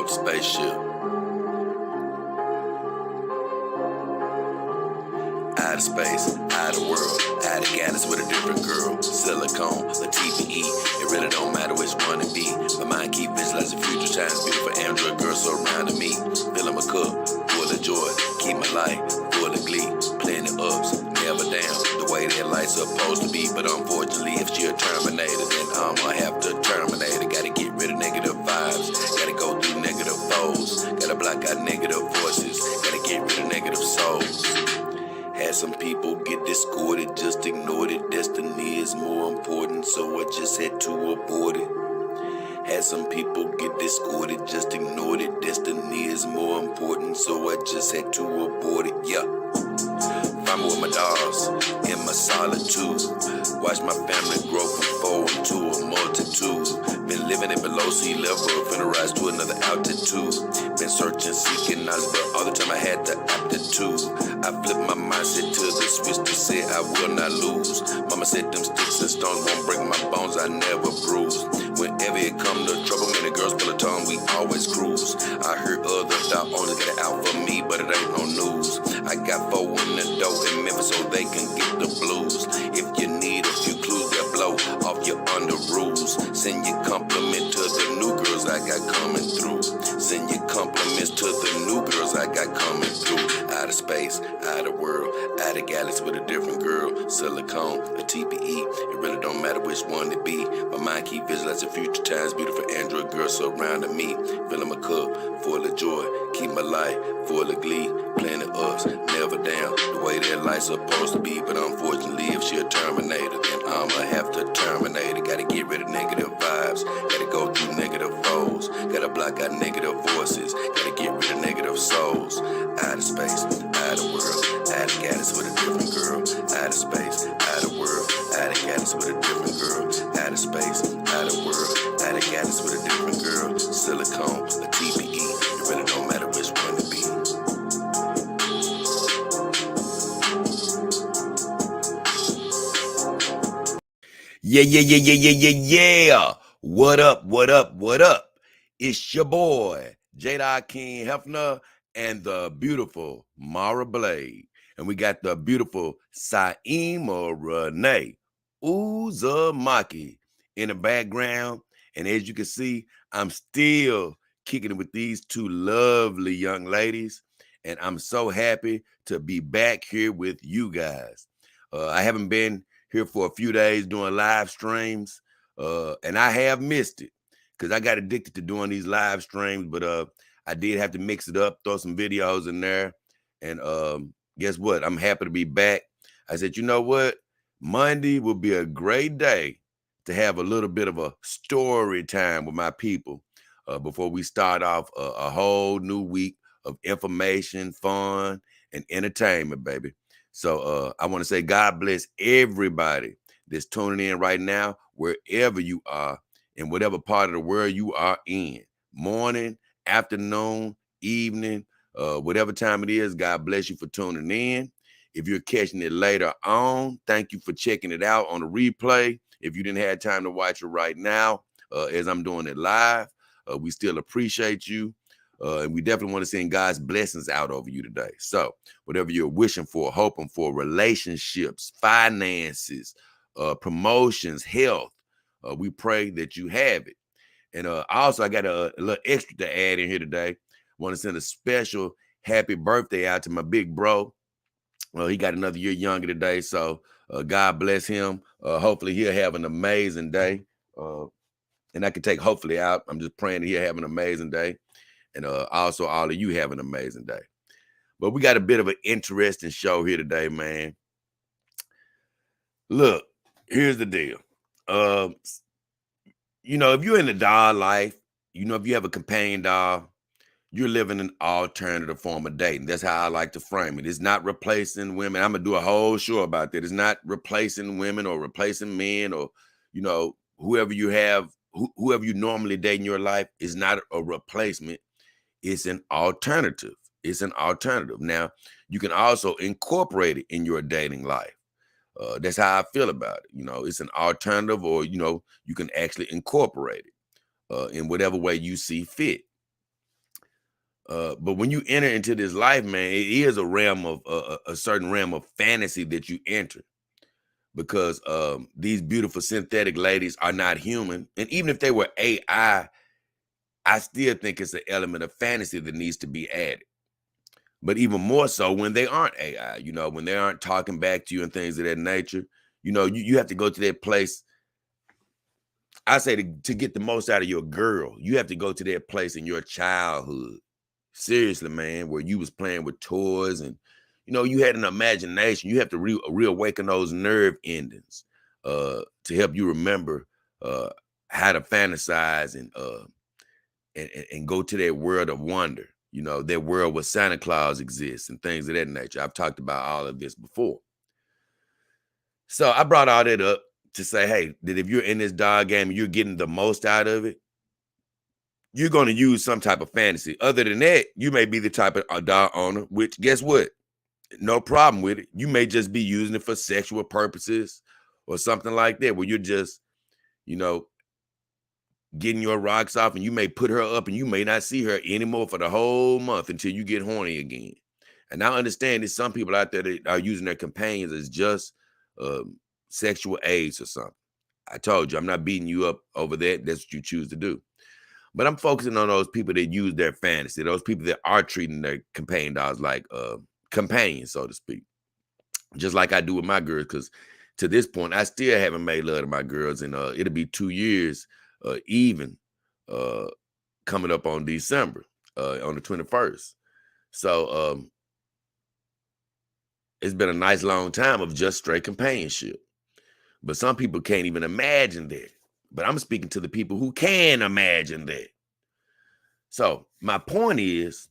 the spaceship. Out of space, out of world, out of galaxy with a different girl. Silicone, a TPE, it really don't matter which one it be. My mind keep visualizing future times, beautiful android girls surrounding me. Filling my cup, full of joy, keep my life full of glee. Plenty ups, never down, the way that life's supposed to be. But unfortunately, if she a terminator, then I'ma have to terminate it. Gotta get rid of negative vibes, gotta go through negative foes, gotta block out negative voices, gotta get rid of negative souls. Had some people get discorded, just ignored it. Destiny is more important, so I just had to abort it. Had some people get discorded, just ignored it. Destiny is more important, so I just had to abort it. Yeah. Find me with my dogs in my solitude. Watch my family grow from 4 into a multitude. Been living it below sea level, finna rise to another altitude. Been searching, seeking knowledge, but all the time I had the aptitude. I flipped my mindset to the switch to say I will not lose. Mama said them sticks and stones won't break my bones, I never bruise. Whenever it come to trouble, many girls pull a tongue, we always cruise. I heard others thought only get it out for me, but it ain't no news. I got 4 in the dough in Memphis so they can get the blues. If you need a few clues that blow off your under rules, send your compliment to the new girls I got coming through. Send your compliments to the new girls I got coming through. Out of space, out of world, out of galaxy with a different girl. Silicone, a TPE, it really don't matter which one it be. My mind keep visualizing future times, beautiful android girls surrounding me. Filling my cup, full of joy, keep my life full of glee. Plenty ups, never down, the way that life's supposed to be. But unfortunately, if she a terminator, then I'ma have to terminate it. Gotta get rid of negative vibes, gotta go through negative foes, gotta block out negative voices, gotta get rid of negative souls. Out of space, out of world, out of galaxy with a different girl. Out of space, out of world, out of galaxy with a different girl. Out of space, out of world, out of galaxy with a different girl. Silicone, a TPE, it really don't matter which one it be. Yeah. What up, what up, what up? It's your boy, J. King Hefner and the beautiful Mara Blade. And we got the beautiful Saima Renee Uzumaki in the background. And as you can see, I'm still kicking it with these 2 lovely young ladies. And I'm so happy to be back here with you guys. I haven't been here for a few days doing live streams, and I have missed it because I got addicted to doing these live streams, but I did have to mix it up, throw some videos in there, and guess what? I'm happy to be back. I said, you know what? Monday will be a great day to have a little bit of a story time with my people before we start off a whole new week of information, fun, and entertainment, baby. So I want to say God bless everybody that's tuning in right now, wherever you are, in whatever part of the world you are in. Morning, afternoon, evening, whatever time it is, God bless you for tuning in. If you're catching it later on, thank you for checking it out on the replay. If you didn't have time to watch it right now, as I'm doing it live, we still appreciate you. And we definitely want to send God's blessings out over you today. So whatever you're wishing for, hoping for, relationships, finances, promotions, health, we pray that you have it. And also, I got a little extra to add in here today. I want to send a special happy birthday out to my big bro. He got another year younger today, so God bless him. Hopefully he'll have an amazing day. And I can take hopefully out. I'm just praying that he'll have an amazing day. And also all of you have an amazing day. But we got a bit of an interesting show here today, man. Look, here's the deal. You know, if you're in the doll life, you know, if you have a companion doll, you're living an alternative form of dating. That's how I like to frame it. It's not replacing women. I'm going to do a whole show about that. It's not replacing women or replacing men or, you know, whoever you have, whoever you normally date in your life is not a replacement. It's an alternative. It's an alternative. Now, you can also incorporate it in your dating life. That's how I feel about it. You know, it's an alternative, or, you know, you can actually incorporate it in whatever way you see fit. But when you enter into this life, man, it is a realm of a certain realm of fantasy that you enter, because these beautiful synthetic ladies are not human, and even if they were I still think it's an element of fantasy that needs to be added. But even more so when they aren't AI, when they aren't talking back to you and things of that nature, you have to go to that place. I say to get the most out of your girl, you have to go to that place in your childhood. Seriously, man, where you was playing with toys and you had an imagination. You have to reawaken those nerve endings to help you remember uh how to fantasize and go to that world of wonder, that world where Santa Claus exists and things of that nature. I've talked about all of this before. So I brought all that up to say, hey, that if you're in this dog game and you're getting the most out of it, you're going to use some type of fantasy. Other than that, you may be the type of a dog owner, which guess what? No problem with it. You may just be using it for sexual purposes or something like that, where you're just, you know, getting your rocks off, and you may put her up and you may not see her anymore for the whole month until you get horny again. And I understand there's some people out there that are using their companions as just sexual aids or something. I told you, I'm not beating you up over that. That's what you choose to do. But I'm focusing on those people that use their fantasy, those people that are treating their companion dogs like companions, so to speak. Just like I do with my girls, because to this point, I still haven't made love to my girls, and it'll be 2 years even uh, coming up on December, on the 21st. So it's been a nice long time of just straight companionship. But some people can't even imagine that. But I'm speaking to the people who can imagine that. So my point is,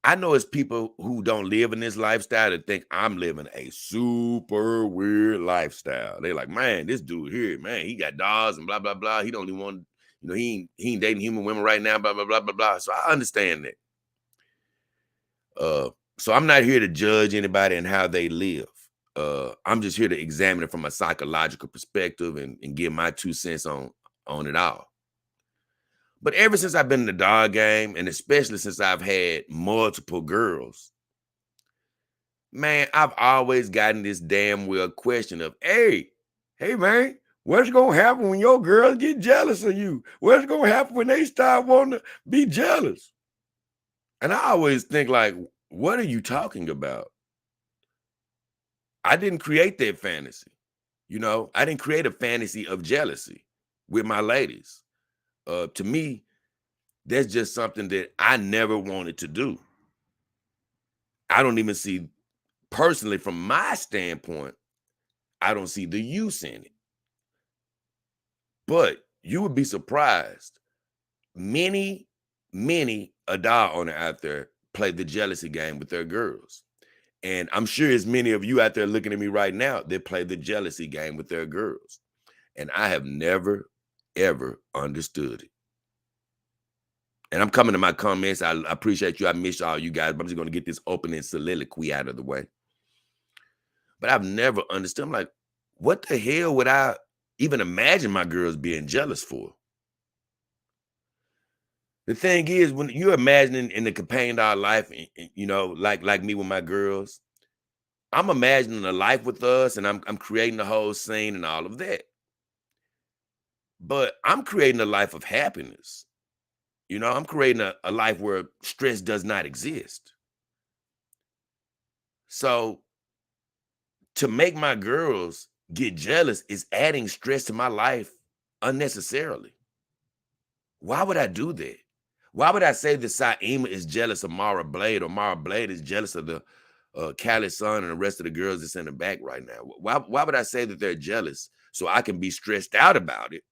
I know it's people who don't live in this lifestyle that think I'm living a super weird lifestyle. They're like, man, this dude here, man, he got dogs and blah, blah, blah. He don't even want, he ain't dating human women right now, blah, blah, blah, blah, blah. So I understand that. So I'm not here to judge anybody and how they live. I'm just here to examine it from a psychological perspective and give my 2 cents on it all. But ever since I've been in the dog game, and especially since I've had multiple girls, man, I've always gotten this damn well question of, hey man, what's gonna happen when your girls get jealous of you? What's gonna happen when they start wanting to be jealous? And I always think like, what are you talking about? I didn't create that fantasy. I didn't create a fantasy of jealousy with my ladies. To me, that's just something that I never wanted to do. I don't even see, personally, from my standpoint, I don't see the use in it. But you would be surprised. Many, many a dog owner out there play the jealousy game with their girls. And I'm sure as many of you out there looking at me right now that play the jealousy game with their girls. And I have never, ever understood it. And I'm coming to my comments. I appreciate you. I miss all you guys. But I'm just going to get this opening soliloquy out of the way. But I've never understood. I'm like, what the hell would I even imagine my girls being jealous for? The thing is, when you're imagining in the companion dog life, like me with my girls, I'm imagining a life with us, and I'm creating the whole scene and all of that. But I'm creating a life of happiness. I'm creating a life where stress does not exist. So to make my girls get jealous is adding stress to my life unnecessarily. Why would I do that? Why would I say that Saima is jealous of Mara Blade, or Mara Blade is jealous of the Cali Sun and the rest of the girls that's in the back right now? Why would I say that they're jealous so I can be stressed out about it?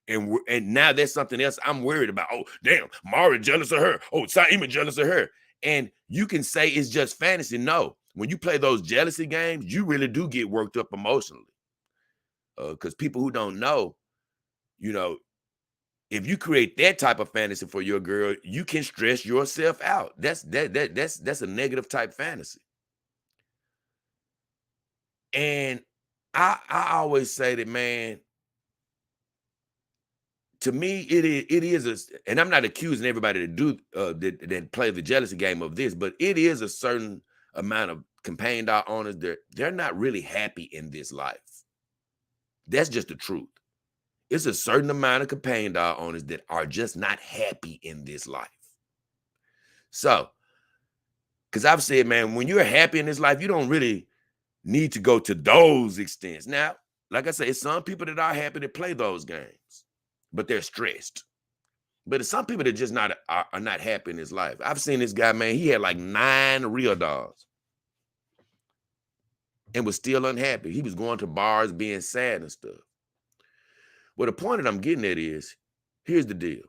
And now there's something else I'm worried about. Oh, damn, Mara jealous of her. Oh, Saima jealous of her. And you can say it's just fantasy. No, when you play those jealousy games, you really do get worked up emotionally. Because people who don't know, you know, if you create that type of fantasy for your girl, you can stress yourself out. That's a negative type fantasy. And I always say that, man, to me, it is and I'm not accusing everybody to do that play the jealousy game of this, but it is a certain amount of companion dog owners that they're not really happy in this life. That's just the truth. It's a certain amount of companion dog owners that are just not happy in this life. So, because I've said, man, when you're happy in this life, you don't really need to go to those extents. Now, like I say, it's some people that are happy to play those games, but they're stressed. But it's some people that just are not happy in his life. I've seen this guy, man, he had like 9 real dogs and was still unhappy. He was going to bars, being sad and stuff. Well, the point that I'm getting at is, here's the deal.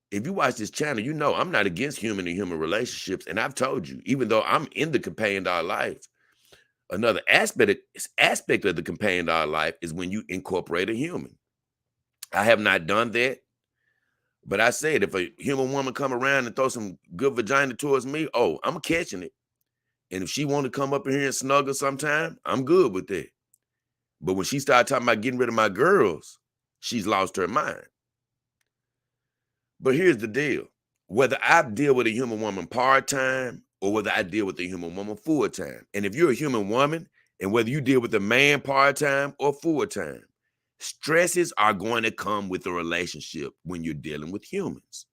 If you watch this channel, you know I'm not against human to human relationships. And I've told you, even though I'm in the companion dog life, another aspect of the companion dog life is when you incorporate a human. I have not done that. But I said, if a human woman come around and throw some good vagina towards me, oh, I'm catching it. And if she want to come up in here and snuggle sometime, I'm good with that. But when she started talking about getting rid of my girls, she's lost her mind. But here's the deal. Whether I deal with a human woman part-time or whether I deal with a human woman full-time, and if you're a human woman, and whether you deal with a man part-time or full-time, stresses are going to come with a relationship when you're dealing with humans.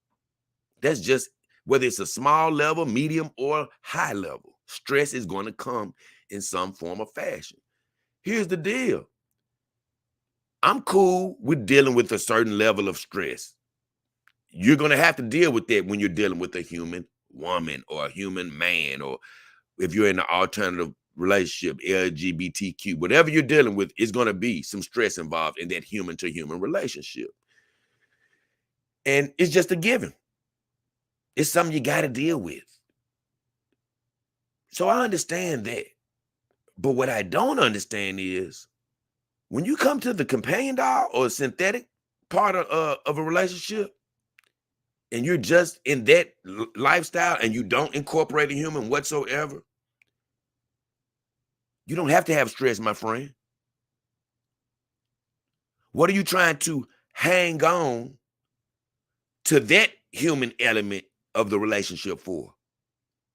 That's just, whether it's a small level, medium, or high level, stress is going to come in some form or fashion. Here's the deal. I'm cool with dealing with a certain level of stress. You're going to have to deal with that when you're dealing with a human woman or a human man, or if you're in an alternative relationship, LGBTQ, whatever you're dealing with, is going to be some stress involved in that human to human relationship. And it's just a given. It's something you got to deal with. So I understand that. But what I don't understand is when you come to the companion dog or synthetic part of a relationship, and you're just in that lifestyle and you don't incorporate a human whatsoever, you don't have to have stress, my friend. What are you trying to hang on to that human element of the relationship for?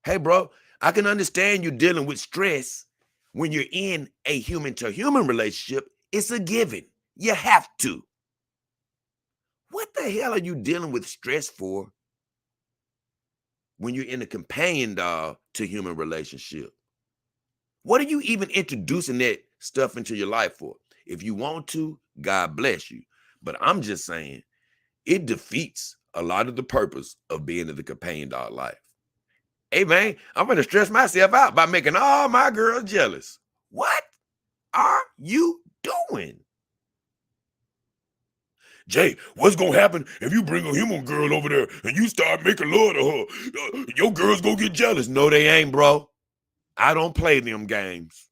Hey, bro, I can understand you dealing with stress when you're in a human to human relationship. It's a given. You have to. What the hell are you dealing with stress for when you're in a companion dog to human relationship? What are you even introducing that stuff into your life for? If you want to, God bless you. But I'm just saying, it defeats a lot of the purpose of being in the companion dog life. Hey, man, I'm going to stress myself out by making all my girls jealous. What are you doing? Jay, what's going to happen if you bring a human girl over there and you start making love to her? Your girls going to get jealous. No, they ain't, bro. I don't play them games.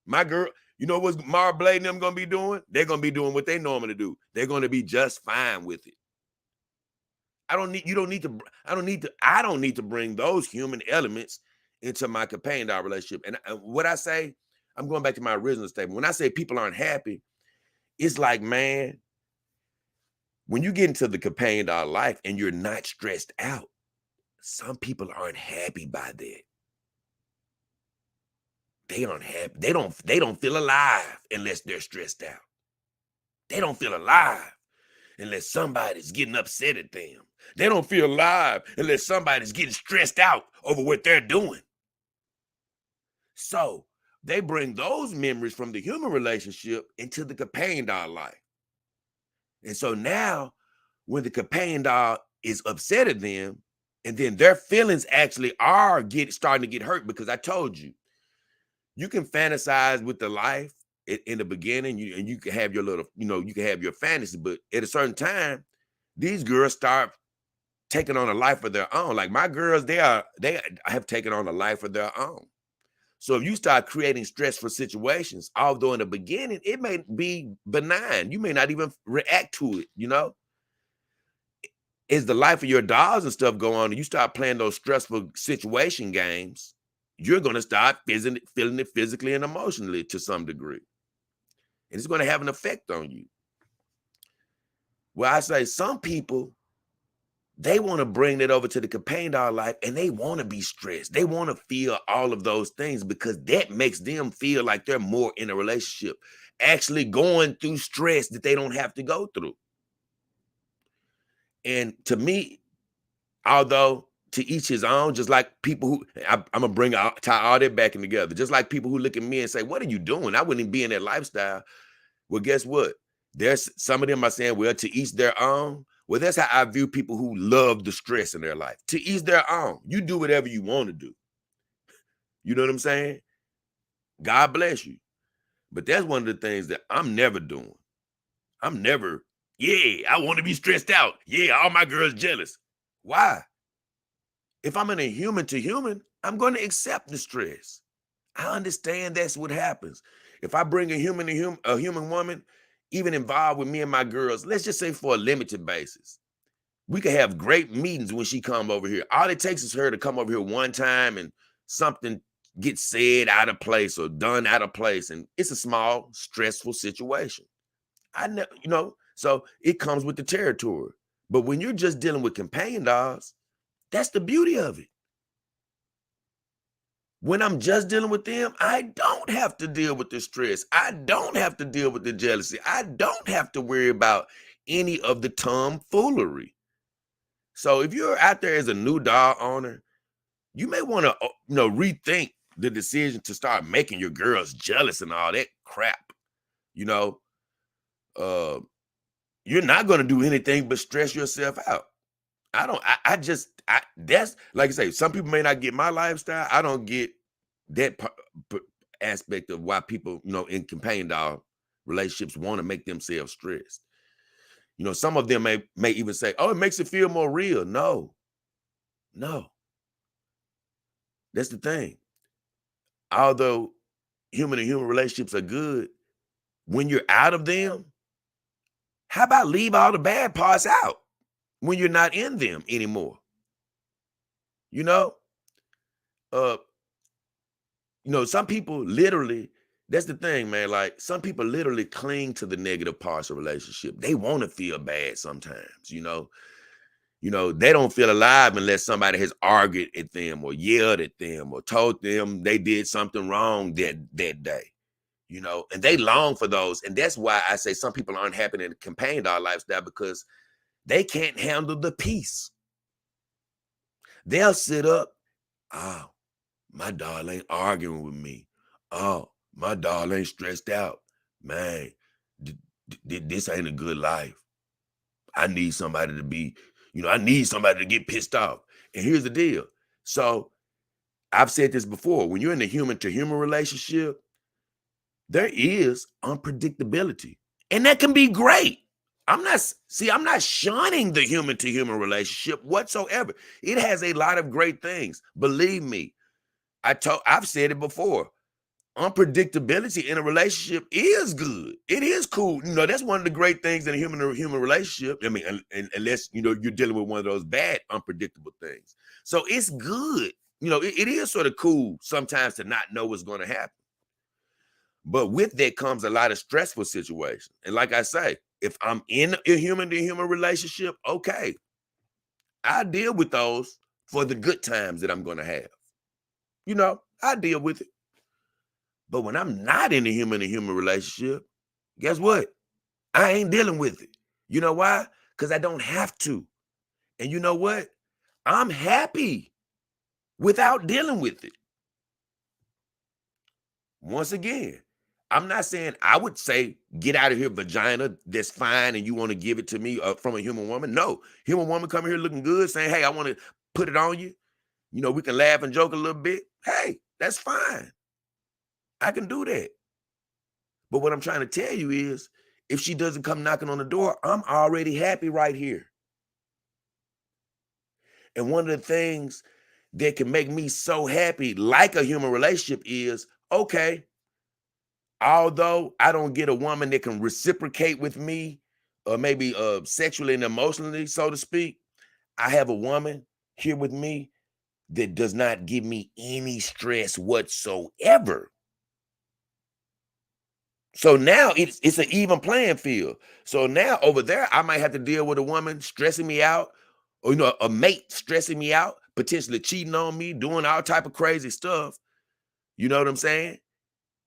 My girl, you know what Mara Blade and them going to be doing? They're going to be doing what they normally do. They're going to be just fine with it. I don't need to bring those human elements into my companion dog relationship. And what I say, I'm going back to my original statement. When I say people aren't happy, it's like, man, when you get into the companion dog life and you're not stressed out, some people aren't happy by that. They aren't happy. They don't feel alive unless they're stressed out. They don't feel alive unless somebody's getting upset at them. They don't feel alive unless somebody's getting stressed out over what they're doing. So they bring those memories from the human relationship into the companion dog life. And so now when the companion dog is upset at them, and then their feelings actually are starting to get hurt, because I told you, you can fantasize with the life in the beginning, and you can have your little, you can have your fantasy, but at a certain time, these girls start taking on a life of their own. Like my girls, they have taken on a life of their own. So if you start creating stressful situations, although in the beginning it may be benign, you may not even react to it, as the life of your dolls and stuff go on, and you start playing those stressful situation games, you're going to start feeling it physically and emotionally to some degree. And it's going to have an effect on you. Well, I say some people, they want to bring that over to the companion life and they want to be stressed. They want to feel all of those things because that makes them feel like they're more in a relationship, actually going through stress that they don't have to go through. And to me, although to each his own, just like people who I'm gonna tie all that back in together, just like people who look at me and say, "What are you doing? I wouldn't even be in that lifestyle." Well, guess what? There's some of them are saying, well, to each their own. Well, that's how I view people who love the stress in their life. To each their own. You do whatever you want to do. You know what I'm saying? God bless you. But that's one of the things that I'm never doing. I'm never, yeah, I want to be stressed out. Yeah, all my girls jealous. Why? If I'm in a human to human, I'm going to accept the stress. I understand that's what happens. If I bring a human to human, a human woman, even involved with me and my girls, let's just say for a limited basis, we could have great meetings when she come over here. All it takes is her to come over here one time and something gets said out of place or done out of place, and it's a small, stressful situation. I know, so it comes with the territory. But when you're just dealing with companion dogs, that's the beauty of it. When I'm just dealing with them, I don't have to deal with the stress. I don't have to deal with the jealousy. I don't have to worry about any of the tomfoolery. So if you're out there as a new dog owner, you may want to, rethink the decision to start making your girls jealous and all that crap. You know, uh, you're not going to do anything but stress yourself out. That's like I say, some people may not get my lifestyle. I don't get that aspect of why people, in companion dog relationships want to make themselves stressed. Some of them may even say, "Oh, it makes it feel more real." No, that's the thing. Although human to human relationships are good, when you're out of them, how about leave all the bad parts out when you're not in them anymore? You know, uh, some people literally, that's the thing, man. Like some people literally cling to the negative parts of relationship. They want to feel bad sometimes, they don't feel alive unless somebody has argued at them or yelled at them or told them they did something wrong that day, and they long for those. And that's why I say some people aren't happy in the companion dog lifestyle because they can't handle the peace. They'll sit up, oh, my dog ain't arguing with me. Oh, my dog ain't stressed out. Man, this ain't a good life. I need somebody to be, I need somebody to get pissed off. And here's the deal. So I've said this before. When you're in a human to human relationship, there is unpredictability. And that can be great. I'm not shunning the human to human relationship whatsoever. It has a lot of great things. Believe me, I've said it before. Unpredictability in a relationship is good. It is cool. That's one of the great things in a human to human relationship. I mean, unless you're dealing with one of those bad, unpredictable things. So it's good. It is sort of cool sometimes to not know what's going to happen. But with that comes a lot of stressful situations. And like I say, if I'm in a human to human relationship, okay, I deal with those for the good times that I'm going to have. I deal with it. But when I'm not in a human to human relationship, guess what? I ain't dealing with it. You know why? Because I don't have to. And you know what? I'm happy without dealing with it. Once again, I'm not saying I would say get out of here, vagina. That's fine, and you want to give it to me from a human woman. No, human woman coming here looking good, saying, "Hey, I want to put it on you." We can laugh and joke a little bit. Hey, that's fine. I can do that. But what I'm trying to tell you is, if she doesn't come knocking on the door, I'm already happy right here. And one of the things that can make me so happy, like a human relationship, is okay. Although I don't get a woman that can reciprocate with me, or maybe sexually and emotionally, so to speak, I have a woman here with me that does not give me any stress whatsoever. So now it's an even playing field. So now over there, I might have to deal with a woman stressing me out, or a mate stressing me out, potentially cheating on me, doing all type of crazy stuff. You know what I'm saying?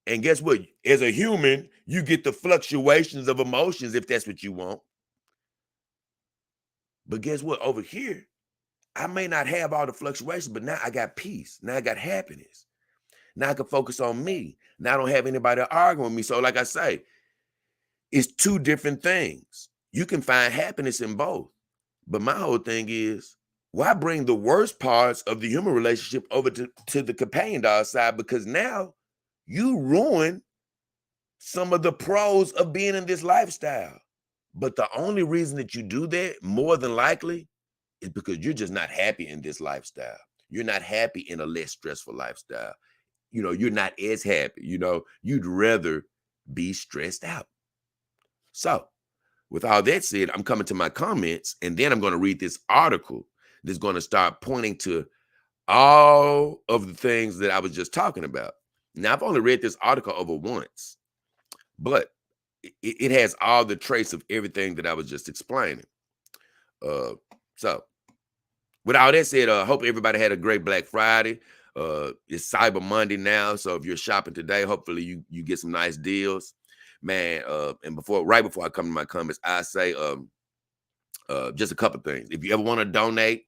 And guess what? As a human, you get the fluctuations of emotions if that's what you want. But guess what? Over here, I may not have all the fluctuations, but now I got peace. Now I got happiness. Now I can focus on me. Now I don't have anybody arguing with me. So, like I say, it's two different things. You can find happiness in both. But my whole thing is, why bring the worst parts of the human relationship over to the companion dog side? Because now you ruin some of the pros of being in this lifestyle. But the only reason that you do that, more than likely, is because you're just not happy in this lifestyle. You're not happy in a less stressful lifestyle. You're not as happy. You'd rather be stressed out. So, with all that said, I'm coming to my comments, and then I'm going to read this article that's going to start pointing to all of the things that I was just talking about. Now, I've only read this article over once, but it has all the traits of everything that I was just explaining. So, with all that said, I hope everybody had a great Black Friday. It's Cyber Monday now, so if you're shopping today, hopefully you get some nice deals, man. And right before I come to my comments, I say just a couple things. If you ever want to donate,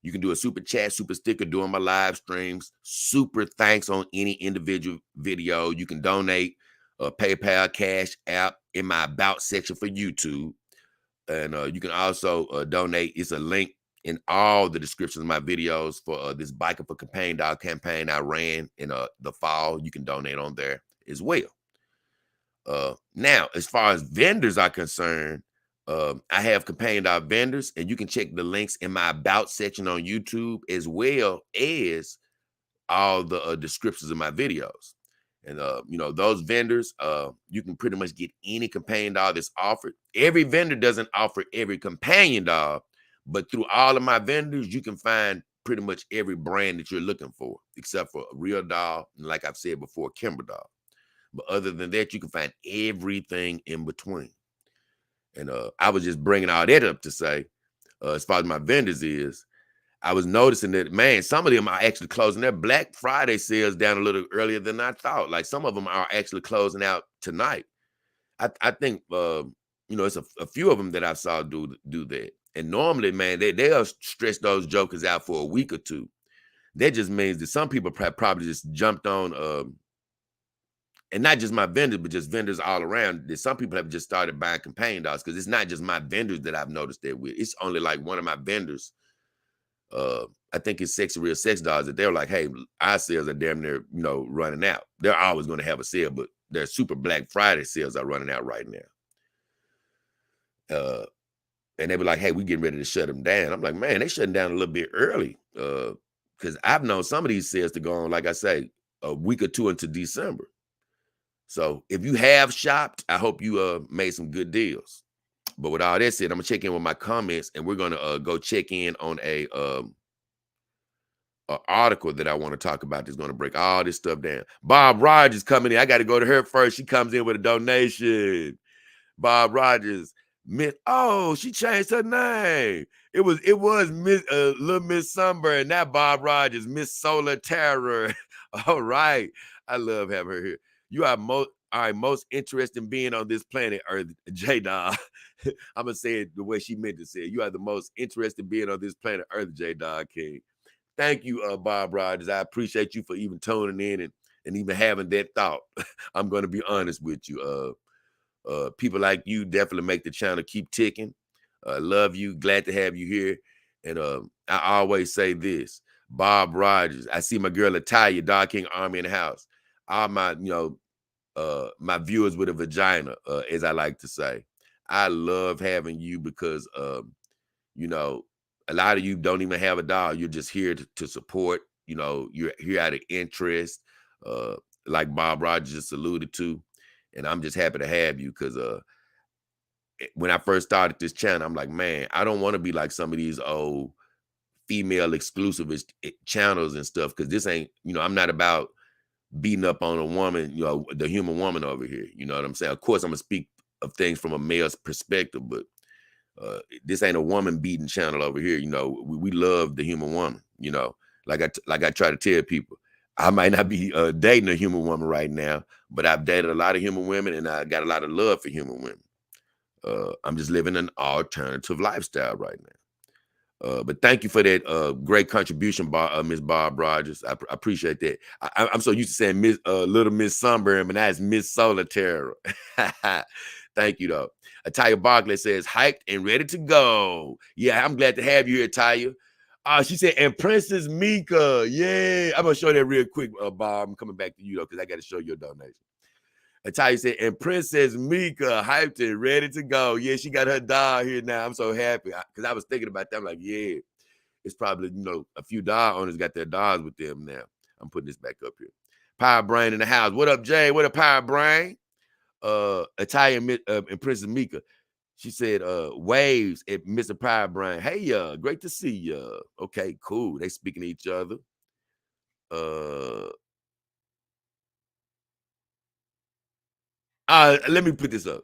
you can do a super chat, super sticker during my live streams. Super thanks on any individual video. You can donate PayPal, Cash App in my About section for YouTube. And you can also donate. It's a link in all the descriptions of my videos for this Biker for Companion Dog campaign I ran in the fall. You can donate on there as well. Now, as far as vendors are concerned, I have companion dog vendors, and you can check the links in my About section on YouTube, as well as all the descriptions of my videos. And those vendors, you can pretty much get any companion dog that's offered. Every vendor doesn't offer every companion dog, but through all of my vendors, you can find pretty much every brand that you're looking for, except for a real dog, and like I've said before, Kimber dog. But other than that, you can find everything in between. And I was just bringing all that up to say, as far as my vendors is, I was noticing that, man, some of them are actually closing their Black Friday sales down a little earlier than I thought. Like some of them are actually closing out tonight. I think, it's a few of them that I saw do that. And normally, man, they'll stretch those jokers out for a week or two. That just means that some people probably just jumped on, and not just my vendors, but just vendors all around. That some people have just started buying companion dogs, because it's not just my vendors that I've noticed that with. It's only like one of my vendors. I think it's Sexy Real Sex Dogs, that they're like, hey, our sales are damn near, running out. They're always going to have a sale, but their super Black Friday sales are running out right now. And they were like, hey, we getting ready to shut them down. I'm like, man, they shutting down a little bit early. Because I've known some of these sales to go on, like I say, a week or two into December. So if you have shopped, I hope you made some good deals. But with all that said, I'm gonna check in with my comments, and we're gonna go check in on a article that I want to talk about that's gonna break all this stuff down. Bob Rogers coming in. I got to go to her first. She comes in with a donation. Bob Rogers, she changed her name. It was Miss Little Miss Sunburn, not Bob Rogers, Miss Solar Terror. All right, I love having her here. You are most interesting being on this planet Earth, J Dog. I'm gonna say it the way she meant to say it. You are the most interesting being on this planet Earth, J Dog King. Thank you, Bob Rogers. I appreciate you for even tuning in and even having that thought. I'm gonna be honest with you. People like you definitely make the channel keep ticking. Love you. Glad to have you here. And I always say this, Bob Rogers. I see my girl Lataya, Dog King Army in the house. All my, my viewers with a vagina, as I like to say. I love having you because, a lot of you don't even have a dog. You're just here to support. You're here out of interest, like Bob Rogers just alluded to. And I'm just happy to have you because when I first started this channel, I'm like, man, I don't want to be like some of these old female exclusivist channels and stuff, because this ain't, I'm not about beating up on a woman, the human woman over here. You know what I'm saying? Of course, I'm gonna speak of things from a male's perspective, but this ain't a woman beating channel over here. We love the human woman. Like I try to tell people, I might not be dating a human woman right now, but I've dated a lot of human women, and I got a lot of love for human women. I'm just living an alternative lifestyle right now. But thank you for that great contribution, Miss Bob Rogers. I appreciate that. I'm so used to saying Little Miss Sunburn, but now it's Miss Solitaire. Thank you, though. Ataya Barkley says, hyped and ready to go. Yeah, I'm glad to have you here, Ataya. She said, and Princess Mika. Yeah, I'm going to show that real quick, Bob. I'm coming back to you, though, because I got to show your donation. Ataya said, and Princess Mika, hyped and ready to go. Yeah, she got her doll here now. I'm so happy because I was thinking about that. I'm like, yeah, it's probably, a few doll owners got their dolls with them now. I'm putting this back up here. Power Brain in the house. What up, Jay? What up, Power Brain? Ataya and Princess Mika. She said, waves at Mr. Power Brain. Hey, great to see you. Okay, cool. They speaking to each other. Let me put this up.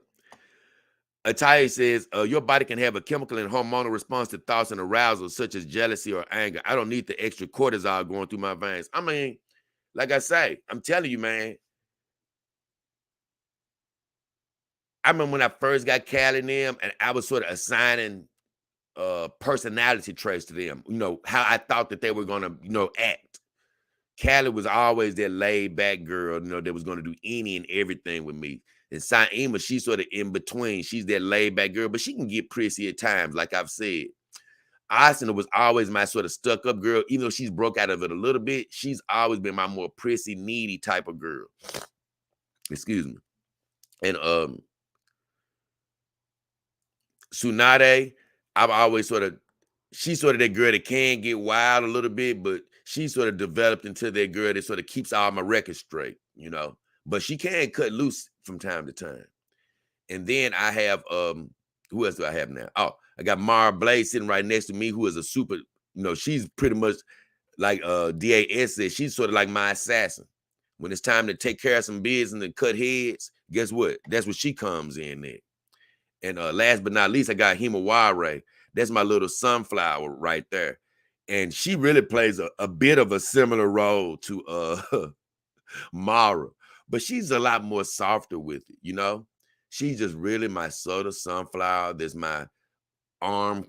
Ataya says, your body can have a chemical and hormonal response to thoughts and arousal, such as jealousy or anger. I don't need the extra cortisol going through my veins. I mean, like I say, I'm telling you, man. I remember when I first got Callie and them, and I was sort of assigning personality traits to them, how I thought that they were going to, act. Callie was always that laid back girl, that was going to do any and everything with me. And Saima, she's sort of in between. She's that laid back girl, but she can get prissy at times, like I've said. Austin was always my sort of stuck up girl. Even though she's broke out of it a little bit, she's always been my more prissy, needy type of girl. Excuse me. And Tsunade, I've always she's sort of that girl that can get wild a little bit, but she sort of developed into that girl that sort of keeps all my records straight, But she can cut loose from time to time. And then I have who else do I have now? Oh, I got Mara Blaze sitting right next to me, who is a super, she's pretty much like DAS said, she's sort of like my assassin. When it's time to take care of some business and cut heads, guess what? That's where she comes in there. And last but not least, I got Himaware. That's my little sunflower right there. And she really plays a bit of a similar role to Mara, but she's a lot more softer with it, She's just really my soda sunflower. That's my arm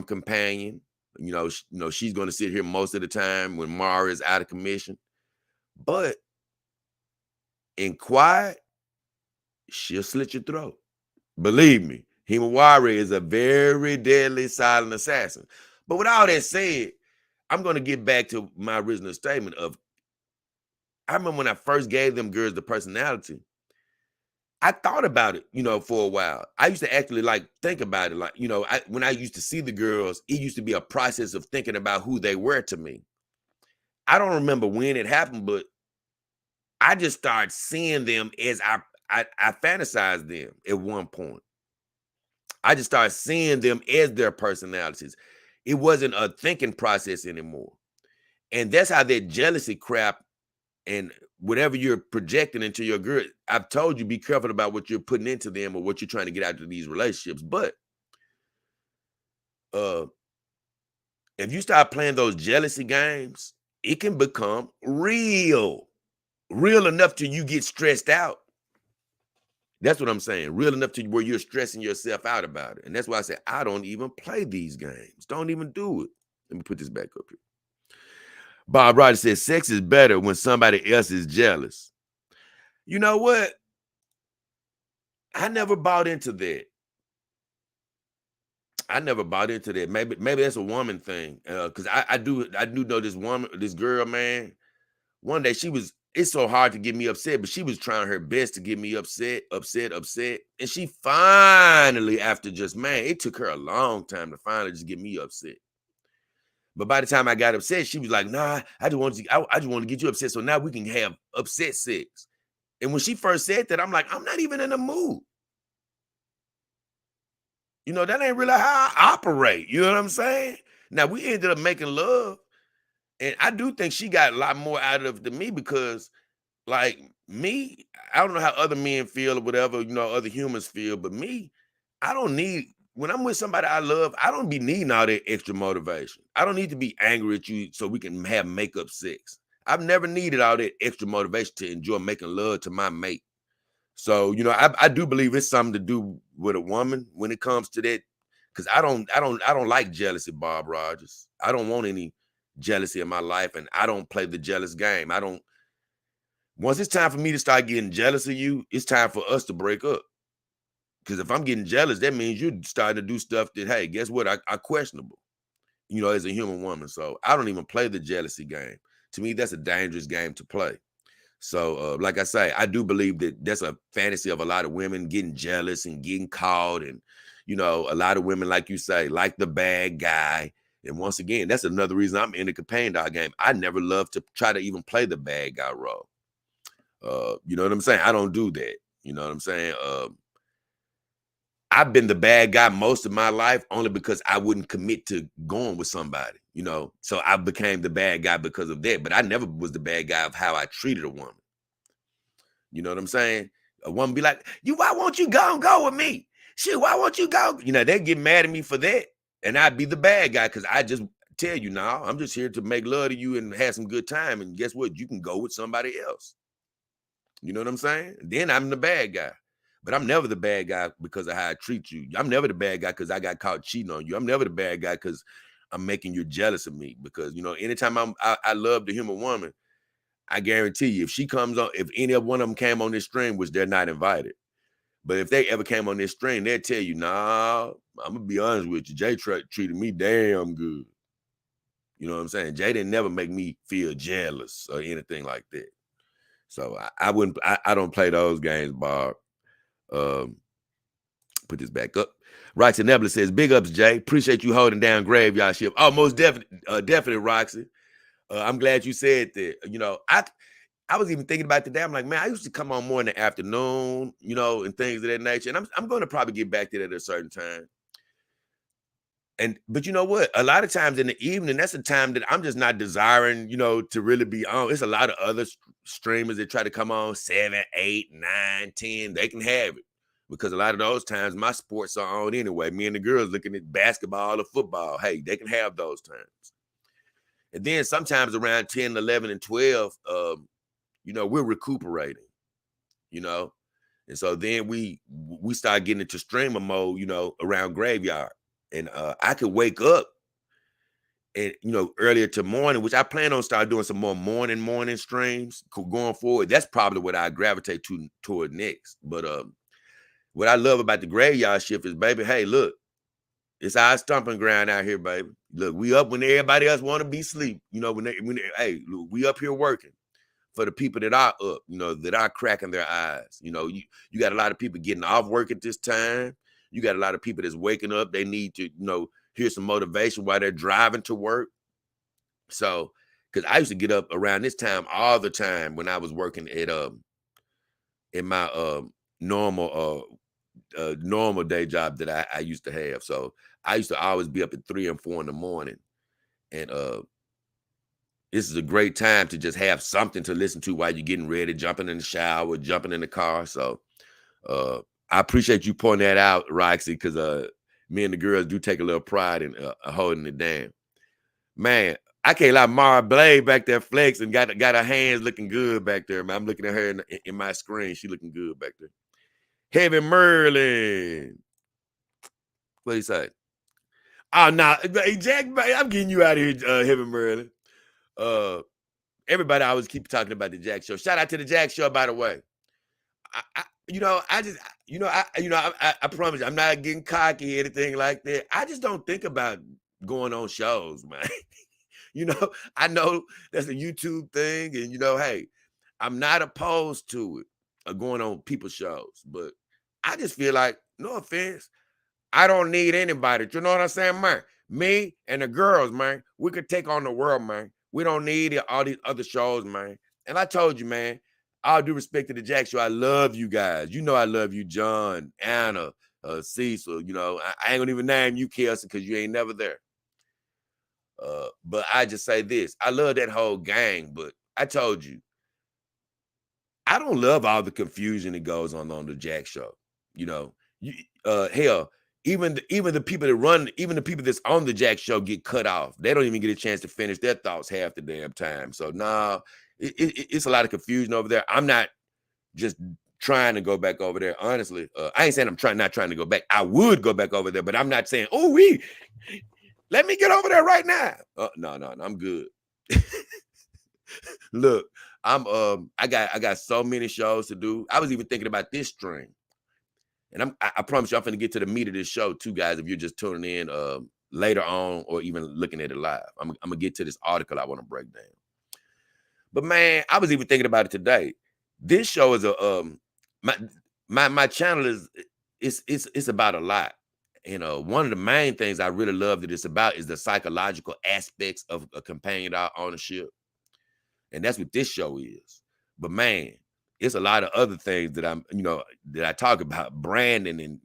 companion. She's going to sit here most of the time when Mara is out of commission. But in quiet, she'll slit your throat. Believe me, Himawari is a very deadly silent assassin. But with all that said, I'm going to get back to my original statement of, I remember when I first gave them girls the personality, I thought about it, for a while. I used to actually think about it. When I used to see the girls, it used to be a process of thinking about who they were to me. I don't remember when it happened, but I just started seeing them as I fantasized them at one point. I just started seeing them as their personalities. It wasn't a thinking process anymore. And that's how that jealousy crap and whatever you're projecting into your girl, I've told you, be careful about what you're putting into them or what you're trying to get out of these relationships. But if you start playing those jealousy games, it can become real enough till you get stressed out. That's what I'm saying. Real enough to where you're stressing yourself out about it. And that's why I say, I don't even play these games. Don't even do it. Let me put this back up here. Bob Rogers says, sex is better when somebody else is jealous. You know what? I never bought into that. Maybe that's a woman thing. Because I do know this girl, man. One day it's so hard to get me upset, but she was trying her best to get me upset. And she finally, after it took her a long time to finally just get me upset. But by the time I got upset, she was like, nah, I just want to get you upset. So now we can have upset sex. And when she first said that, I'm like, I'm not even in the mood. That ain't really how I operate. You know what I'm saying? Now we ended up making love. And I do think she got a lot more out of it than me because like me, I don't know how other men feel or whatever, other humans feel, but me, I don't need when I'm with somebody I love, I don't be needing all that extra motivation. I don't need to be angry at you so we can have makeup sex. I've never needed all that extra motivation to enjoy making love to my mate. So, I do believe it's something to do with a woman when it comes to that. Cause I don't like jealousy, Bob Rogers. I don't want any jealousy in my life, and I don't play the jealous game. I don't Once it's time for me to start getting jealous of you, it's time for us to break up. Because if I'm getting jealous, that means you're starting to do stuff that, hey, guess what? I questionable, as a human woman. So I don't even play the jealousy game. To me, that's a dangerous game to play. So, like I say, I do believe that that's a fantasy of a lot of women getting jealous and getting caught. And, a lot of women, like you say, like the bad guy. And once again, that's another reason I'm in the companion dog game. I never love to try to even play the bad guy role. You know what I'm saying? I don't do that. You know what I'm saying? I've been the bad guy most of my life only because I wouldn't commit to going with somebody, So I became the bad guy because of that. But I never was the bad guy of how I treated a woman. You know what I'm saying? A woman be like, why won't you go with me? Shit, why won't you go? They get mad at me for that. And I'd be the bad guy because I just tell you, now I'm just here to make love to you and have some good time. And guess what? You can go with somebody else. You know what I'm saying? Then I'm the bad guy. But I'm never the bad guy because of how I treat you. I'm never the bad guy because I got caught cheating on you. I'm never the bad guy because I'm making you jealous of me. Because, anytime I love the human woman, I guarantee you, if she comes on, if any of one of them came on this stream, which they're not invited, but if they ever came on this stream, they'll tell you, nah, I'm going to be honest with you. Jay treated me damn good. You know what I'm saying? Jay didn't never make me feel jealous or anything like that. So I wouldn't, I don't play those games, Bob. Put this back up. Right to Nebula says, big ups, Jay. Appreciate you holding down Graveyard Shift. Oh, most definitely, Roxy. I'm glad you said that. I was even thinking about today. I'm like, man, I used to come on more in the afternoon, and things of that nature. And I'm going to probably get back to that at a certain time. But you know what? A lot of times in the evening, that's a time that I'm just not desiring, to really be on. It's a lot of other streamers that try to come on 7, 8, 9, 10. They can have it because a lot of those times my sports are on anyway. Me and the girls looking at basketball or football. Hey, they can have those times. And then sometimes around 10, 11, and 12, we're recuperating, and so then we start getting into streamer mode, around Graveyard. And I could wake up and earlier to morning, which I plan on start doing some more morning streams going forward. That's probably what I gravitate toward next. But what I love about the Graveyard Shift is, baby, hey, look, it's our stomping ground out here, baby. Look, we up when everybody else want to be asleep. Hey, look, we up here working for the people that are up, that are cracking their eyes. You got a lot of people getting off work at this time. You got a lot of people that's waking up. They need to, hear some motivation while they're driving to work. So, because I used to get up around this time all the time when I was working at in my normal normal day job that I used to have. So I used to always be up at 3 and 4 in the morning. And this is a great time to just have something to listen to while you're getting ready, jumping in the shower, jumping in the car. So I appreciate you pointing that out, Roxy, because me and the girls do take a little pride in holding it down. Man, I can't lie, Mara Blade back there flexing, got her hands looking good back there, man. I'm looking at her in my screen. She looking good back there. Heavy Merlin. What do you say? Oh, no, hey, Jack, I'm getting you out of here, Heavy Merlin. Everybody always keep talking about the Jack Show. Shout out to the Jack Show, by the way. I promise you, I'm not getting cocky or anything like that. I just don't think about going on shows, man. I know that's a YouTube thing, and hey, I'm not opposed to it, going on people's shows, but I just feel like, no offense, I don't need anybody. You know what I'm saying, man? Me and the girls, man, we could take on the world, man. We don't need all these other shows, man. And I told you, man, all due respect to the Jack Show, I love you guys. You know I love you, John, Anna, Cecil. I ain't gonna even name you, Kelsey, because you ain't never there. But I just say this. I love that whole gang, but I told you, I don't love all the confusion that goes on the Jack show. You know, hell, even the people that run, even the people that's on the Jack show get cut off. They don't even get a chance to finish their thoughts half the damn time. So nah, it's a lot of confusion over there. I'm not just trying to go back over there. Honestly, I ain't saying I'm not trying to go back. I would go back over there, but I'm not saying, oh, let me get over there right now. No, I'm good. Look, I got so many shows to do. I was even thinking about this stream. And I promise you, I'm gonna get to the meat of this show too, guys. If you're just tuning in later on or even looking at it live, I'm gonna get to this article I want to break down. But man, I was even thinking about it today. This show is my channel is it's about a lot. You know, one of the main things I really love that it's about is the psychological aspects of a companion ownership, and that's what this show is. But man, it's a lot of other things that that I talk about, branding and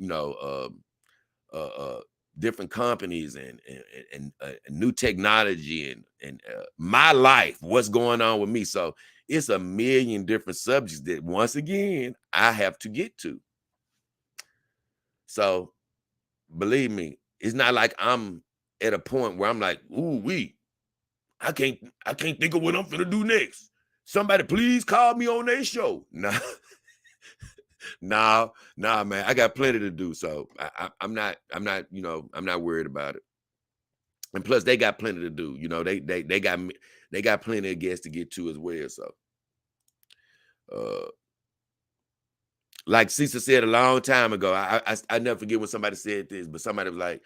different companies and new technology and my life, what's going on with me. So it's a million different subjects that once again I have to get to. So believe me, it's not like I'm at a point where I'm like, ooh, I can't think of what I'm gonna do next. Somebody please call me on their show. Nah. nah, man. I got plenty to do. So I'm not worried about it. And plus they got plenty to do. You know, they got plenty of guests to get to as well. So like Cecil said a long time ago, I never forget when somebody said this, but somebody was like,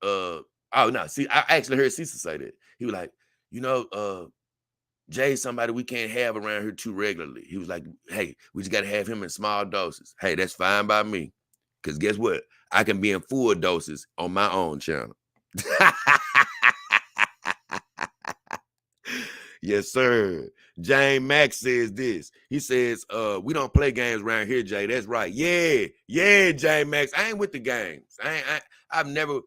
oh no, see, I actually heard Cecil say that. He was like, Jay's somebody we can't have around here too regularly. He was like, hey, we just got to have him in small doses. Hey, that's fine by me. Because guess what? I can be in full doses on my own channel. Yes, sir. James Max says this. He says, we don't play games around here, Jay. That's right. Yeah, James Max. I ain't with the games. I've never,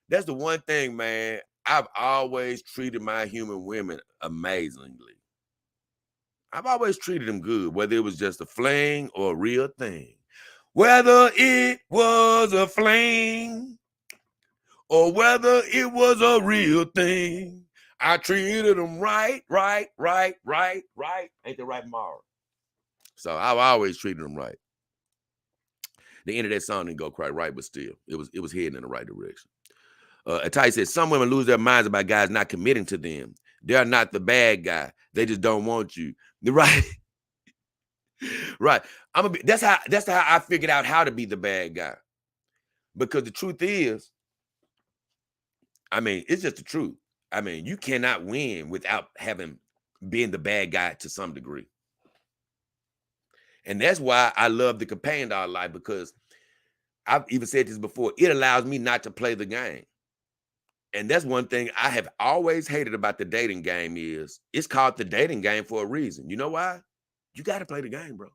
that's the one thing, man. I've always treated my human women amazingly. I've always treated them good, whether it was just a fling or a real thing. Whether it was a fling or whether it was a real thing, I treated them right. Ain't that right, Mara? So I've always treated them right. The end of that song didn't go quite right, but still, it was heading in the right direction. Atai says, some women lose their minds about guys not committing to them. They are not the bad guy. They just don't want you. Right. Right. That's how I figured out how to be the bad guy. Because the truth is, I mean, it's just the truth. I mean, you cannot win without being the bad guy to some degree. And that's why I love the companion dog life, because I've even said this before, it allows me not to play the game. And that's one thing I have always hated about the dating game is it's called the dating game for a reason. You know why? You got to play the game, bro.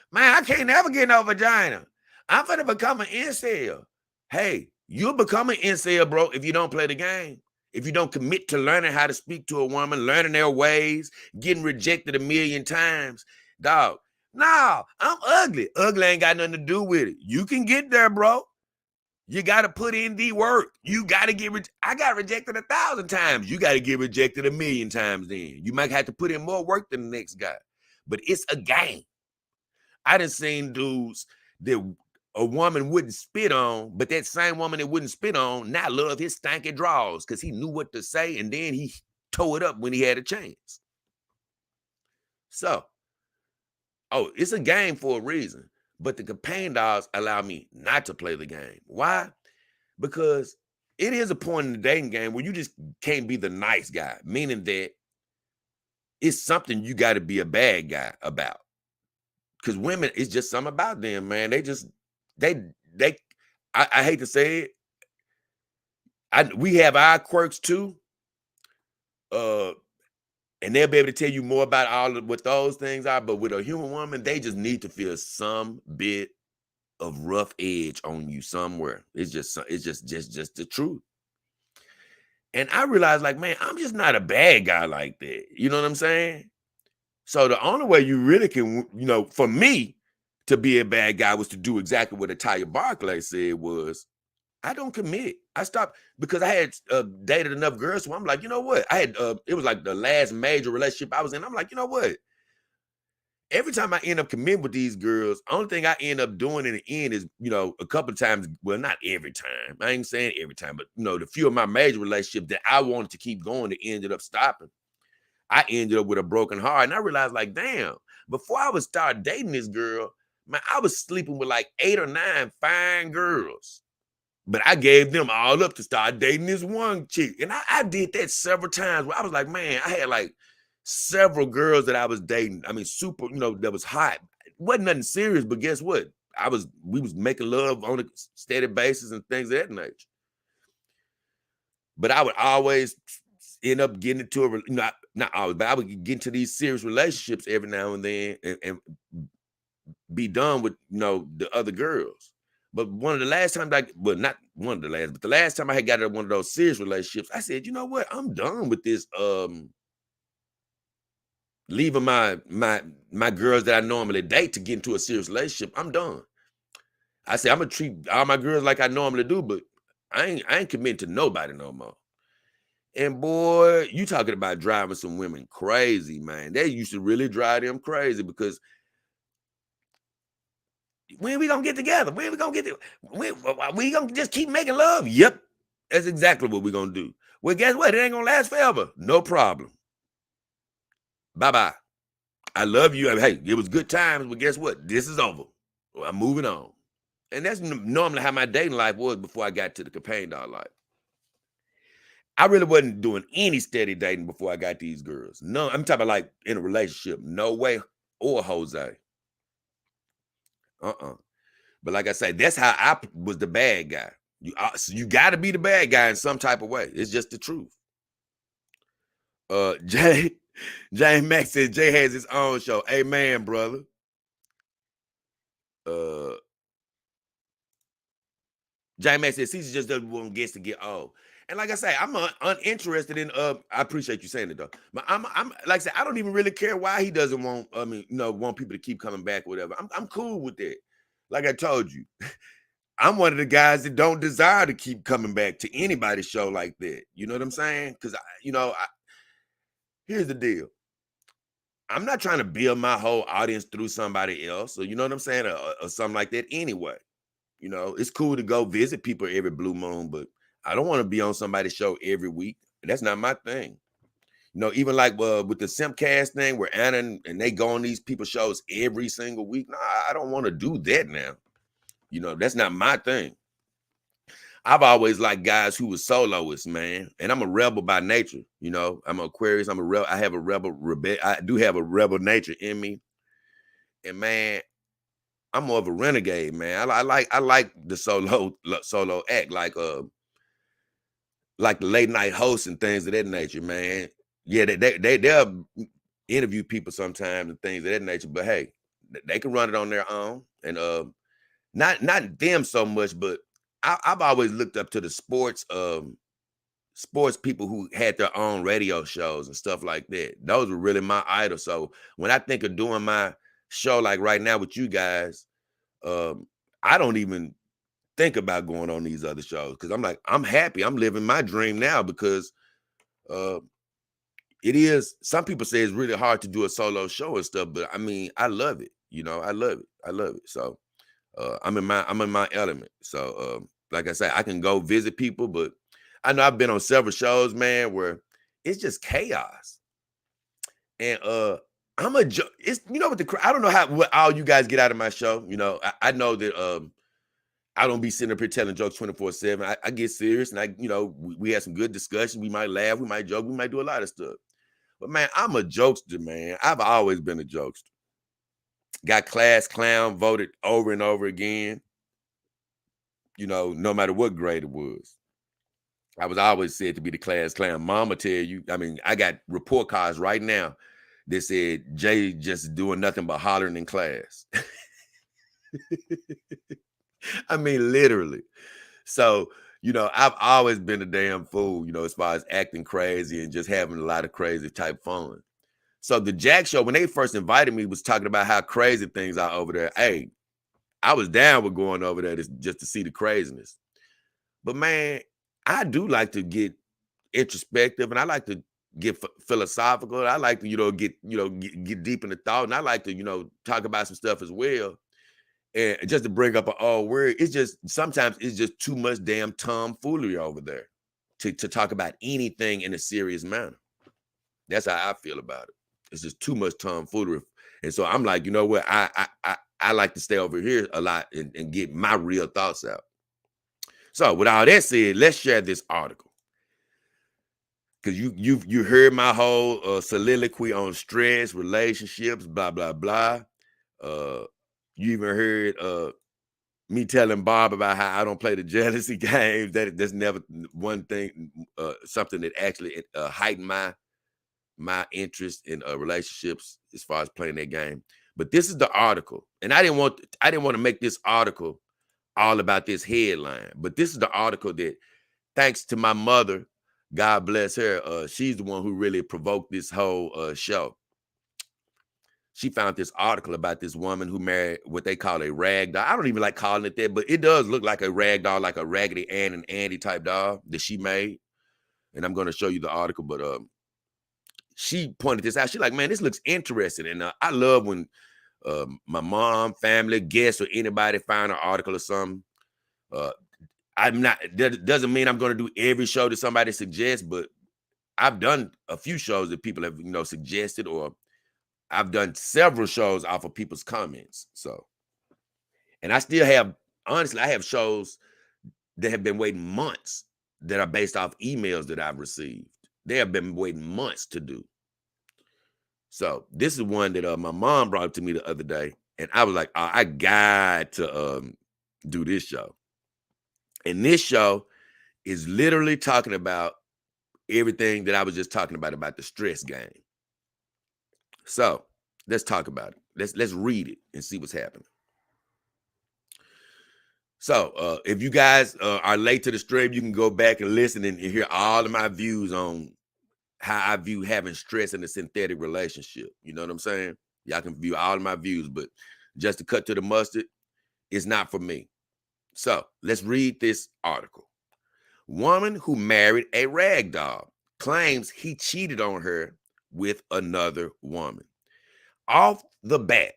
Man, I can't never get no vagina. I'm finna become an incel. Hey, you'll become an incel, bro, if you don't play the game. If you don't commit to learning how to speak to a woman, learning their ways, getting rejected a million times. Dog, no, I'm ugly. Ugly ain't got nothing to do with it. You can get there, bro. You got to put in the work. You got to get I got rejected 1,000 times. You got to get rejected 1,000,000 times then. You might have to put in more work than the next guy. But it's a game. I done seen dudes that a woman wouldn't spit on, but that same woman that wouldn't spit on now love his stanky draws because he knew what to say, and then he tore it up when he had a chance. So, it's a game for a reason. But the companion dogs allow me not to play the game. Why? Because it is a point in the dating game where you just can't be the nice guy, meaning that it's something you got to be a bad guy about. Because women, it's just something about them, man. They I hate to say it. We have our quirks too. And they'll be able to tell you more about all of what those things are. But with a human woman, they just need to feel some bit of rough edge on you somewhere. It's just the truth. And I realized, like, man, I'm just not a bad guy like that. You know what I'm saying? So the only way you really can, for me to be a bad guy was to do exactly what Ataya Barclay said was, I don't commit. I stopped because I had dated enough girls. So I'm like, you know what? I had, it was like the last major relationship I was in. I'm like, you know what? Every time I end up committing with these girls, only thing I end up doing in the end is, a couple of times, well, not every time. I ain't saying every time, but, the few of my major relationships that I wanted to keep going that ended up stopping. I ended up with a broken heart. And I realized, like, damn, before I would start dating this girl, man, I was sleeping with like 8 or 9 fine girls. But I gave them all up to start dating this one chick. And I did that several times where I was like, man, I had like several girls that I was dating. I mean, super, that was hot. It wasn't nothing serious, but guess what? We was making love on a steady basis and things of that nature. But I would always end up getting into not always, but I would get into these serious relationships every now and then and be done with, the other girls. But one of the last times not one of the last, but the last time I had got into one of those serious relationships, I said, you know what? I'm done with this leaving my girls that I normally date to get into a serious relationship. I'm done. I said, I'm gonna treat all my girls like I normally do, but I ain't committing to nobody no more. And boy, you talking about driving some women crazy, man. They used to really drive them crazy because when we gonna get together? When we gonna get together? We gonna just keep making love? Yep. That's exactly what we're gonna do. Well, guess what? It ain't gonna last forever. No problem. Bye-bye. I love you. Hey, it was good times, but guess what? This is over. I'm moving on. And that's normally how my dating life was before I got to the companion dog life. I really wasn't doing any steady dating before I got these girls. No, I'm talking about like in a relationship. No way or Jose. But like I say, that's how I was the bad guy. You got to be the bad guy in some type of way. It's just the truth. James Max says Jay has his own show. Amen, brother. James Max says Caesar just doesn't want guests to get old. And like I say, I'm uninterested in. I appreciate you saying it though. But I'm like I said, I don't even really care why he doesn't want. Want people to keep coming back, or whatever. I'm cool with that. Like I told you, I'm one of the guys that don't desire to keep coming back to anybody's show like that. You know what I'm saying? Because here's the deal. I'm not trying to build my whole audience through somebody else, or you know what I'm saying, or something like that. Anyway, it's cool to go visit people every blue moon, but I don't want to be on somebody's show every week. That's not my thing. Even like with the Simpcast thing where Anna and they go on these people's shows every single week. No, I don't want to do that now. That's not my thing. I've always liked guys who were soloists, man. And I'm a rebel by nature. I'm an Aquarius. I'm a rebel. I have a I do have a rebel nature in me. And man, I'm more of a renegade, man. I like the solo act, like the late night hosts and things of that nature, man. Yeah, they'll interview people sometimes and things of that nature, but hey, they can run it on their own. And not them so much, but I've always looked up to the sports people who had their own radio shows and stuff like that. Those were really my idols. So when I think of doing my show like right now with you guys, I don't even think about going on these other shows because I'm like, I'm happy. I'm living my dream now because it is. Some people say it's really hard to do a solo show and stuff, but I mean, I love it. I love it. I love it. So I'm in my element. So like I said, I can go visit people, but I know I've been on several shows, man, where it's just chaos. And I'm a joke. It's what I don't know what all you guys get out of my show. I know that I don't be sitting up here telling jokes 24/7. I get serious, and we have some good discussion. We might laugh, we might joke, we might do a lot of stuff. But man, I'm a jokester, man. I've always been a jokester. Got class clown voted over and over again. No matter what grade it was. I was always said to be the class clown. Mama tell you, I mean, I got report cards right now that said Jay just doing nothing but hollering in class. I mean, literally. So, I've always been a damn fool, as far as acting crazy and just having a lot of crazy type fun. So the Jack Show, when they first invited me, was talking about how crazy things are over there. Hey, I was down with going over there just to see the craziness. But man, I do like to get introspective, and I like to get philosophical. I like to, get deep into thought, and I like to, talk about some stuff as well. And just to bring up an old word, it's just sometimes it's just too much damn tomfoolery over there to talk about anything in a serious manner. That's how I feel about it. It's just too much tomfoolery. And so I'm like, you know what? I like to stay over here a lot and get my real thoughts out. So with all that said, let's share this article. Because you heard my whole soliloquy on stress, relationships, blah, blah, blah. You even heard me telling Bob about how I don't play the jealousy games. That's never one thing, something that actually heightened my interest in relationships as far as playing that game. But this is the article, and I didn't want to make this article all about this headline. But this is the article that, thanks to my mother, God bless her, she's the one who really provoked this whole show. She found this article about this woman who married what they call a rag doll. I don't even like calling it that, but it does look like a rag doll, like a Raggedy Ann and Andy type doll that she made. And I'm going to show you the article, but she pointed this out. She's like, man, this looks interesting. And I love when my mom, family, guests, or anybody find an article or something. That doesn't mean I'm going to do every show that somebody suggests, but I've done a few shows that people have, suggested, or I've done several shows off of people's comments. So, and I still have, honestly, I have shows that have been waiting months that are based off emails that I've received. They have been waiting months to do. So this is one that my mom brought up to me the other day, and I was like, oh, I got to do this show. And this show is literally talking about everything that I was just talking about the stress game. So let's talk about it. Let's read it and see what's happening. So if you guys are late to the stream, you can go back and listen and hear all of my views on how I view having stress in a synthetic relationship. You know what I'm saying? Y'all can view all of my views, but just to cut to the mustard, it's not for me. So let's read this article. Woman who married a rag doll claims he cheated on her with another woman. Off the bat,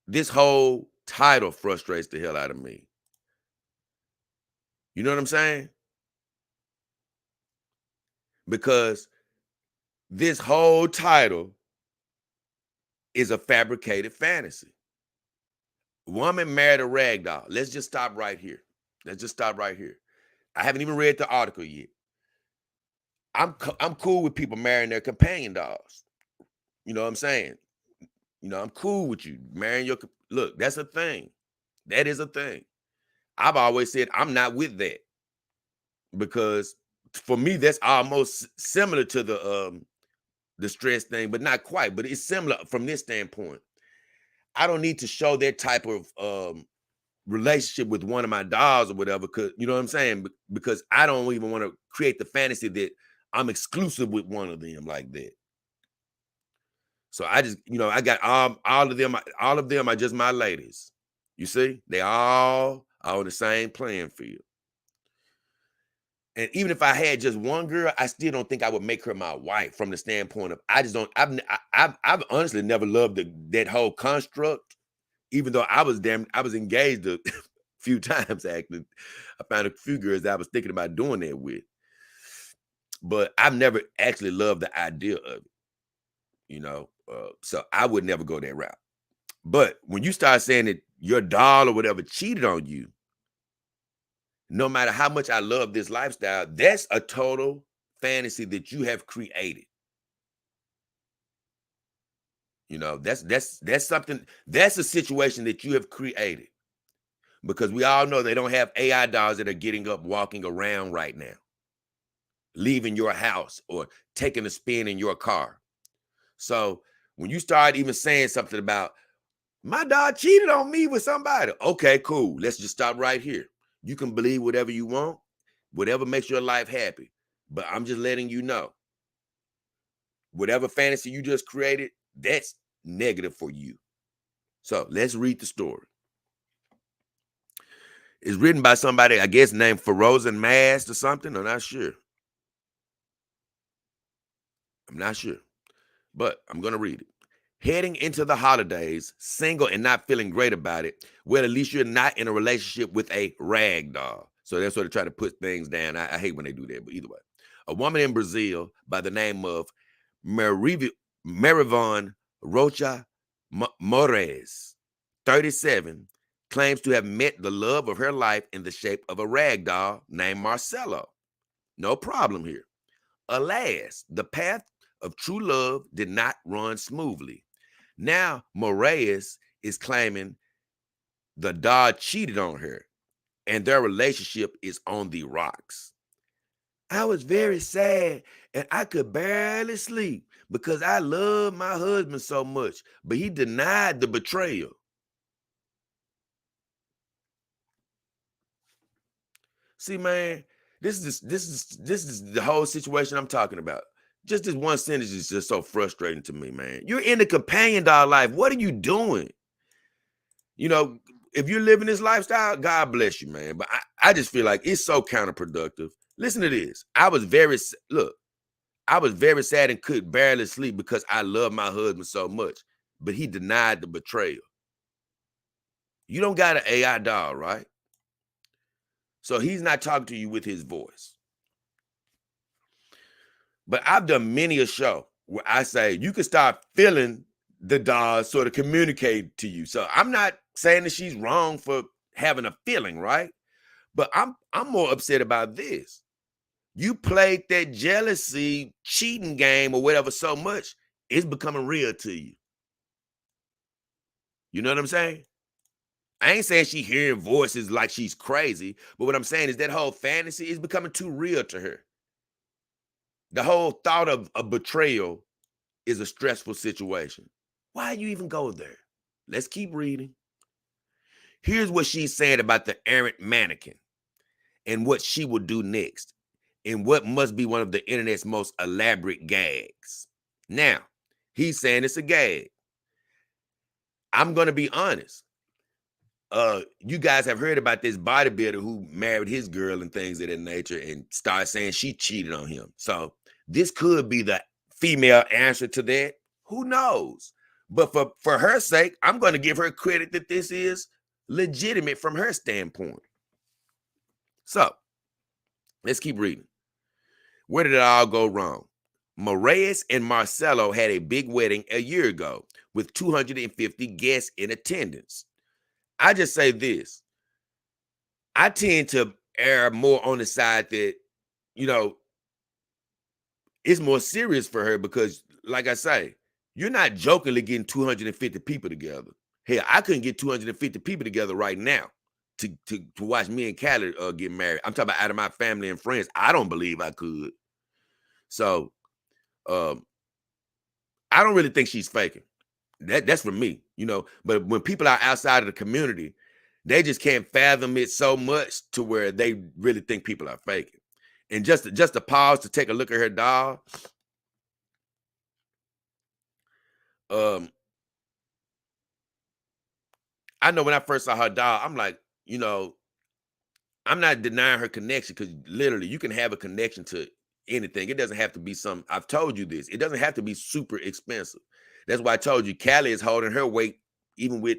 this whole title frustrates the hell out of me. You know what I'm saying? Because this whole title is a fabricated fantasy. Woman married a rag doll. Let's just stop right here. I haven't even read the article yet. I'm cool with people marrying their companion dolls. You know what I'm saying? I'm cool with you marrying your. Look, that's a thing. That is a thing. I've always said I'm not with that, because for me that's almost similar to the stress thing, but not quite. But it's similar from this standpoint. I don't need to show that type of relationship with one of my dolls or whatever, because you know what I'm saying? Because I don't even want to create the fantasy that I'm exclusive with one of them like that. So I just, I got all of them are just my ladies. You see, they all are on the same playing field. And even if I had just one girl, I still don't think I would make her my wife, from the standpoint of I've honestly never loved that whole construct, even though I was engaged a few times. Actually, I found a few girls that I was thinking about doing that with, but I've never actually loved the idea of it. So I would never go that route. But when you start saying that your doll or whatever cheated on you, no matter how much I love this lifestyle, that's a total fantasy that you have created. That's something, that's a situation that you have created, because we all know they don't have AI dolls that are getting up, walking around right now, leaving your house or taking a spin in your car. So when you start even saying something about my dog cheated on me with somebody, okay, cool. Let's just stop right here. You can believe whatever you want, whatever makes your life happy. But I'm just letting you know, whatever fantasy you just created, that's negative for you. So let's read the story. It's written by somebody, I guess, named Frozen Mast or something. I'm not sure. But I'm going to read it. Heading into the holidays, single and not feeling great about it, well, at least you're not in a relationship with a rag doll. So that's sort of try to put things down. I hate when they do that, but either way. A woman in Brazil by the name of Marivon Rocha Moraes, 37, claims to have met the love of her life in the shape of a rag doll named Marcelo. No problem here. Alas, the path of true love did not run smoothly. Now, Moraes is claiming the doll cheated on her and their relationship is on the rocks. I was very sad and I could barely sleep because I love my husband so much, but he denied the betrayal. See, man, this is the whole situation I'm talking about. Just this one sentence is just so frustrating to me, man. You're in the companion dog life. What are you doing? You know, if you're living this lifestyle, God bless you, man. But I just feel like it's so counterproductive. Listen to this. I was very sad and could barely sleep because I love my husband so much, but he denied the betrayal. You don't got an AI doll, right? So he's not talking to you with his voice. But I've done many a show where I say you can start feeling the doll sort of communicate to you. So I'm not saying that she's wrong for having a feeling, right? But I'm more upset about this. You played that jealousy cheating game or whatever so much, it's becoming real to you. You know what I'm saying? I ain't saying she hearing voices like she's crazy, but what I'm saying is that whole fantasy is becoming too real to her. The whole thought of a betrayal is a stressful situation. Why you even go there? Let's keep reading. Here's what she's saying about the errant mannequin and what she will do next, and what must be one of the internet's most elaborate gags. Now, he's saying it's a gag. I'm going to be honest. You guys have heard about this bodybuilder who married his girl and things of that nature and started saying she cheated on him. So this could be the female answer to that. Who knows? But for her sake, I'm going to give her credit that this is legitimate from her standpoint. So let's keep reading. Where did it all go wrong? Moraes and Marcelo had a big wedding a year ago with 250 guests in attendance. I just say this. I tend to err more on the side that, it's more serious for her because, like I say, you're not jokingly getting 250 people together. Hell, I couldn't get 250 people together right now to watch me and Callie get married. I'm talking about out of my family and friends. I don't believe I could. So I don't really think she's faking. That's for me, But when people are outside of the community, they just can't fathom it so much to where they really think people are faking. And just to pause to take a look at her doll. I know when I first saw her doll, I'm like, I'm not denying her connection because literally you can have a connection to anything. It doesn't have to be some, I've told you this, it doesn't have to be super expensive. That's why I told you Callie is holding her weight, even with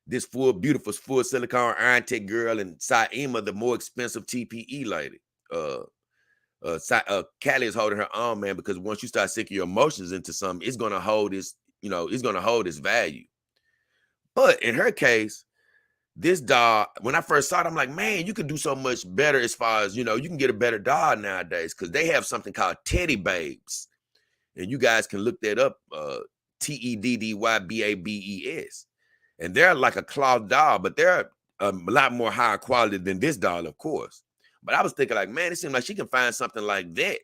this beautiful full silicone iron tech girl and Saima, the more expensive TPE lady. Callie is holding her own, man, because once you start sinking your emotions into something, it's gonna hold its, it's gonna hold its value. But in her case, this doll, when I first saw it, I'm like, man, you could do so much better as far as, you can get a better doll nowadays because they have something called Teddy Babes. And you guys can look that up, TEDDYBABES. And they're like a cloth doll, but they're a lot more higher quality than this doll, of course. But I was thinking like, man, it seems like she can find something like that.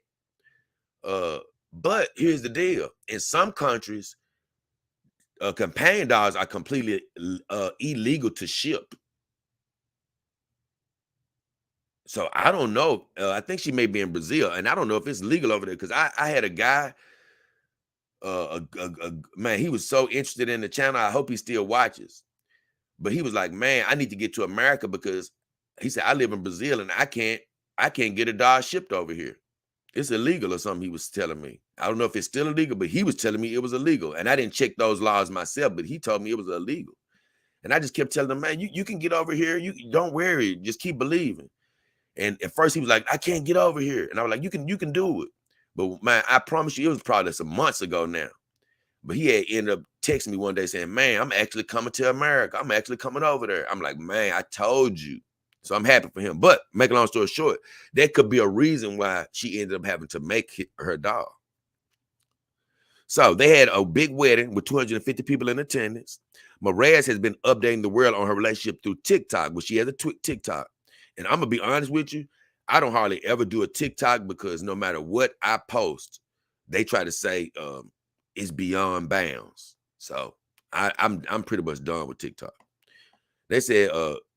But here's the deal. In some countries, companion dolls are completely illegal to ship. So I don't know. I think she may be in Brazil, and I don't know if it's legal over there because I had a guy Man, he was so interested in the channel. I hope he still watches. But he was like, man, I need to get to America because he said, I live in Brazil and I can't get a dog shipped over here. It's illegal or something, he was telling me. I don't know if it's still illegal, but he was telling me it was illegal. And I didn't check those laws myself, but he told me it was illegal. And I just kept telling him, man, you can get over here. You don't worry, just keep believing. And at first he was like, I can't get over here. And I was like, you can do it. But man, I promise you, it was probably some months ago now. But he had ended up texting me one day saying, man, I'm actually coming to America. I'm actually coming over there. I'm like, man, I told you. So I'm happy for him. But make a long story short, that could be a reason why she ended up having to make her dog. So they had a big wedding with 250 people in attendance. Morales has been updating the world on her relationship through TikTok, but she has a TikTok. And I'm going to be honest with you, I don't hardly ever do a TikTok because no matter what I post, they try to say it's beyond bounds. So I'm pretty much done with TikTok. They said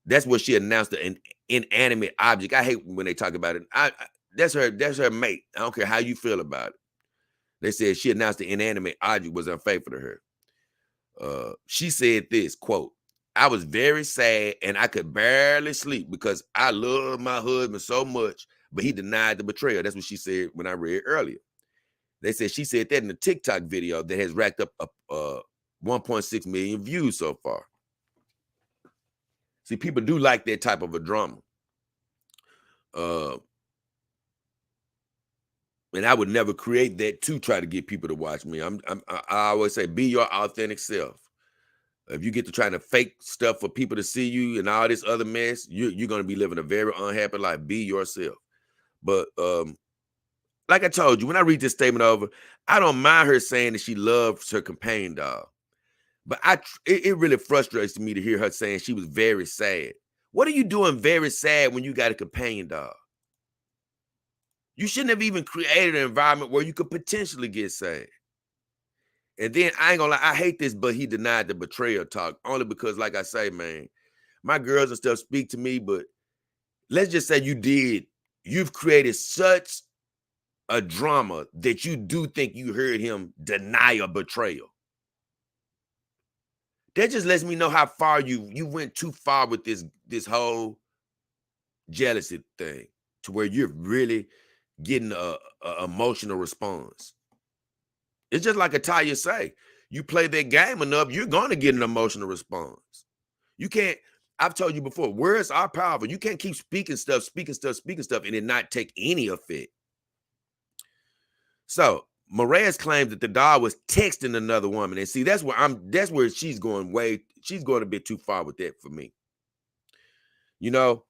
that's what she announced an inanimate object. I hate when they talk about it. That's her mate. I don't care how you feel about it. They said she announced the inanimate object was unfaithful to her. She said this, quote, I was very sad and I could barely sleep because I love my husband so much, but he denied the betrayal. That's what she said when I read earlier. They said she said that in the TikTok video that has racked up 1.6 million views so far. See, people do like that type of a drama. And I would never create that to try to get people to watch me. I always say, be your authentic self. If you get to trying to fake stuff for people to see you and all this other mess, you're going to be living a very unhappy life. Be yourself. But like I told you, when I read this statement over, I don't mind her saying that she loves her companion dog. But it really frustrates me to hear her saying she was very sad. What are you doing very sad when you got a companion dog? You shouldn't have even created an environment where you could potentially get sad. And then I ain't gonna lie, I hate this, but he denied the betrayal talk only because, like I say, man, my girls and stuff speak to me, but let's just say you've created such a drama that you do think you heard him deny a betrayal. That just lets me know how far you went too far with this whole jealousy thing to where you're really getting a emotional response. It's just like Atalia say, you play that game enough, you're going to get an emotional response. You can't, I've told you before, words are powerful. You can't keep speaking stuff, and it not take any effect. So Moraes claims that the dog was texting another woman. And see, that's where she's going a bit too far with that for me. You know,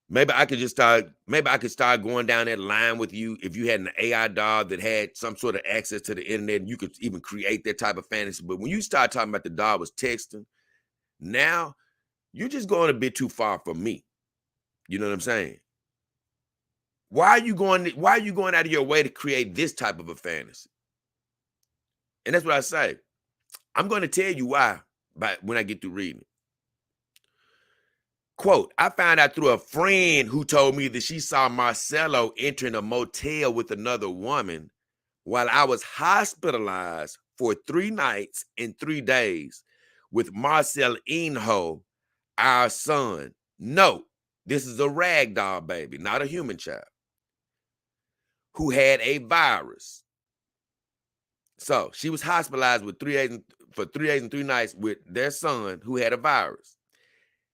maybe I could start going down that line with you if you had an AI dog that had some sort of access to the internet and you could even create that type of fantasy. But when you start talking about the dog was texting, now you're just going a bit too far for me. You know what I'm saying? Why are you going out of your way to create this type of a fantasy? And that's what I say. I'm going to tell you why when I get through reading it. Quote, I found out through a friend who told me that she saw Marcelo entering a motel with another woman while I was hospitalized for 3 nights and 3 days with Marcel Inho, our son. Note, this is a ragdoll baby, not a human child, who had a virus. So she was hospitalized for 3 days and 3 nights with their son who had a virus.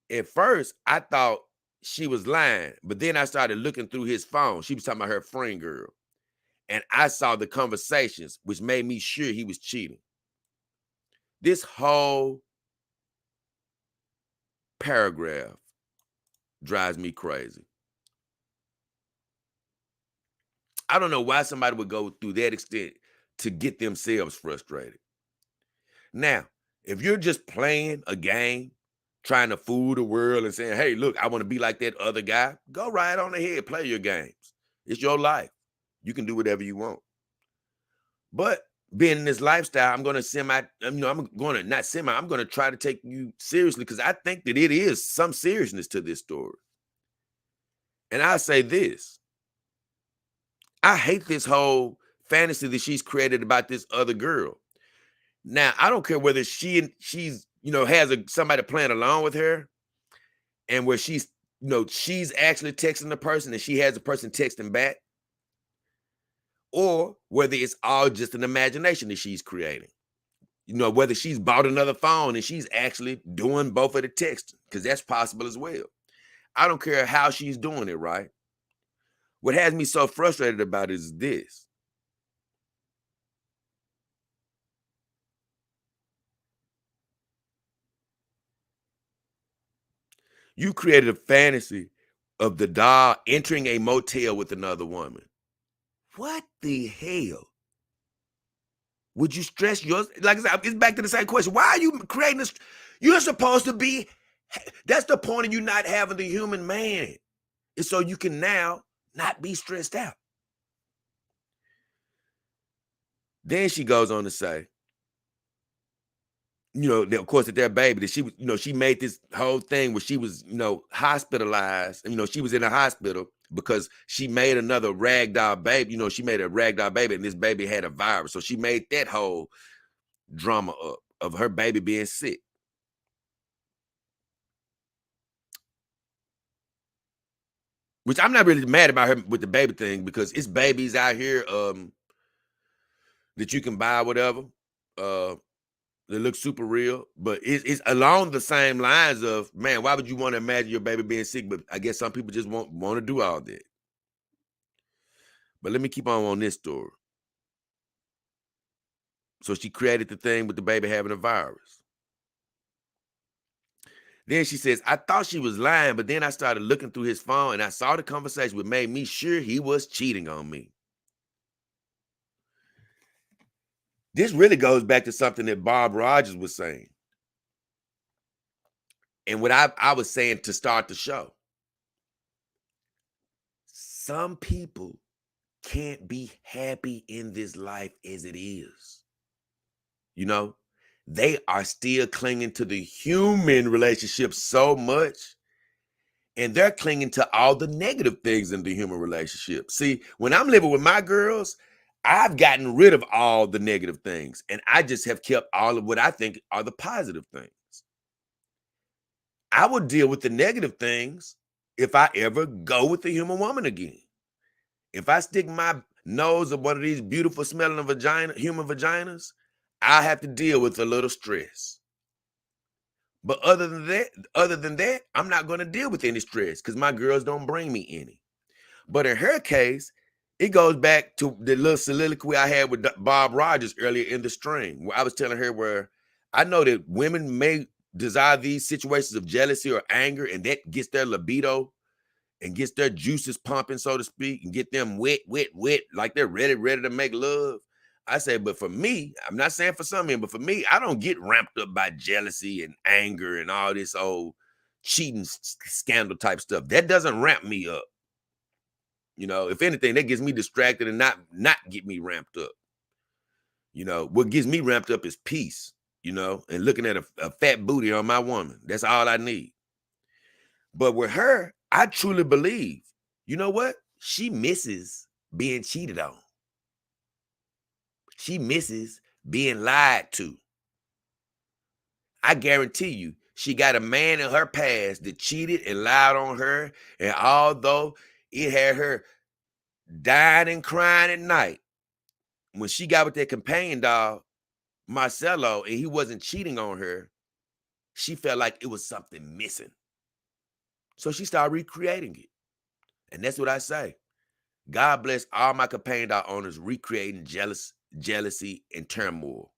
At first, I thought she was lying, but then I started looking through his phone. She was talking about her friend girl. And I saw the conversations, which made me sure he was cheating. This whole paragraph drives me crazy. I don't know why somebody would go through that extent to get themselves frustrated. Now, if you're just playing a game, trying to fool the world and saying, hey, look, I want to be like that other guy, go right on ahead, play your games. It's your life. You can do whatever you want. But being in this lifestyle, I'm going to try to take you seriously because I think that it is some seriousness to this story. And I say this, I hate this whole fantasy that she's created about this other girl. Now, I don't care whether she's has somebody playing along with her, and where she's actually texting the person and she has the person texting back, or whether it's all just an imagination that she's creating. Whether she's bought another phone and she's actually doing both of the texting, because that's possible as well. I don't care how she's doing it, right? What has me so frustrated about it is this. You created a fantasy of the doll entering a motel with another woman. What the hell? Would you stress yours? Like I said, it's back to the same question. Why are you creating this? You're supposed to be, that's the point of you not having the human man. Is so you can now not be stressed out. Then she goes on to say, of course, that their baby, that she was, she made this whole thing where she was, hospitalized. And, she was in a hospital because she made another ragdoll baby. She made a ragdoll baby and this baby had a virus. So she made that whole drama up of her baby being sick. Which I'm not really mad about her with the baby thing, because it's babies out here that you can buy, whatever. They look super real, but it's along the same lines of, man, why would you want to imagine your baby being sick? But I guess some people just want to do all that. But let me keep on this story. So she created the thing with the baby having a virus. Then she says, I thought she was lying, but then I started looking through his phone and I saw the conversation, which made me sure he was cheating on me. This really goes back to something that Bob Rogers was saying. And what I was saying to start the show. Some people can't be happy in this life as it is. They are still clinging to the human relationship so much, and they're clinging to all the negative things in the human relationship. See, when I'm living with my girls, I've gotten rid of all the negative things, and I just have kept all of what I think are the positive things. I will deal with the negative things if I ever go with a human woman again. If I stick my nose in one of these beautiful smelling human vaginas, I have to deal with a little stress. But other than that, I'm not going to deal with any stress because my girls don't bring me any. But in her case, it goes back to the little soliloquy I had with Bob Rogers earlier in the stream, where I was telling her where I know that women may desire these situations of jealousy or anger, and that gets their libido and gets their juices pumping, so to speak, and get them wet, like they're ready to make love. I say, but for me, I'm not saying for some men, but for me, I don't get ramped up by jealousy and anger and all this old cheating scandal type stuff. That doesn't ramp me up. If anything, that gets me distracted and not get me ramped up. What gets me ramped up is peace, and looking at a fat booty on my woman. That's all I need. But with her, I truly believe, you know what? She misses being cheated on. She misses being lied to. I guarantee you, she got a man in her past that cheated and lied on her. And although it had her dying and crying at night, when she got with that companion dog, Marcelo, and he wasn't cheating on her, she felt like it was something missing. So she started recreating it. And that's what I say. God bless all my companion dog owners recreating jealousy, and turmoil.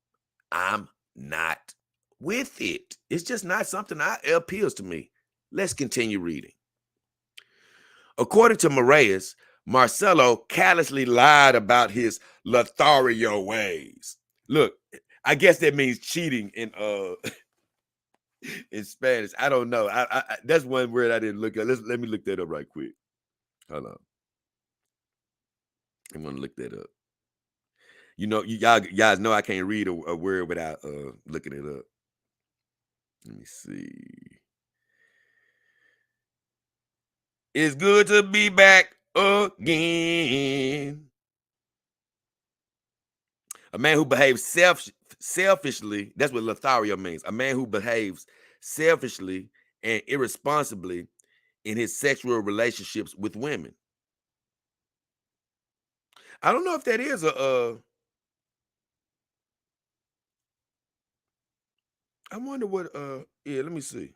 I'm not with it. It's just not something that appeals to me. Let's continue reading. According to Moraes, Marcelo callously lied about his Lothario ways. Look, I guess that means cheating in in Spanish. I don't know. I that's one word I didn't look at. Let me look that up right quick. Hold on. I'm gonna look that up. You guys know I can't read a word without looking it up. Let me see. It's good to be back again. A man who behaves selfishly, that's what Lothario means. A man who behaves selfishly and irresponsibly in his sexual relationships with women. I don't know if that is I wonder what yeah, let me see.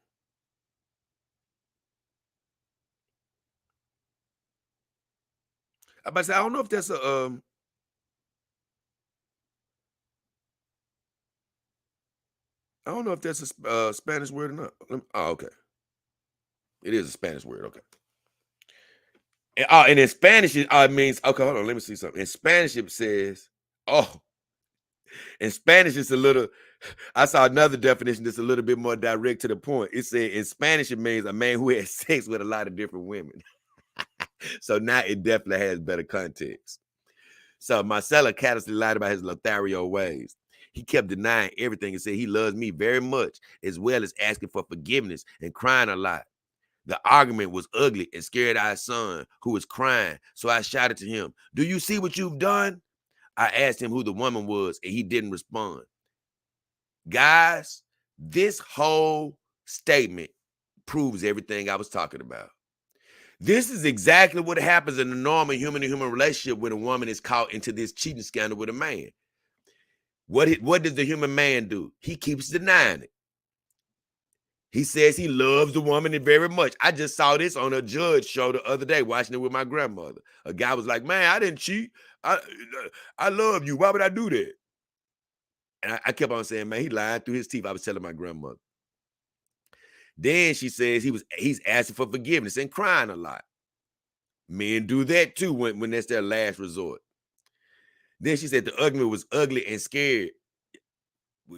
I about to say I don't know if that's a I don't know if that's a Spanish word or not. Oh, okay. It is a Spanish word. Okay. And in Spanish, it means okay. Hold on, let me see something. In Spanish, it says, "Oh." In Spanish, it's a little. I saw another definition that's a little bit more direct to the point. It said in Spanish, it means a man who has sex with a lot of different women. So now it definitely has better context. So Marcelo callously lied about his Lothario ways. He kept denying everything and said he loves me very much, as well as asking for forgiveness and crying a lot. The argument was ugly and scared our son, who was crying. So I shouted to him, "Do you see what you've done?" I asked him who the woman was, and he didn't respond. Guys, this whole statement proves everything I was talking about. This is exactly what happens in a normal human-to-human relationship when a woman is caught into this cheating scandal with a man. What does the human man do? He keeps denying it. He says he loves the woman very much. I just saw this on a judge show the other day, watching it with my grandmother. A guy was like, "Man, I didn't cheat. I love you. Why would I do that?" And I kept on saying, "Man, he lied through his teeth." I was telling my grandmother. Then she says he's asking for forgiveness and crying a lot. Men do that too when that's their last resort. Then she said the argument was ugly and scared.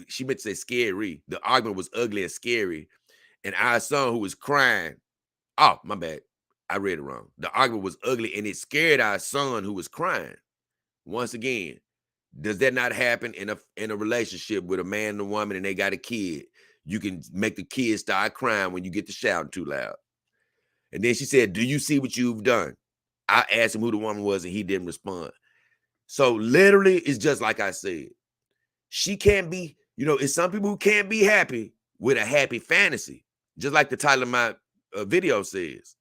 She meant to say scary. The argument was ugly and scary. And our son, who was crying, oh, my bad. I read it wrong. The argument was ugly and it scared our son, who was crying. Once again, does that not happen in a relationship with a man and a woman and they got a kid? You can make the kid start crying when you get to shouting too loud. And then she said, "Do you see what you've done?" I asked him who the woman was and he didn't respond. So literally, it's just like I said. She can't be, it's some people who can't be happy with a happy fantasy. Just like the title of my video says.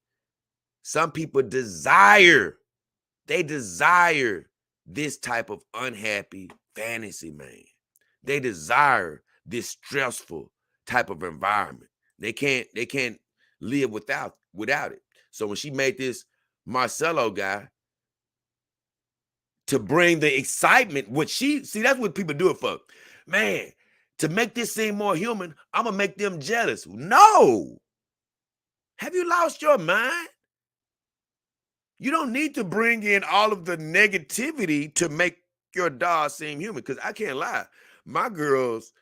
Some people they desire this type of unhappy fantasy, man. They desire this stressful type of environment. They can't live without it. So when she made this Marcelo guy to bring the excitement, that's what people do it for. Man, to make this seem more human, I'm gonna make them jealous. No. Have you lost your mind? You don't need to bring in all of the negativity to make your dog seem human. Because I can't lie, my girls,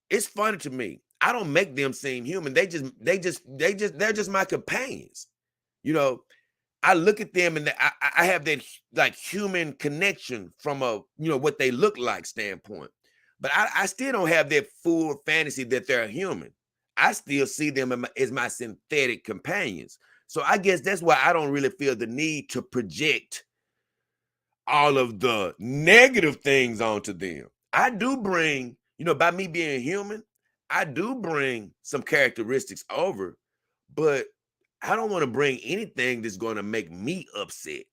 it's funny to me. I don't make them seem human. They're just my companions. You know, I look at them and I have that like human connection from a what they look like standpoint, but I still don't have that full fantasy that they're human. I still see them as my synthetic companions. So I guess that's why I don't really feel the need to project all of the negative things onto them. I do bring, by me being human, I do bring some characteristics over, but I don't want to bring anything that's going to make me upset.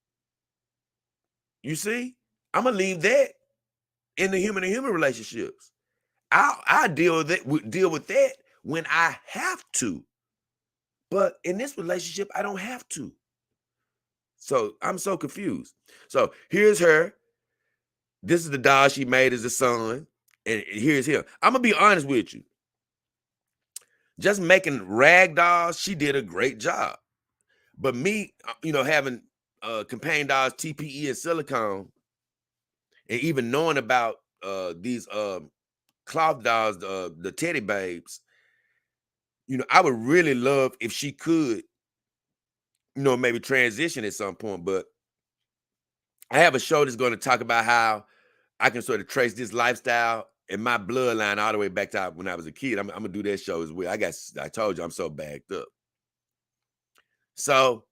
You see, I'm gonna leave that in the human to human relationships. I deal with that when I have to, but in this relationship, I don't have to. So I'm so confused. So here's her. This is the doll she made as a son, and here's him. I'm gonna be honest with you. Just making rag dolls, she did a great job. But me, having companion dolls, TPE, and silicone, and even knowing about these cloth dolls, the teddy babes, I would really love if she could, maybe transition at some point. But I have a show that's going to talk about how I can sort of trace this lifestyle and my bloodline all the way back to when I was a kid. I'm gonna do that show as well. I told you I'm so backed up. So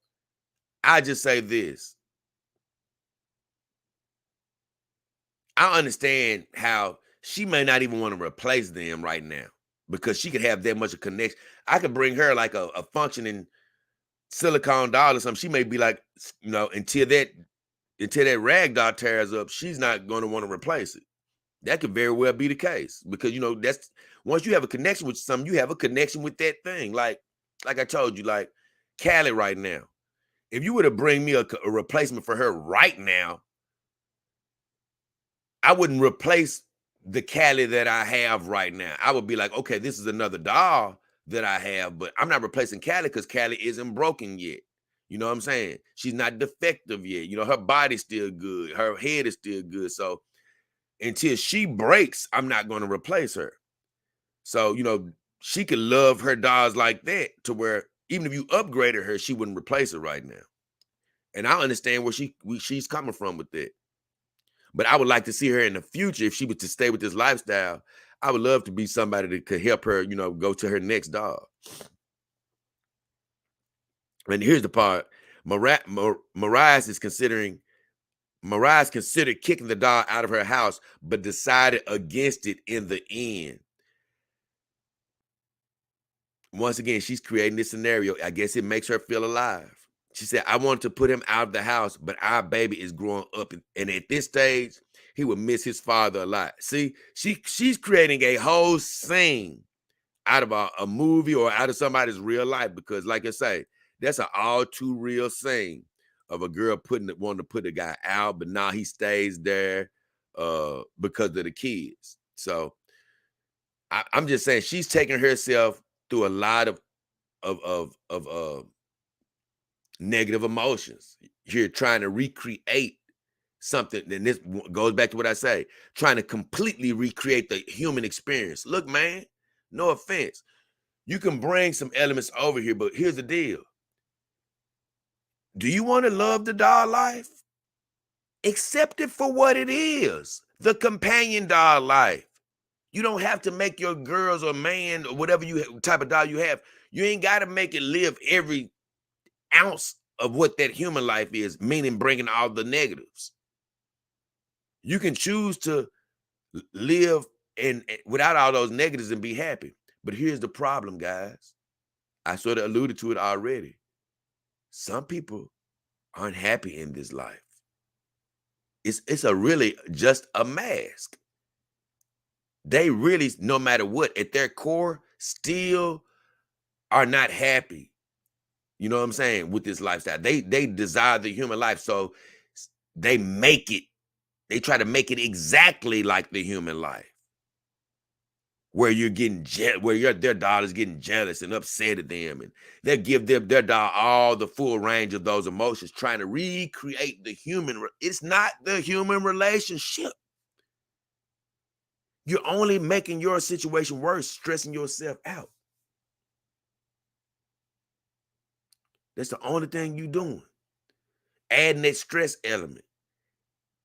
I just say this. I understand how she may not even want to replace them right now because she could have that much of connection. I could bring her like a functioning silicone doll or something. She may be like, until that rag doll tears up, she's not going to want to replace it. That could very well be the case because that's once you have a connection with something, you have a connection with that thing. Like I told you, like Callie right now. If you were to bring me a replacement for her right now, I wouldn't replace the Callie that I have right now. I would be like, okay, this is another doll that I have, but I'm not replacing Callie because Callie isn't broken yet. You know what I'm saying? She's not defective yet. Her body's still good. Her head is still good. So until she breaks, I'm not going to replace her. So, she could love her dolls like that to where even if you upgraded her, she wouldn't replace her right now. And I understand where she's coming from with that. But I would like to see her in the future if she was to stay with this lifestyle. I would love to be somebody that could help her, go to her next dog. And here's the part: Mariah considered kicking the dog out of her house, but decided against it in the end. Once again, she's creating this scenario. I guess it makes her feel alive. She said, I want to put him out of the house, but our baby is growing up. And at this stage, he would miss his father a lot. See, she's creating a whole scene out of a movie or out of somebody's real life. Because like I say, that's an all too real scene of a girl wanting to put a guy out, but now he stays there because of the kids. So I'm just saying she's taking herself through a lot of negative emotions. You're trying to recreate something, and this goes back to what I say, trying to completely recreate the human experience. Look, man, no offense. You can bring some elements over here, but here's the deal. Do you want to love the doll life? Accept it for what it is, the companion doll life. You don't have to make your girls or man or whatever type of doll you have. You ain't got to make it live every ounce of what that human life is, meaning bringing all the negatives. You can choose to live without all those negatives and be happy. But here's the problem, guys. I sort of alluded to it already. Some people aren't happy in this life. It's a really just a mask. They really, no matter what, at their core, still are not happy. You know what I'm saying? With this lifestyle. They desire the human life. So they try to make it exactly like the human life. Where you're getting their dog is getting jealous and upset at them, and they give their dog all the full range of those emotions, trying to recreate the human. It's not the human relationship. You're only making your situation worse, stressing yourself out. That's the only thing you're doing, adding that stress element.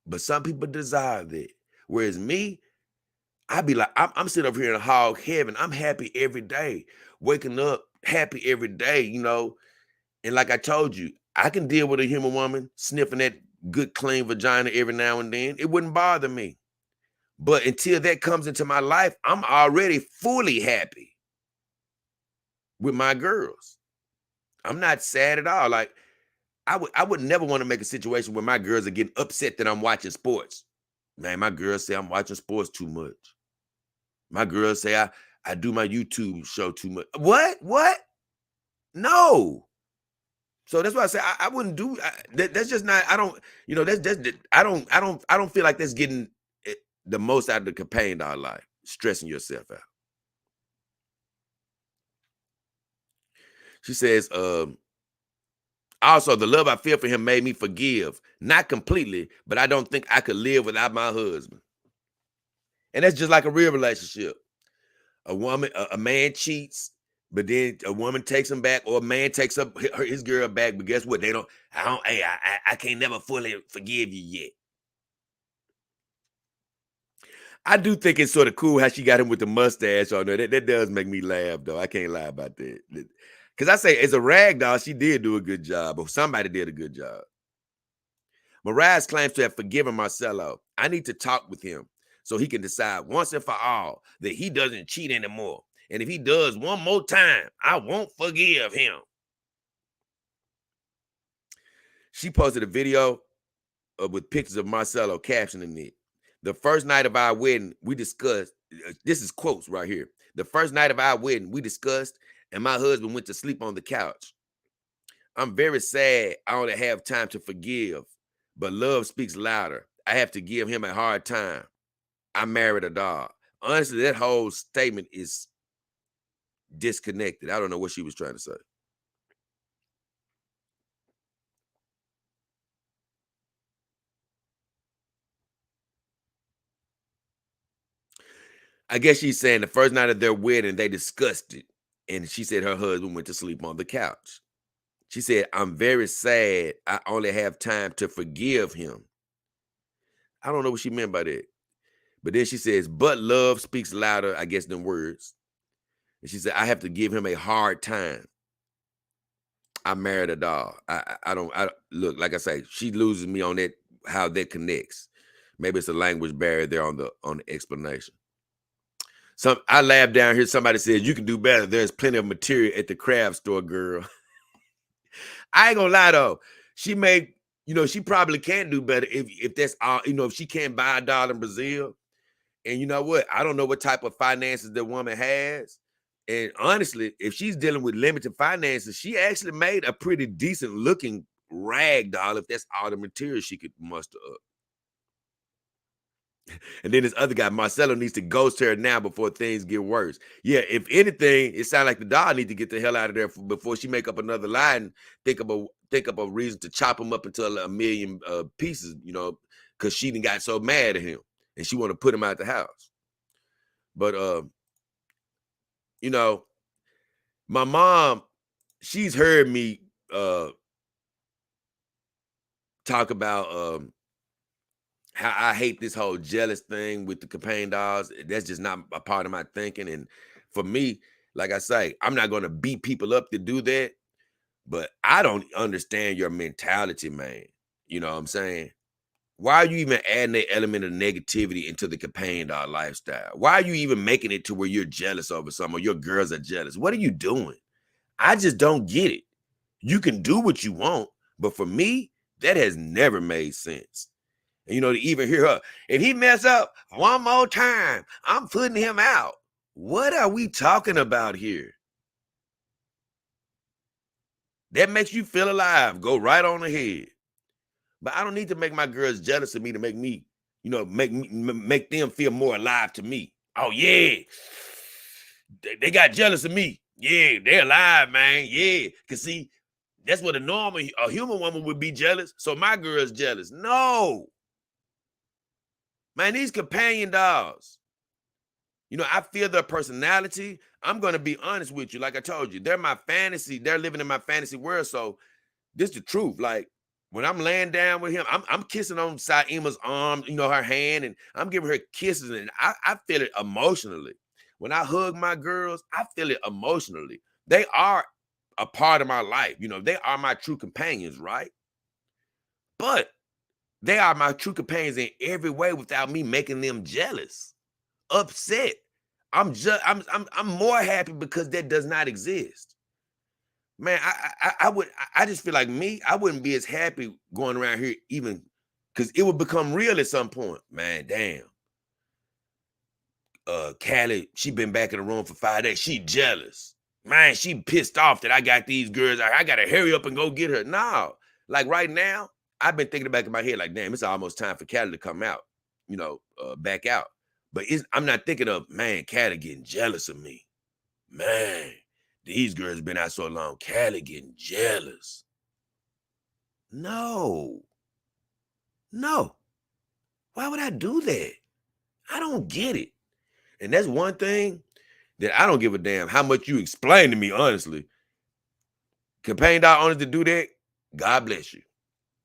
But some people desire that, whereas me, I'd be like, I'm sitting up here in hog heaven. I'm happy every day, waking up happy every day, And like I told you, I can deal with a human woman sniffing that good, clean vagina every now and then. It wouldn't bother me. But until that comes into my life, I'm already fully happy with my girls. I'm not sad at all. Like I would never want to make a situation where my girls are getting upset that I'm watching sports. Man, my girls say I'm watching sports too much. My girls say I do my YouTube show too much. What? No. So that's why I say I wouldn't do that's just not. I don't. I don't feel like that's getting the most out of the companion doll life. Stressing yourself out. She says, also the love I feel for him made me forgive, not completely, but I don't think I could live without my husband. And that's just like a real relationship. A man cheats, but then a woman takes him back, or a man takes up his girl back. But guess what? I can't never fully forgive you yet. I do think it's sort of cool how she got him with the mustache on there. That does make me laugh, though. I can't lie about that. Because I say, as a rag doll, she did do a good job, or somebody did a good job. Mraz claims to have forgiven Marcelo. I need to talk with him so he can decide once and for all that he doesn't cheat anymore. And if he does one more time, I won't forgive him. She posted a video with pictures of Marcelo captioning it. The first night of our wedding, we discussed, this is quotes right here. The first night of our wedding, we discussed, and my husband went to sleep on the couch. I'm very sad I only have time to forgive, but love speaks louder. I have to give him a hard time. I married a dog. Honestly, that whole statement is disconnected. I don't know what she was trying to say. I guess she's saying the first night of their wedding, they discussed it. And she said her husband went to sleep on the couch. She said, I'm very sad I only have time to forgive him. I don't know what she meant by that. But then she says, but love speaks louder, I guess, than words. And she said, I have to give him a hard time. I married a dog. I don't look, like I say, she loses me on that, how that connects. Maybe it's a language barrier there on the explanation. I laughed down here. Somebody says you can do better. There's plenty of material at the craft store, girl. I ain't gonna lie though. She may, she probably can do better if that's all, if she can't buy a dog in Brazil. And you know what? I don't know what type of finances the woman has. And honestly, if she's dealing with limited finances, she actually made a pretty decent looking rag doll if that's all the material she could muster up. And then this other guy, Marcelo, needs to ghost her now before things get worse. Yeah, if anything, it sounds like the dog need to get the hell out of there before she make up another lie and think of a reason to chop him up into a million pieces, because she done got so mad at him and she want to put him out the house. But my mom, she's heard me talk about how I hate this whole jealous thing with the companion dogs. That's just not a part of my thinking. And for me, like I say, I'm not going to beat people up to do that. But I don't understand your mentality, man. You know what I'm saying? Why are you even adding that element of negativity into the companion dog lifestyle? Why are you even making it to where you're jealous over something or your girls are jealous? What are you doing? I just don't get it. You can do what you want, but for me, that has never made sense. And, to even hear her, if he mess up one more time, I'm putting him out. What are we talking about here? That makes you feel alive. Go right on ahead. But I don't need to make my girls jealous of me to make me, make them feel more alive to me. Oh, yeah. They got jealous of me. Yeah, they're alive, man. Yeah. Because see, that's what a human woman would be jealous. So my girl's jealous. No. Man, these companion dogs, I feel their personality. I'm going to be honest with you. Like I told you, they're my fantasy. They're living in my fantasy world. So this is the truth. Like when I'm laying down with him, I'm kissing on Saima's arm, her hand, and I'm giving her kisses. And I feel it emotionally. When I hug my girls, I feel it emotionally. They are a part of my life. They are my true companions, right? But they are my true companions in every way without me making them jealous, upset. I'm more happy because that does not exist. Man, I just feel like I wouldn't be as happy going around here even because it would become real at some point. Man, damn. Callie, she been back in the room for 5 days. She jealous. Man, she pissed off that I got these girls. I gotta hurry up and go get her. No, like right now, I've been thinking back in my head, like, damn, it's almost time for Callie to come out, back out. But I'm not thinking of, man, Callie getting jealous of me. Man, these girls been out so long. Callie getting jealous. No. Why would I do that? I don't get it. And that's one thing that I don't give a damn how much you explain to me, honestly. Companion dog owners to do that, God bless you.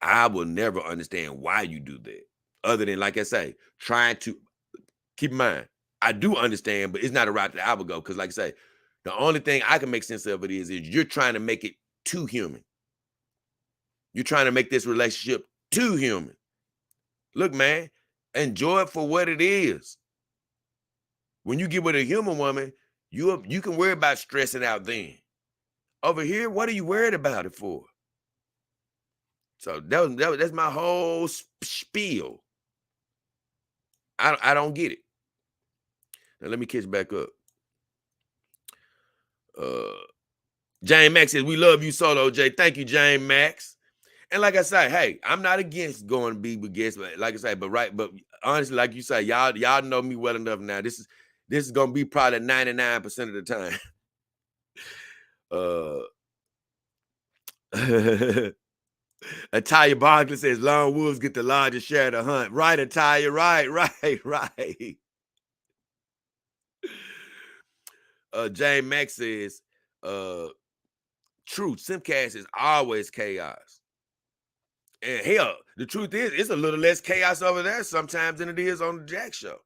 I will never understand why you do that. Other than, like I say, trying to keep in mind, I do understand, but it's not a route that I would go. Because, like I say, the only thing I can make sense of it is you're trying to make it too human. You're trying to make this relationship too human. Look, man, enjoy it for what it is. When you get with a human woman, you can worry about stressing out then. Over here, what are you worried about it for? So that's my whole spiel. I don't get it. Now let me catch back up. Jane Max says, we love you, Solo J. Thank you, Jane Max. And like I say, hey, I'm not against going to be with guests, but like I say, but honestly, like you say, y'all know me well enough now. This is gonna be probably 99% of the time. Atalia Barkley says lone wolves get the largest share of the hunt. Right, Atalia, right. Jane Max says, truth, Simcast is always chaos. And hell, the truth is, it's a little less chaos over there sometimes than it is on the Jack Show.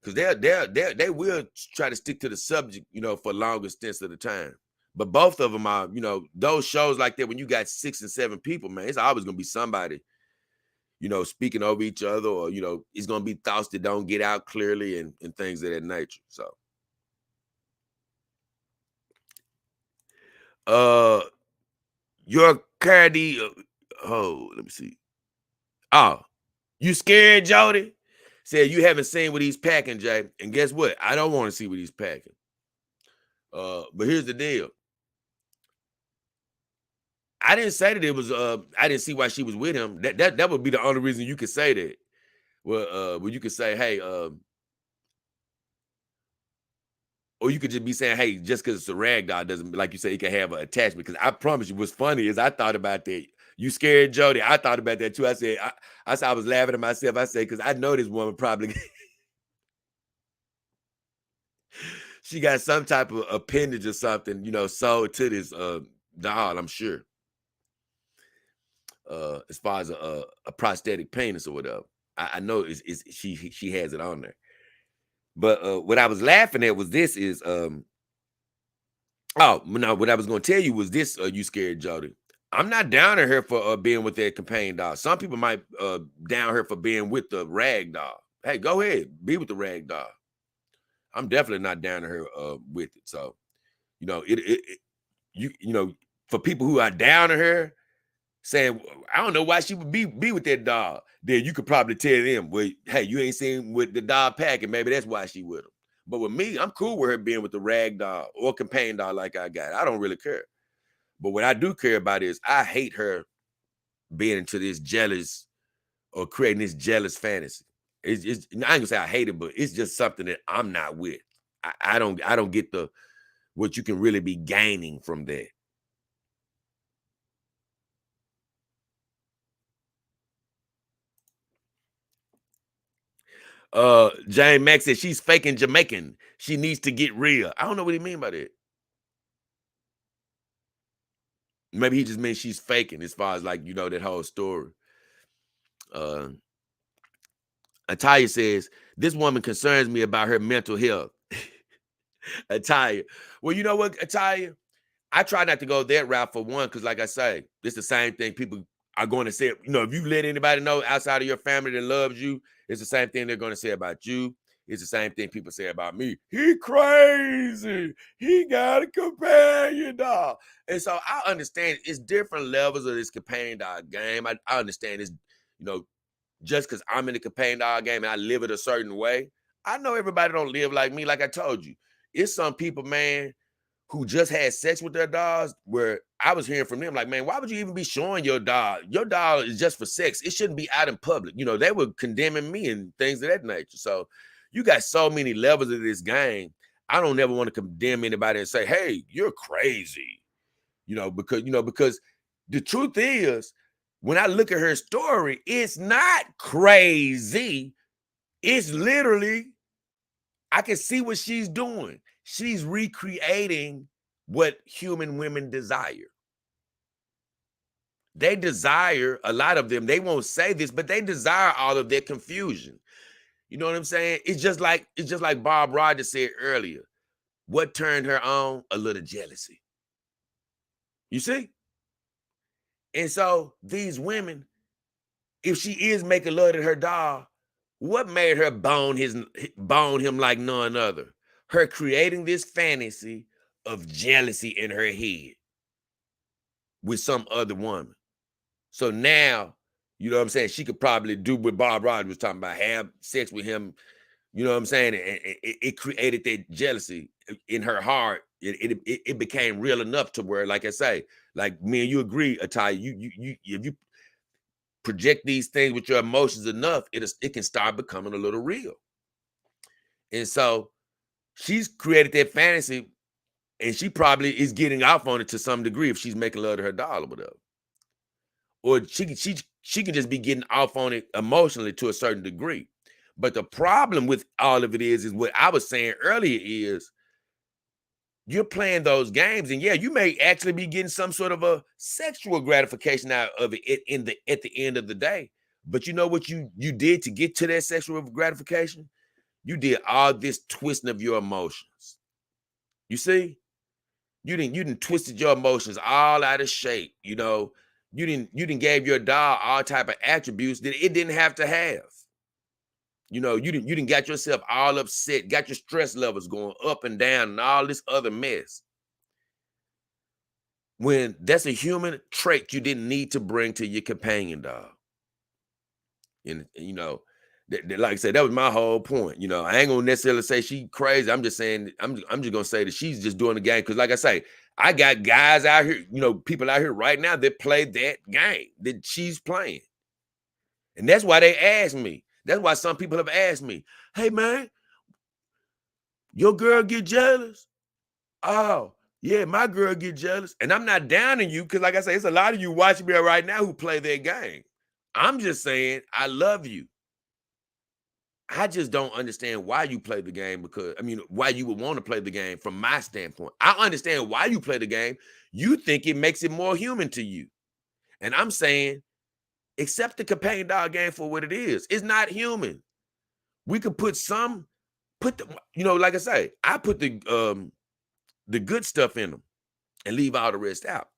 Because they will try to stick to the subject, for longer stints of the time. But both of them are, those shows like that, when you got 6 and 7 people, man, it's always gonna be somebody, speaking over each other, or it's gonna be thoughts that don't get out clearly and things of that nature. So your Cardi, let me see. Oh, you scared, Jody? Said you haven't seen what he's packing, Jay. And guess what? I don't want to see what he's packing. But here's the deal. I didn't say that it was I didn't see why she was with him. That would be the only reason you could say that. Well, you could say, hey, or you could just be saying, hey, just because it's a rag doll doesn't, like you say, it can have an attachment. Because I promise you, what's funny is I thought about that. You scared Jody. I thought about that too. I said, I was laughing at myself. I said, because I know this woman probably she got some type of appendage or something, sold to this doll, I'm sure. As far as a prosthetic penis or whatever. I know she has it on there. But what I was laughing at was this is what I was gonna tell you was this, you scared Jody. I'm not down on her for being with that companion doll. Some people might down her for being with the rag doll. Hey, go ahead, be with the rag doll. I'm definitely not down to her with it. So, for people who are down to her, saying, I don't know why she would be with that dog, then you could probably tell them, well, hey, you ain't seen with the dog packing, maybe that's why she with him. But with me, I'm cool with her being with the rag dog or companion dog like I got. I don't really care. But what I do care about is I hate her being into this jealous or creating this jealous fantasy. I ain't gonna say I hate it, but it's just something that I'm not with. I don't get what you can really be gaining from that. Jane Max said she's faking Jamaican. She needs to get real. I don't know what he mean by that. Maybe he just means she's faking as far as like, that whole story. Ataya says, this woman concerns me about her mental health. Ataya. Well, you know what, Ataya? I try not to go that route for one, because like I say, it's the same thing people are going to say. If you let anybody know outside of your family that loves you, it's the same thing they're going to say about you. It's the same thing people say about me. He crazy. He got a companion dog. And so I understand it's different levels of this companion dog game. I understand it's, just because I'm in the companion dog game and I live it a certain way. I know everybody don't live like me. Like I told you, it's some people, man, who just had sex with their dogs, where I was hearing from them like, man, why would you even be showing your dog? Your dog is just for sex. It shouldn't be out in public. They were condemning me and things of that nature. So you got so many levels of this game. I don't ever want to condemn anybody and say, hey, you're crazy. Because the truth is, when I look at her story, it's not crazy. It's literally, I can see what she's doing. She's recreating what human women desire. They desire, a lot of them, they won't say this, but they desire all of their confusion. You know what I'm saying? It's just like Bob Rogers said earlier. What turned her on? A little jealousy. You see? And so these women, if she is making love to her doll, what made her bone him like none other? Her creating this fantasy of jealousy in her head with some other woman. So now, you know what I'm saying, she could probably do what Bob Rogers was talking about, have sex with him, you know what I'm saying? And it created that jealousy in her heart. It became real enough to where, like I say, like me and you agree, Atai, you if you project these things with your emotions enough, it can start becoming a little real. And so she's created that fantasy, and she probably is getting off on it to some degree if she's making love to her doll or whatever. Or she can just be getting off on it emotionally to a certain degree. But the problem with all of it is what I was saying earlier is you're playing those games, and yeah, you may actually be getting some sort of a sexual gratification out of it at the end of the day. But you know what you did to get to that sexual gratification? You did all this twisting of your emotions. You see? You didn't twisted your emotions all out of shape, you know. You didn't gave your dog all type of attributes that it didn't have to have. You know, you didn't got yourself all upset, got your stress levels going up and down and all this other mess. When that's a human trait you didn't need to bring to your companion dog. And you know, like I said, that was my whole point. You know, I ain't gonna necessarily say she crazy. I'm just saying, I'm just gonna say that she's just doing the game. Cause like I say, I got guys out here, you know, people out here right now that play that game that she's playing. And that's why they asked me. That's why some people have asked me, hey man, your girl get jealous? Oh, yeah, my girl get jealous. And I'm not downing you, because like I say, it's a lot of you watching me right now who play their game. I'm just saying, I love you. I just don't understand why you play the game, because I mean, why you would want to play the game from my standpoint. I understand why you play the game. You think it makes it more human to you. And I'm saying, accept the companion dog game for what it is. It's not human. We could put the, you know, like I say, I put the good stuff in them and leave all the rest out.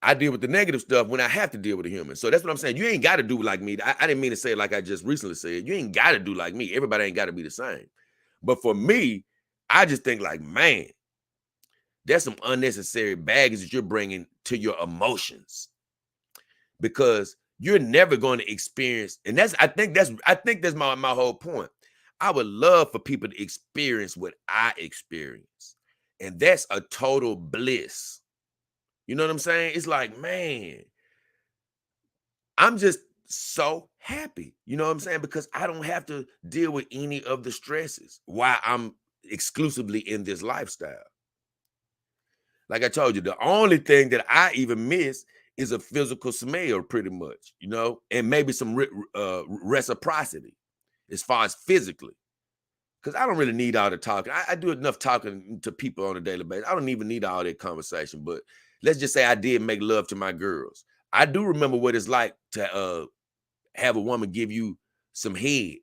I deal with the negative stuff when I have to deal with a human. So that's what I'm saying. You ain't got to do like me. I didn't mean to say it like I just recently said. You ain't got to do like me. Everybody ain't got to be the same. But for me, I just think like, man, there's some unnecessary baggage that you're bringing to your emotions, because you're never going to experience. And I think that's my whole point. I would love for people to experience what I experience. And that's a total bliss. You know what I'm saying? It's like, man, I'm just so happy. You know what I'm saying? Because I don't have to deal with any of the stresses while I'm exclusively in this lifestyle. Like I told you, the only thing that I even miss is a physical smell, pretty much, you know, and maybe some reciprocity as far as physically. Because I don't really need all the talking. I do enough talking to people on a daily basis. I don't even need all that conversation. But let's just say I did make love to my girls. I do remember what it's like to have a woman give you some head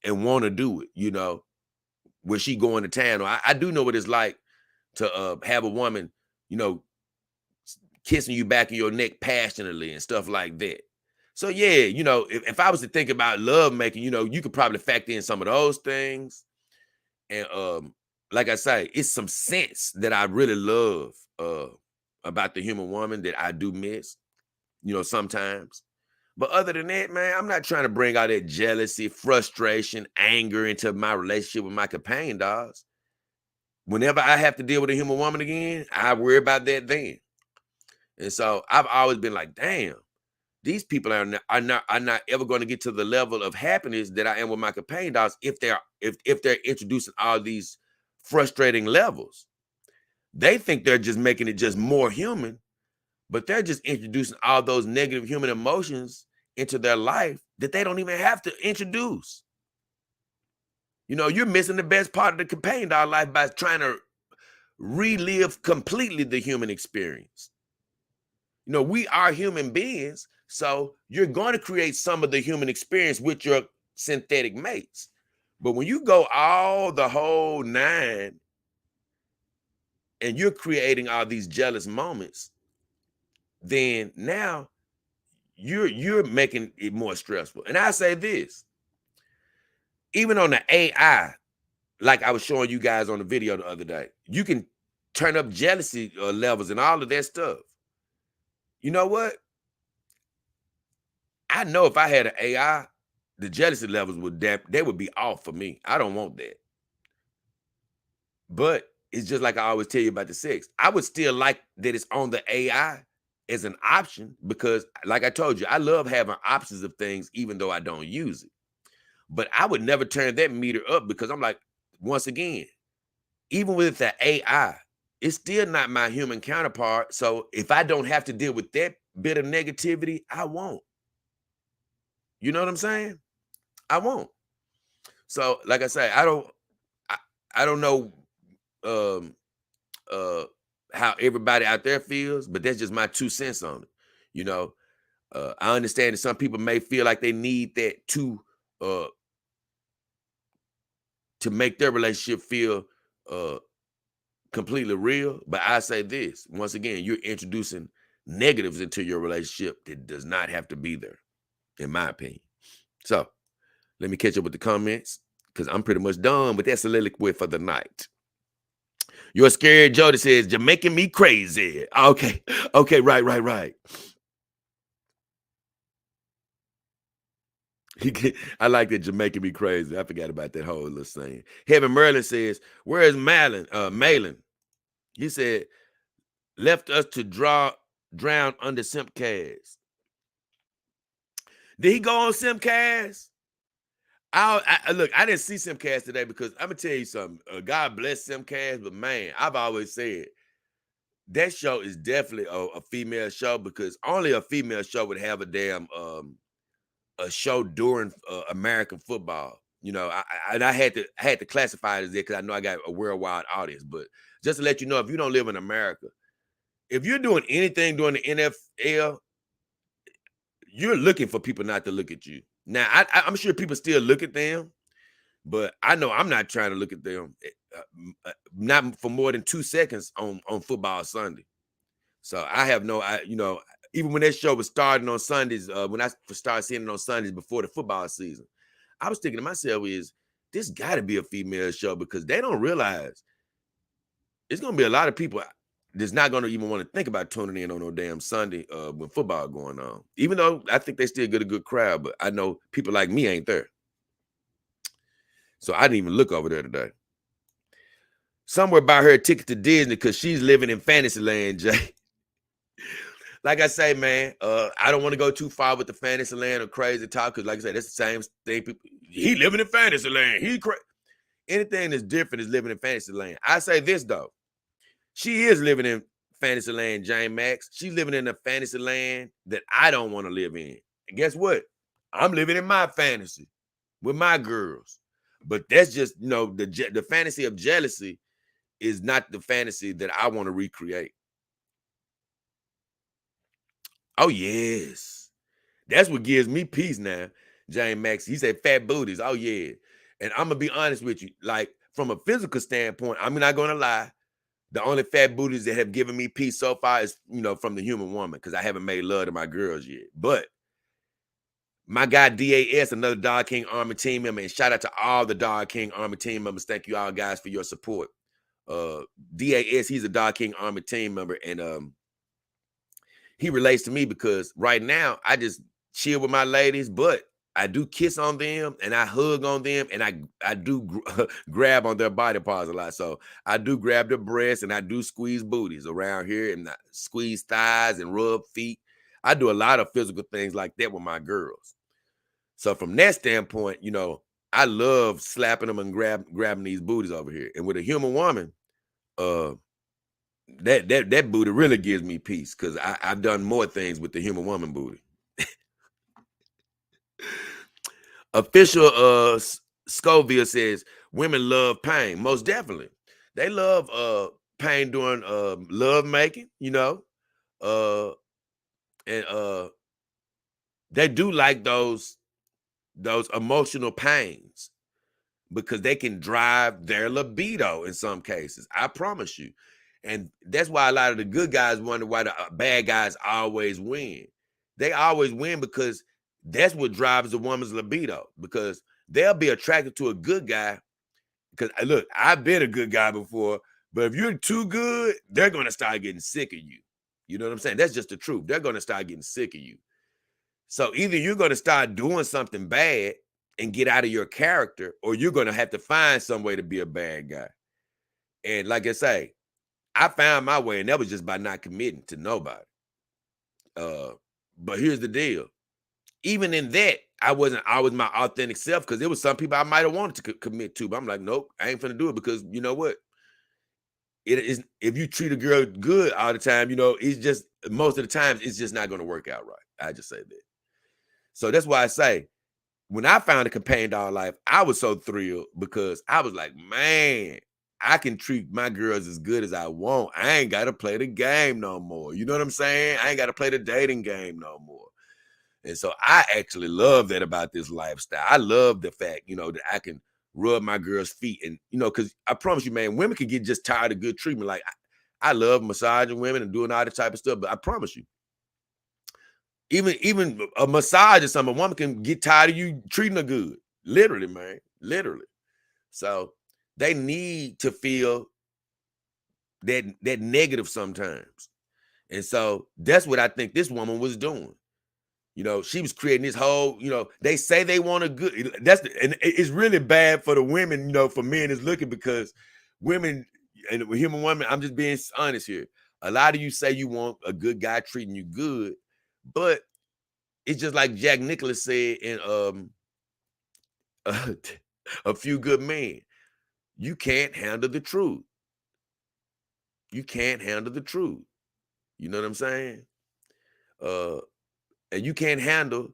and want to do it, you know, when she going to town. Or I do know what it's like to have a woman, you know, kissing you back in your neck passionately and stuff like that. So yeah, you know, if I was to think about love making, you know, you could probably factor in some of those things. And like I say, it's some sense that I really love about the human woman that I do miss, you know, sometimes. But other than that, man, I'm not trying to bring all that jealousy, frustration, anger into my relationship with my companion dogs. Whenever I have to deal with a human woman again, I worry about that then. And so I've always been like, damn, these people are not ever going to get to the level of happiness that I am with my companion dogs if they're introducing all these frustrating levels. They think they're just making it just more human, but they're just introducing all those negative human emotions into their life that they don't even have to introduce. You know, you're missing the best part of the companion dog life by trying to relive completely the human experience. You know, we are human beings, so you're going to create some of the human experience with your synthetic mates. But when you go all the whole nine and you're creating all these jealous moments, then now you're making it more stressful. And I say this, even on the AI, like I was showing you guys on the video the other day, you can turn up jealousy levels and all of that stuff. You know what? I know if I had an AI, the jealousy levels they would be off for me. I don't want that. But it's just like I always tell you about the sex. I would still like that it's on the AI as an option because, like I told you, I love having options of things even though I don't use it. But I would never turn that meter up because I'm like, once again, even with the AI, it's still not my human counterpart. So if I don't have to deal with that bit of negativity, I won't. You know what I'm saying? I won't. So, like I say, I don't know um how everybody out there feels, but that's just my 2 cents on it. You know, I understand that some people may feel like they need that uh to make their relationship feel uh completely real. But I say this once again, you're introducing negatives into your relationship that does not have to be there, in my opinion. So let me catch up with the comments because I'm pretty much done with that soliloquy for the night. You're scared, Jody says, you're making me crazy. Okay, okay, right. I like that you're making me crazy. I forgot about that whole little saying. Heaven Merlin says, where is Malin? He said, left us to drown under Simcast. Did he go on Simcast? Look, I didn't see Simcast today because I'm gonna tell you something. God bless Simcast, but man, I've always said that show is definitely a female show because only a female show would have a damn a show during American football. You know, I had to classify it as there because I know I got a worldwide audience. But just to let you know, if you don't live in America, if you're doing anything during the NFL, you're looking for people not to look at you. Now, I'm sure people still look at them, but I know I'm not trying to look at them, not for more than 2 seconds on football Sunday. So I have no, even when that show was starting on Sundays, when I started seeing it on Sundays before the football season, I was thinking to myself, this got to be a female show because they don't realize it's going to be a lot of people that's not going to even want to think about tuning in on no damn Sunday when football going on. Even though I think they still get a good crowd, but I know people like me ain't there. So I didn't even look over there today. Somewhere buy her a ticket to Disney because she's living in Fantasyland, Jay. Like I say, man, I don't want to go too far with the Fantasyland or crazy talk because, like I said, that's the same thing. People, he living in Fantasyland. He crazy. Anything that's different is living in Fantasyland. I say this though, she is living in Fantasyland, Jane Max. She's living in a Fantasyland that I don't want to live in. And guess what? I'm living in my fantasy with my girls. But that's just, the fantasy of jealousy is not the fantasy that I want to recreate. Oh, yes. That's what gives me peace now, Jane Max. He said fat booties. Oh, yeah. And I'm going to be honest with you. Like, from a physical standpoint, I'm not going to lie. The only fat booties that have given me peace so far is, from the human woman because I haven't made love to my girls yet. But my guy DAS, another Dog King Army team member, and shout out to all the Dog King Army team members. Thank you all guys for your support. DAS, he's a Dog King Army team member, and he relates to me because right now I just chill with my ladies, but I do kiss on them and I hug on them and I do grab on their body parts a lot. So I do grab their breasts and I do squeeze booties around here and I squeeze thighs and rub feet. I do a lot of physical things like that with my girls. So from that standpoint, I love slapping them and grabbing these booties over here. And with a human woman, that booty really gives me peace because I've done more things with the human woman booty. Official Scoville says women love pain. Most definitely. They love pain during love making, and they do like those emotional pains because they can drive their libido in some cases. I promise you. And that's why a lot of the good guys wonder why the bad guys always win. they always win because that's what drives a woman's libido, because they'll be attracted to a good guy. Because look, I've been a good guy before, but if you're too good, they're going to start getting sick of you. You know what I'm saying? That's just the truth. They're going to start getting sick of you. So either you're going to start doing something bad and get out of your character, or you're going to have to find some way to be a bad guy. And like I say, I found my way, and that was just by not committing to nobody. But here's the deal. Even in that, I wasn't always my authentic self, because there was some people I might have wanted to commit to, but I'm like, nope, I ain't finna do it, because you know what? It is, if you treat a girl good all the time, you know, it's just, most of the times it's just not going to work out right. I just say that. So that's why I say, when I found a companion dog life, I was so thrilled, because I was like, man, I can treat my girls as good as I want. I ain't got to play the game no more. You know what I'm saying? I ain't got to play the dating game no more. And so I actually love that about this lifestyle. I love the fact, you know, that I can rub my girl's feet, and, you know, because I promise you, man, women can get just tired of good treatment. Like, I love massaging women and doing all that type of stuff, but I promise you, even a massage or something, a woman can get tired of you treating her good. Literally, man. Literally. So they need to feel that negative sometimes. And so that's what I think this woman was doing. You know, she was creating this whole, you know, they say they want a good, and it's really bad for the women, you know, for men is looking, because women, and with human women, I'm just being honest here. A lot of you say you want a good guy treating you good, but it's just like Jack Nicklaus said in A Few Good Men. You can't handle the truth. You can't handle the truth. You know what I'm saying? And you can't handle,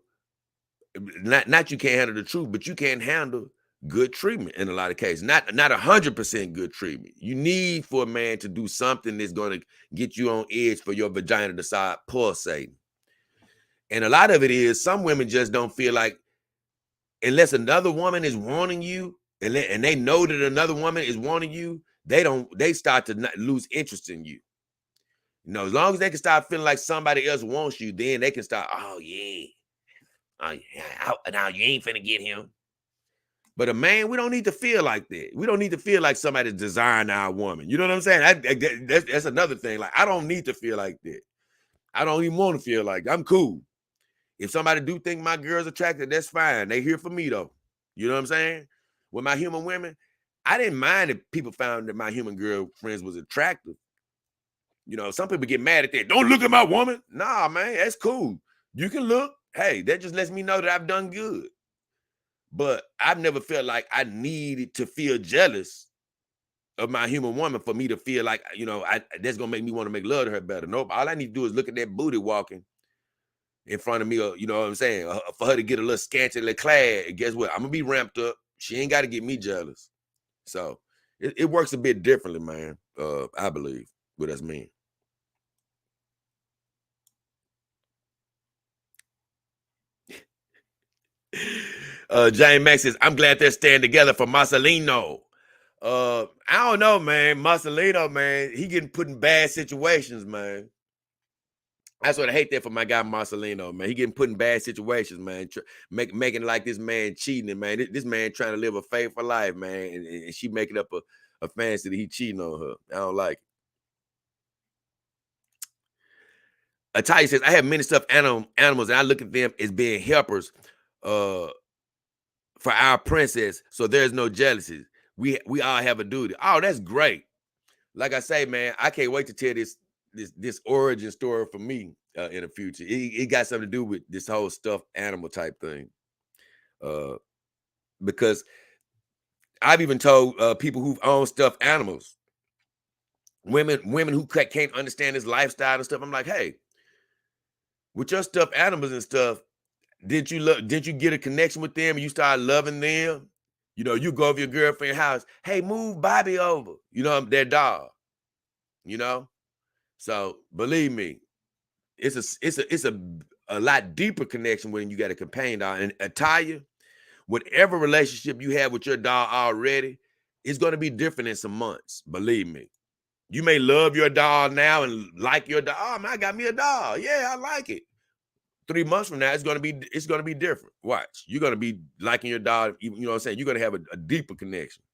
not you can't handle the truth, but you can't handle good treatment in a lot of cases. Not 100% good treatment. You need for a man to do something that's going to get you on edge for your vagina to start pulsating. And a lot of it is, some women just don't feel like, unless another woman is wanting you, and they know that another woman is wanting you, they start to lose interest in you. You know, as long as they can start feeling like somebody else wants you, then they can start, oh yeah, now you ain't finna get him. But a man, we don't need to feel like that. We don't need to feel like somebody's desiring our woman. You know what I'm saying? That's another thing. Like, I don't need to feel like that. I don't even want to feel like that. I'm cool. If somebody do think my girl's attractive, that's fine. They here for me though. You know what I'm saying? With my human women, I didn't mind if people found that my human girlfriends was attractive. You know, some people get mad at that. Don't look at my woman. Nah, man, that's cool. You can look. Hey, that just lets me know that I've done good. But I've never felt like I needed to feel jealous of my human woman for me to feel like, you know, that's gonna make me want to make love to her better. Nope. All I need to do is look at that booty walking in front of me, or, you know what I'm saying, for her to get a little scantily clad. And guess what? I'm gonna be ramped up. She ain't got to get me jealous. So it works a bit differently, man. I believe with us men. Jane Max says, I'm glad they're staying together for Marcelino. I don't know, man. Marcelino, man, he getting put in bad situations, man. That's what I hate that for my guy Marcelino, man. He getting put in bad situations, man. Making like this man cheating, and man. This man trying to live a faithful life, man, and she making up a fantasy that he cheating on her. I don't like it. Ataya says, I have many stuffed animals, and I look at them as being helpers for our princess, so there's no jealousy. We all have a duty. Oh, that's great. Like I say, man, I can't wait to tell this origin story for me in the future. It got something to do with this whole stuffed animal type thing. Because I've even told people who've owned stuffed animals, women who can't understand this lifestyle and stuff. I'm like, hey, with your stuffed animals and stuff, did you get a connection with them and you start loving them? You know, you go over your girlfriend's house, hey, move Bobby over. You know, their dog. You know, so believe me, it's a lot deeper connection when you got a companion dog. And Ataya, whatever relationship you have with your dog already, it's going to be different in some months. Believe me. You may love your dog now and like your dog. Oh man, I got me a dog. Yeah, I like it. 3 months from now, it's gonna be different. Watch, you're gonna be liking your dog. You know what I'm saying? You're gonna have a deeper connection.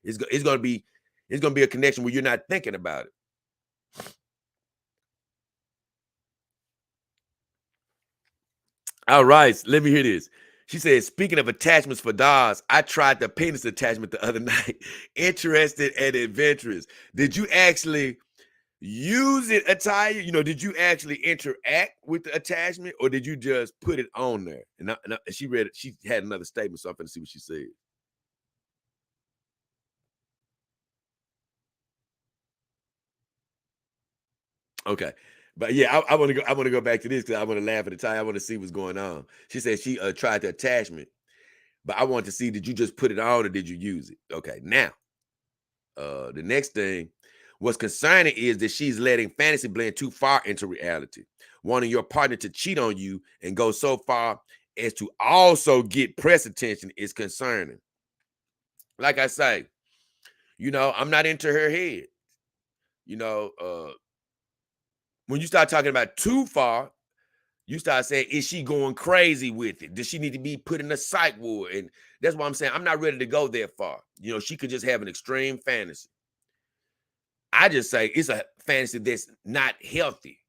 It's gonna be a connection where you're not thinking about it. All right, let me hear this. She said, speaking of attachments for dogs, I tried the penis attachment the other night. Interested and adventurous. Did you actually use it, Ataya? You know, did you actually interact with the attachment, or did you just put it on there? And she read it. She had another statement, so I'm going to see what she said. Okay. But yeah, I want to go. I want to go back to this because I want to laugh at the time. I want to see what's going on. She said she tried the attachment, but I want to see, did you just put it on or did you use it? Okay. Now, the next thing, what's concerning is that she's letting fantasy blend too far into reality, wanting your partner to cheat on you and go so far as to also get press attention is concerning. Like I say, you know, I'm not into her head. You know, when you start talking about too far, you start saying, is she going crazy with it? Does she need to be put in a psych ward? And that's why I'm saying I'm not ready to go that far. You know, she could just have an extreme fantasy. I just say it's a fantasy that's not healthy.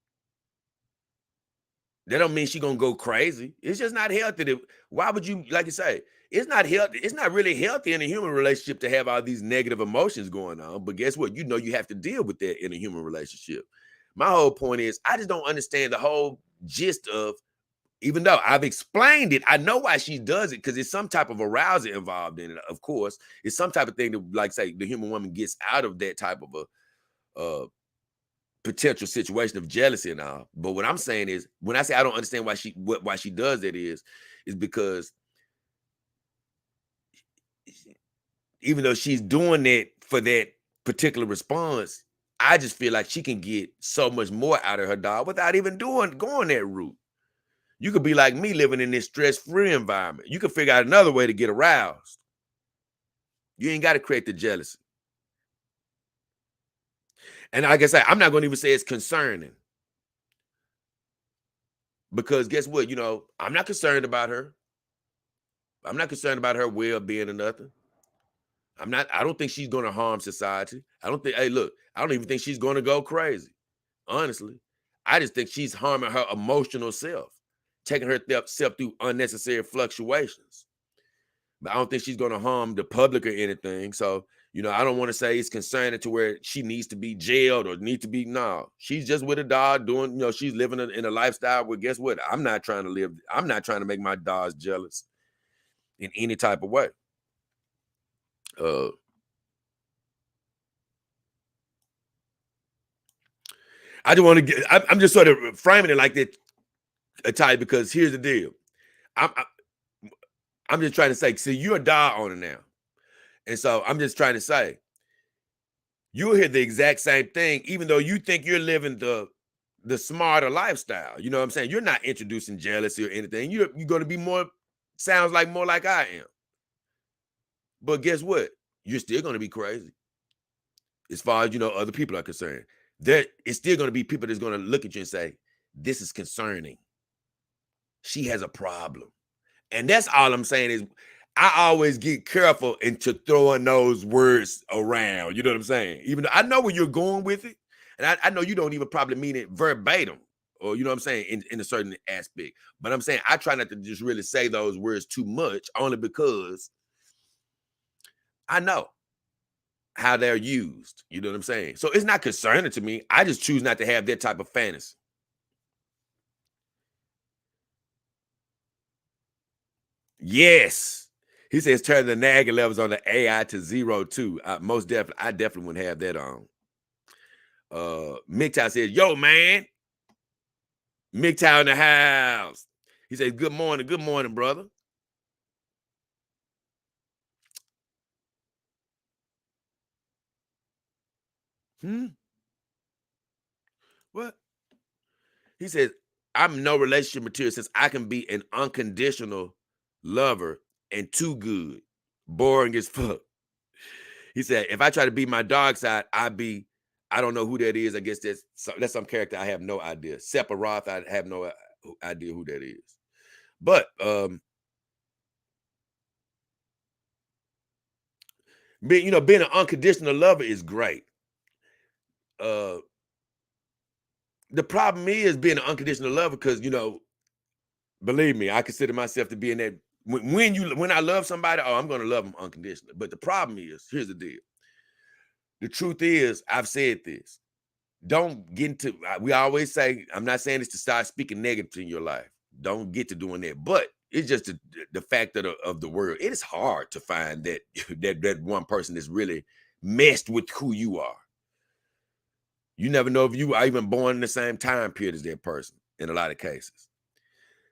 That don't mean she's gonna go crazy. It's just not healthy. Why would you, like you say, it's not healthy. It's not really healthy in a human relationship to have all these negative emotions going on. But guess what? You know you have to deal with that in a human relationship. My whole point is I just don't understand the whole gist of, even though I've explained it, I know why she does it, because it's some type of arousal involved in it. Of course, it's some type of thing that, like say, the human woman gets out of that type of a potential situation of jealousy and all. But what I'm saying is, when I say I don't understand why she does that is because even though she's doing that for that particular response, I just feel like she can get so much more out of her dog without even going that route. You could be like me, living in this stress-free environment. You could figure out another way to get aroused. You ain't got to create the jealousy. And like I said, I'm not going to even say it's concerning, because guess what? You know, I'm not concerned about her. I'm not concerned about her well-being or nothing. I don't think she's going to harm society. Hey, look, I don't even think she's going to go crazy. Honestly, I just think she's harming her emotional self, taking herself through unnecessary fluctuations. But I don't think she's going to harm the public or anything. So, you know, I don't want to say it's concerning to where she needs to be jailed or needs to be, no. She's just with a dog doing, you know, she's living in a lifestyle where, guess what? I'm not trying to make my dogs jealous in any type of way. I just want to get, I'm just sort of framing it like that, Ty, because here's the deal. I'm just trying to say, see, you're a dog owner now. And so I'm just trying to say, you'll hear the exact same thing, even though you think you're living the smarter lifestyle. You know what I'm saying? You're not introducing jealousy or anything. You're going to be sounds like more like I am. But guess what? You're still going to be crazy. As far as, you know, other people are concerned. It's still going to be people that's going to look at you and say, this is concerning. She has a problem. And that's all I'm saying is, I always get careful into throwing those words around. You know what I'm saying? Even though I know where you're going with it. And I know you don't even probably mean it verbatim, or, you know what I'm saying, in a certain aspect. But I'm saying I try not to just really say those words too much, only because I know how they're used. You know what I'm saying? So it's not concerning to me. I just choose not to have that type of fantasy. Yes. He says turn the nagging levels on the AI to 0 too. Most definitely, I definitely wouldn't have that on. MGTOW says, yo, man. MGTOW in the house. He says, good morning, brother. What? He says, I'm no relationship material since I can be an unconditional lover and too good. Boring as fuck. He said, if I try to be my dog side, I don't know who that is. I guess that's some character. I have no idea. Sephiroth, I have no idea who that is. But being an unconditional lover is great. Uh the problem is being an unconditional lover because believe me, I consider myself to be in that when I love somebody, I'm gonna love them unconditionally. But the problem is, here's the deal. The truth is, I've said this. Don't get into we always say, I'm not saying this to start speaking negative in your life. Don't get to doing that. But it's just the fact of the world. It is hard to find that that one person that's really messed with who you are. You never know if you are even born in the same time period as that person in a lot of cases.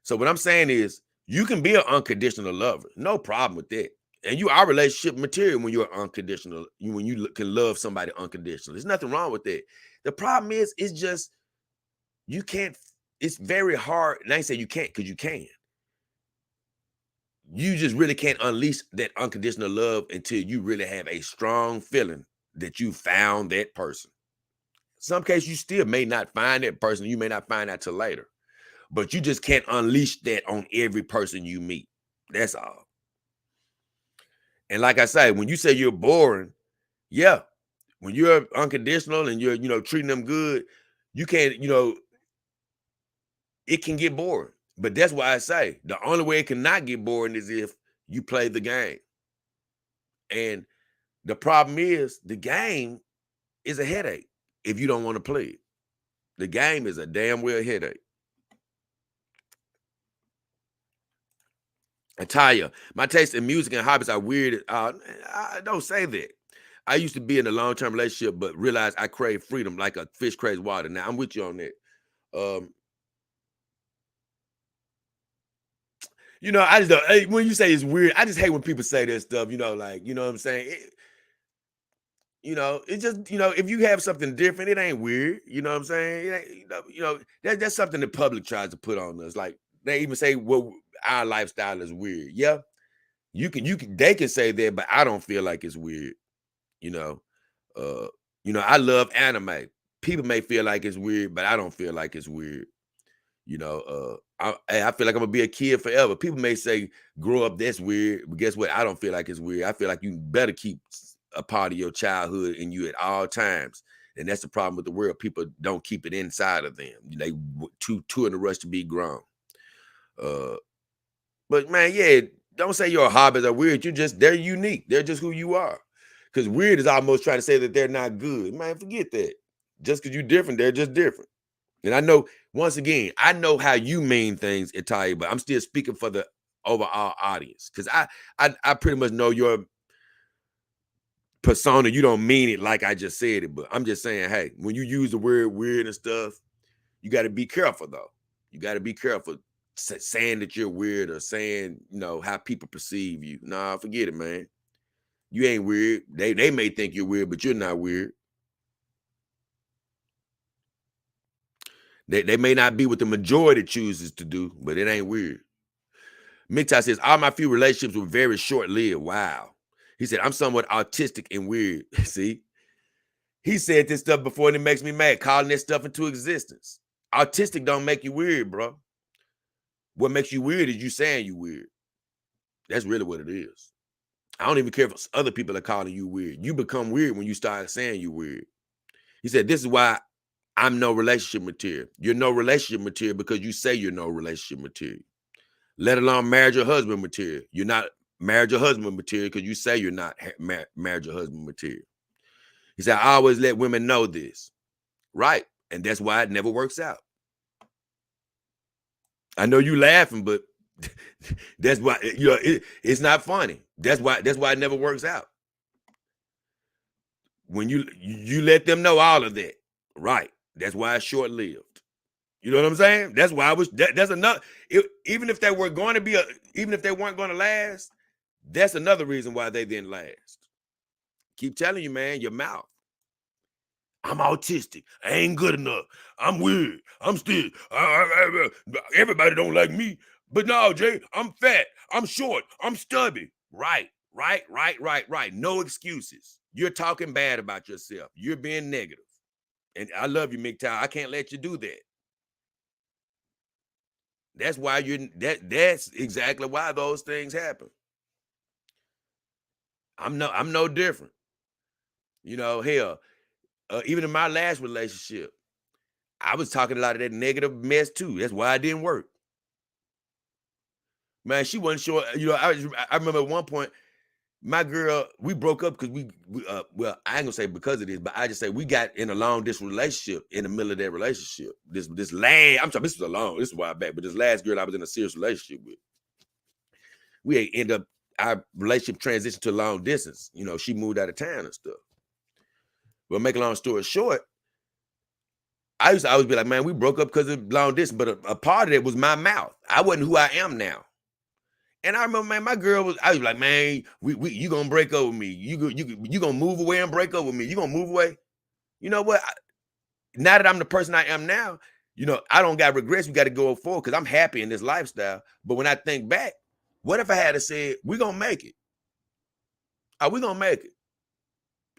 So what I'm saying is you can be an unconditional lover. No problem with that. And you are relationship material when you're unconditional, when you can love somebody unconditional. There's nothing wrong with that. The problem is, it's just you can't, it's very hard. And I ain't say you can't because you can. You just really can't unleash that unconditional love until you really have a strong feeling that you found that person. Some cases you still may not find that person. You may not find out till later. But you just can't unleash that on every person you meet. That's all. And like I say, when you say you're boring, yeah, when you're unconditional and you're treating them good, you can't, it can get boring. But that's why I say the only way it cannot get boring is if you play the game. And the problem is the game is a headache if you don't want to play it. The game is a damn well headache. Atalia, my taste in music and hobbies are weird. I don't say that. I used to be in a long-term relationship, but realized I crave freedom like a fish craves water. Now I'm with you on that. Um, I just don't, when you say it's weird, I just hate when people say that stuff. Like what I'm saying. It's just if you have something different, it ain't weird. You know what I'm saying? It ain't, that's something the public tries to put on us. Like they even say, well, our lifestyle is weird. Yeah, they can say that, but I don't feel like it's weird. You know, uh, I love anime. People may feel like it's weird, but I don't feel like it's weird. I feel like I'm gonna be a kid forever. People may say grow up, that's weird, but guess what? I don't feel like it's weird. I feel like you better keep a part of your childhood in you at all times. And that's the problem with the world. People don't keep it inside of them. They too in a rush to be grown. But man, yeah, don't say your hobbies are weird. They're unique. They're just who you are. Because weird is almost trying to say that they're not good. Man, forget that. Just because you're different, they're just different. And I know, once again, I know how you mean things, Italia, but I'm still speaking for the overall audience. Because I pretty much know your persona. You don't mean it like I just said it, but I'm just saying, hey, when you use the word weird and stuff, you got to be careful, though. You got to be careful saying that you're weird or saying, how people perceive you. Nah, forget it, man. You ain't weird. They may think you're weird, but you're not weird. They may not be what the majority chooses to do, but it ain't weird. Miktai says, all my few relationships were very short-lived. Wow. He said, I'm somewhat autistic and weird. See? He said this stuff before and it makes me mad, calling this stuff into existence. Autistic don't make you weird, bro. What makes you weird is you saying you weird. That's really what it is. I don't even care if other people are calling you weird. You become weird when you start saying you weird. He said, this is why I'm no relationship material. You're no relationship material because you say you're no relationship material. Let alone marriage or husband material. You're not marriage or husband material because you say you're not marriage or husband material. He said, I always let women know this. Right. And that's why it never works out. I know you laughing, but that's why it's not funny. That's why it never works out. When you let them know all of that, right? That's why it's short lived. You know what I'm saying? That's why that's another. Even if they were going to be even if they weren't going to last, that's another reason why they didn't last. Keep telling you, man, your mouth. I'm autistic. I ain't good enough. I'm weird. I'm still. Everybody don't like me. But no, Jay, I'm fat. I'm short. I'm stubby. Right. No excuses. You're talking bad about yourself. You're being negative. And I love you, MGTOW. I can't let you do that. That's why that's exactly why those things happen. I'm no different. Hell, even in my last relationship, I was talking a lot of that negative mess too. That's why it didn't work. Man, she wasn't sure. I remember at one point, my girl, we broke up because well, I ain't gonna say because of this, but I just say we got in a long distance relationship in the middle of that relationship. This last, I'm sorry, this is a while back, but this last girl I was in a serious relationship with, we end up our relationship transitioned to long distance. She moved out of town and stuff. But make a long story short, I used to always be like, man, we broke up because of long distance, but a part of it was my mouth. I wasn't who I am now. And I remember, man, I was like, man, you gonna break up with me. You gonna move away and break up with me. You gonna move away. You know what? Now that I'm the person I am now, I don't got regrets. We got to go forward because I'm happy in this lifestyle. But when I think back, what if I had to say, we gonna make it? Are we gonna make it?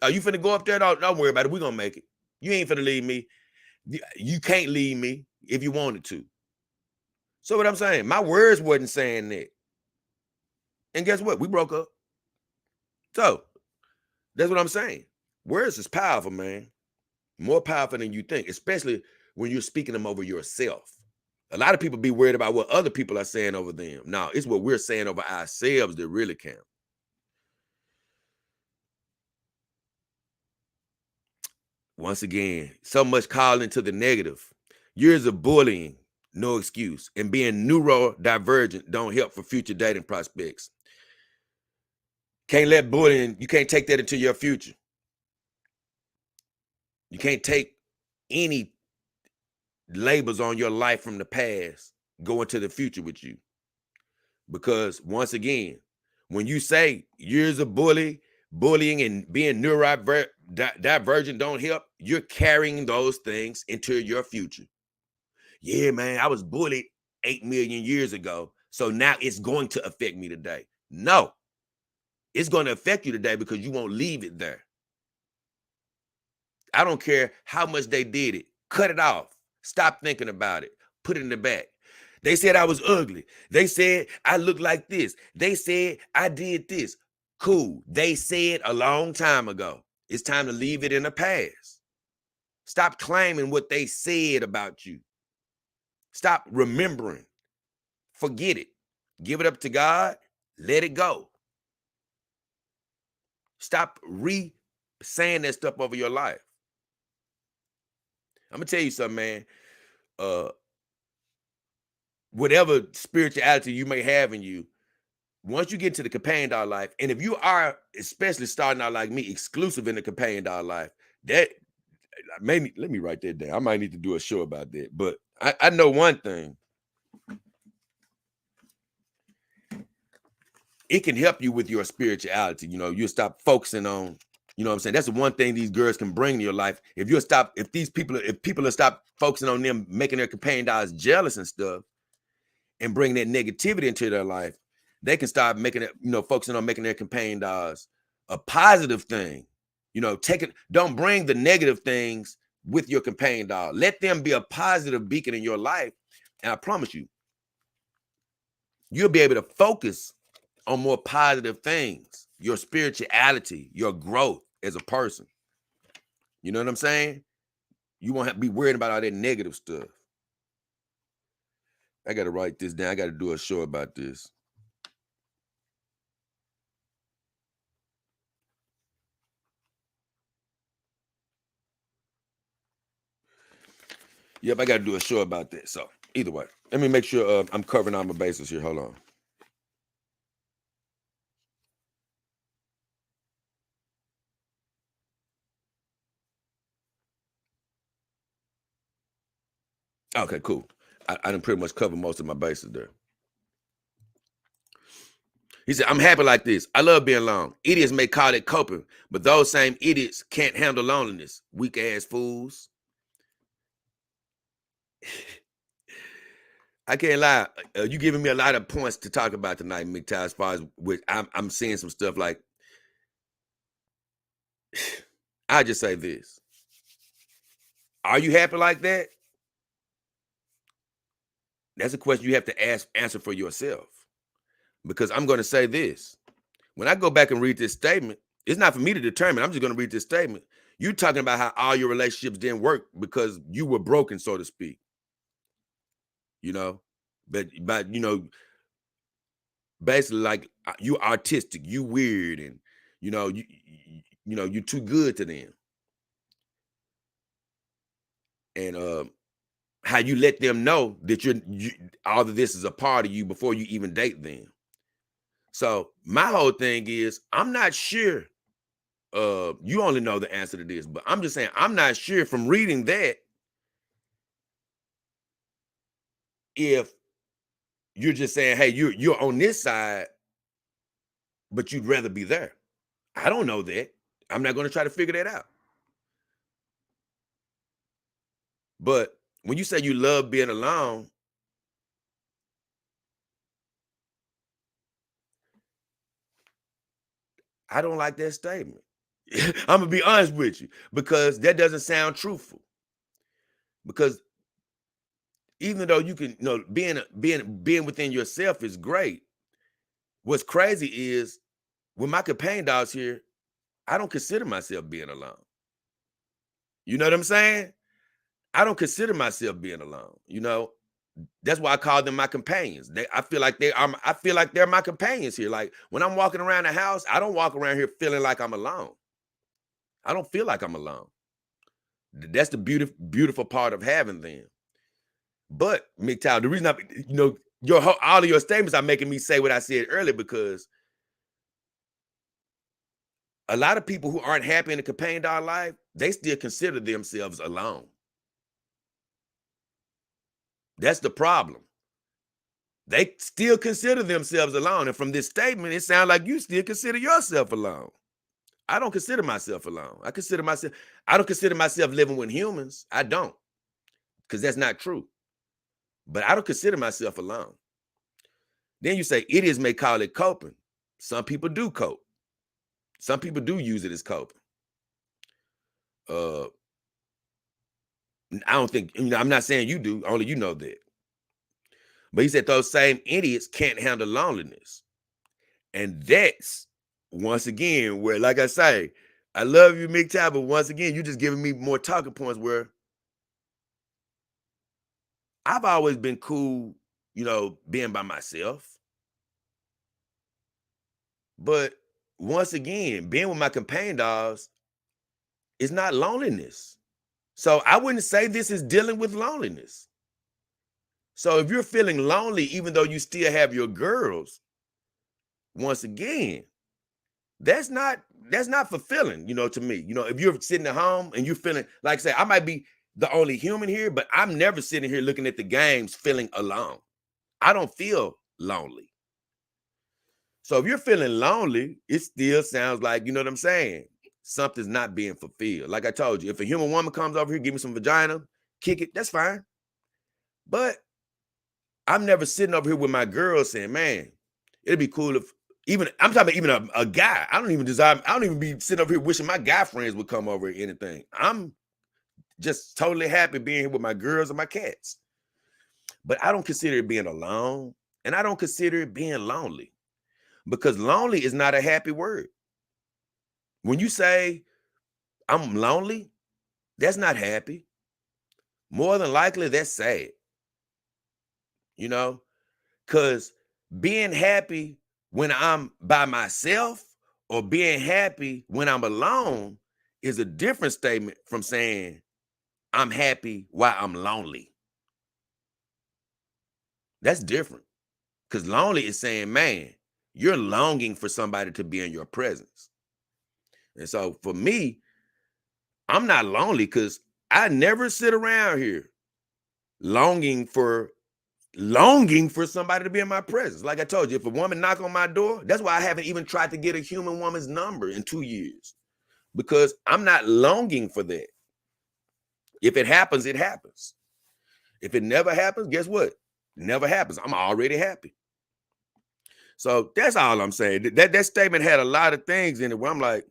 Are you finna go up there? Don't worry about it. We gonna make it. You ain't finna leave me. You can't leave me if you wanted to. So what I'm saying, my words wasn't saying that. And guess what? We broke up. So that's what I'm saying. Words is powerful, man. More powerful than you think, especially when you're speaking them over yourself. A lot of people be worried about what other people are saying over them. No, it's what we're saying over ourselves that really count. Once again, so much calling to the negative. Years of bullying, no excuse. And being neurodivergent don't help for future dating prospects. Can't let bullying, you can't take that into your future. You can't take any labels on your life from the past go into the future with you. Because once again, when you say years of bullying and being neurodivergent don't help, you're carrying those things into your future. Yeah, man, I was bullied 8 million years ago, so now it's going to affect me today. No, it's going to affect you today because you won't leave it there. I don't care how much they did it. Cut it off. Stop thinking about it. Put it in the back. They said I was ugly. They said I looked like this. They said I did this. Cool. They said a long time ago. It's time to leave it in the past. Stop claiming what they said about you. Stop remembering. Forget it. Give it up to God. Let it go. Stop saying that stuff over your life. I'm gonna tell you something, man. Whatever spirituality you may have in you, once you get to the companion dog life, and if you are especially starting out like me, exclusive in the companion dog life, that maybe let me write that down. I might need to do a show about that. But I know one thing. It can help you with your spirituality. You'll stop focusing on, what I'm saying? That's the one thing these girls can bring to your life. If people will stop focusing on them making their companion dogs jealous and stuff and bring that negativity into their life, they can start making it, focusing on making their companion dogs a positive thing. Don't bring the negative things with your companion dog. Let them be a positive beacon in your life. And I promise you, you'll be able to focus on more positive things, your spirituality, your growth as a person. You know what I'm saying? You won't have to be worried about all that negative stuff. I got to write this down. I got to do a show about this. Yep, I got to do a show about that. So either way, let me make sure I'm covering all my bases here. Hold on. Okay, cool. I didn't pretty much cover most of my bases there. He said, I'm happy like this. I love being alone. Idiots may call it coping, but those same idiots can't handle loneliness. Weak ass fools. I can't lie. You giving me a lot of points to talk about tonight, McTy, as far as which I'm seeing some stuff like, I just say this. Are you happy like that? That's a question you have to answer for yourself. Because I'm going to say this. When I go back and read this statement, it's not for me to determine. I'm just going to read this statement. You're talking about how all your relationships didn't work because you were broken, so to speak. You know, but you know, basically like you artistic, you weird, and you know, you know, you're too good to them. And how you let them know that all of this is a part of you before you even date them. So my whole thing is, I'm not sure. You only know the answer to this, but I'm just saying, I'm not sure from reading that if you're just saying, hey, you're on this side, but you'd rather be there. I don't know that. I'm not going to try to figure that out. But when you say you love being alone, I don't like that statement. I'm gonna be honest with you, because that doesn't sound truthful. Because even though you can, you know, being within yourself is great. What's crazy is with my companion dogs here, I don't consider myself being alone. You know what I'm saying? I don't consider myself being alone. You know, that's why I call them my companions. I feel like I feel like they're my companions here. Like when I'm walking around the house, I don't walk around here feeling like I'm alone. I don't feel like I'm alone. That's the beautiful part of having them. But MGTOW, the reason you know, all of your statements are making me say what I said earlier, because a lot of people who aren't happy in the companion dog life, they still consider themselves alone. That's the problem. They still consider themselves alone. And from this statement, it sounds like you still consider yourself alone. I don't consider myself alone. I don't consider myself living with humans. I don't, because that's not true. But I don't consider myself alone. Then you say idiots may call it coping. Some people do cope. Some people do use it as coping. I don't think, you know, I'm not saying you do, only you know that. But he said those same idiots can't handle loneliness. And that's, once again, where, like I say, I love you, MGTOW, but once again, you're just giving me more talking points where I've always been cool, you know, being by myself. But once again, being with my companion dogs is not loneliness. So I wouldn't say this is dealing with loneliness. So if you're feeling lonely, even though you still have your girls, once again, that's not fulfilling, you know, to me. You know, if you're sitting at home and you're feeling, like I say, I might be the only human here, but I'm never sitting here looking at the games feeling alone. I don't feel lonely. So if you're feeling lonely, it still sounds like, you know what I'm saying, something's not being fulfilled. Like I told you, if a human woman comes over here, give me some vagina, kick it, that's fine. But I'm never sitting over here with my girls saying, man, it'd be cool if, I'm talking about even a guy. I don't even be sitting over here wishing my guy friends would come over or anything. I'm just totally happy being here with my girls and my cats. But I don't consider it being alone, and I don't consider it being lonely, because lonely is not a happy word. When you say I'm lonely, that's not happy. More than likely, that's sad. You know, because being happy when I'm by myself or being happy when I'm alone is a different statement from saying I'm happy while I'm lonely. That's different, because lonely is saying, man, you're longing for somebody to be in your presence. And so for me, I'm not lonely because I never sit around here longing for somebody to be in my presence. Like I told you, if a woman knock on my door, that's why I haven't even tried to get a human woman's number in 2 years, because I'm not longing for that. If it happens, it happens. If it never happens, guess what? It never happens. I'm already happy. So that's all I'm saying. That statement had a lot of things in it where I'm like,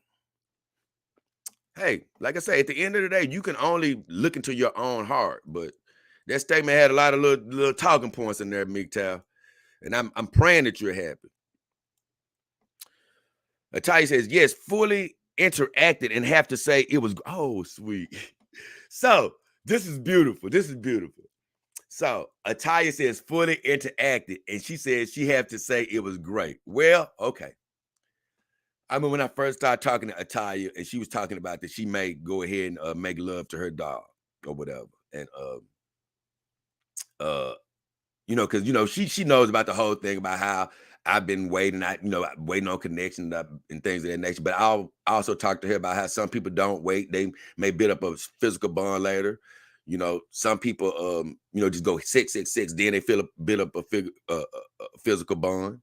hey, like I say, at the end of the day, you can only look into your own heart. But That statement had a lot of little talking points in there, MGTOW. And I'm praying that you're happy. Ataya says, yes, fully interacted and have to say it was, oh, sweet. So this is beautiful. This is beautiful. So Ataya says fully interacted, and she says she had to say it was great. Well, okay. I remember when I first started talking to Ataya, and she was talking about that she may go ahead and make love to her dog or whatever. And because she knows about the whole thing about how I've been waiting, waiting on connection and things of that nature. But I'll also talk to her about how some people don't wait; they may build up a physical bond later. Some people, just go 666, then they build up a physical bond.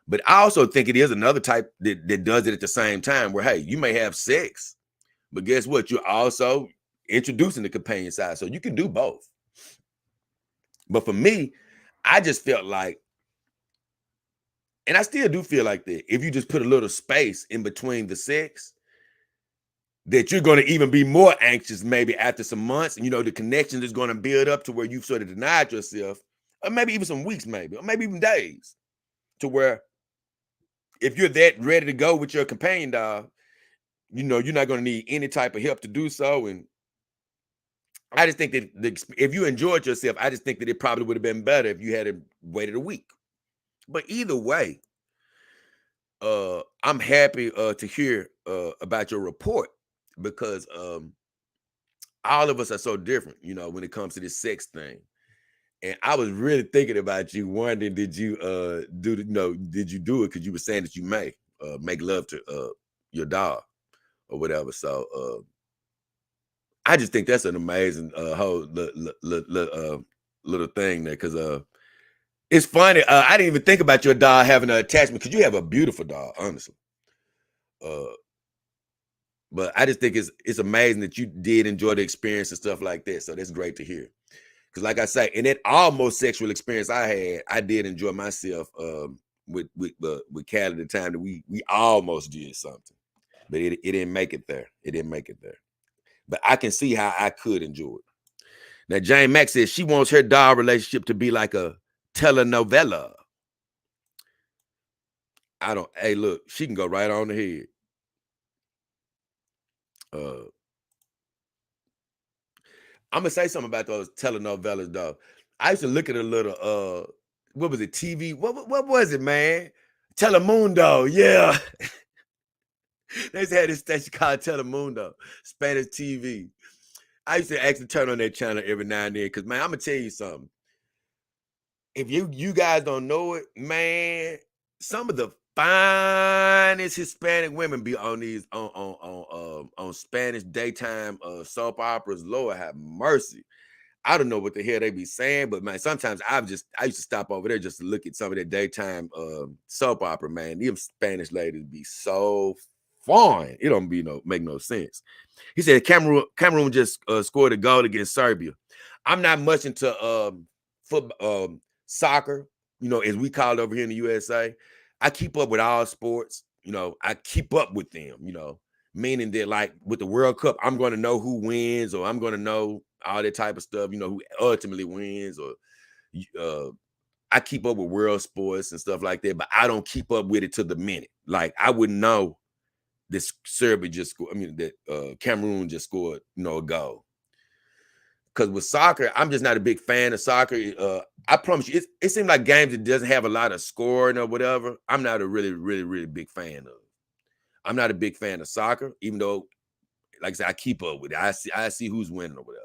But I also think it is another type that does it at the same time, where hey, you may have sex, but guess what? You're also introducing the companion side, so you can do both. But for me, I just felt like, and I still do feel like that, if you just put a little space in between the sex, that you're going to even be more anxious maybe after some months, and the connection is going to build up to where you've sort of denied yourself, or maybe even some weeks, maybe, or maybe even days, to where if you're that ready to go with your companion dog, you're not going to need any type of help to do so. And I just think that if you enjoyed yourself, I just think that it probably would have been better if you had waited a week. But either way, I'm happy to hear about your report, because all of us are so different, when it comes to this sex thing. And I was really thinking about you, wondering, did you did you do it? Because you were saying that you may make love to your dog or whatever. So I just think that's an amazing whole little thing there, because it's funny. I didn't even think about your dog having an attachment, because you have a beautiful dog, honestly. But I just think it's amazing that you did enjoy the experience and stuff like that. So that's great to hear. Because like I say, in that almost sexual experience I had, I did enjoy myself with Cal at the time that we almost did something. But it didn't make it there. It didn't make it there. But I can see how I could enjoy it. Now, Jane Mack says she wants her dog relationship to be like a telenovela. Hey, look, she can go right on ahead. I'm gonna say something about those telenovelas, though. I used to look at a little what was it, TV? What was it, man? Telemundo, yeah. They used to have this station called Telemundo, Spanish TV. I used to actually turn on that channel every now and then, because man, I'm gonna tell you something. If you guys don't know it, man, some of the finest Hispanic women be on these on Spanish daytime soap operas. Lord have mercy. I don't know what the hell they be saying, but man, sometimes I used to stop over there just to look at some of that daytime soap opera, man. Them Spanish ladies be so fine. It don't make no sense. He said Cameroon just scored a goal against Serbia. I'm not much into football, soccer, as we call it over here in the USA. I keep up with all sports. I keep up with them, meaning that like with the World Cup, I'm going to know who wins, or I'm going to know all that type of stuff, who ultimately wins, or I keep up with world sports and stuff like that, but I don't keep up with it to the minute. Like I wouldn't know this Serbia just scored. I mean, that Cameroon just scored, a goal. Because with soccer, I'm just not a big fan of soccer. I promise you, it seems like games that doesn't have a lot of scoring or whatever, I'm not a really, really, really big fan of. I'm not a big fan of soccer, even though, like I said, I keep up with it. I see who's winning or whatever.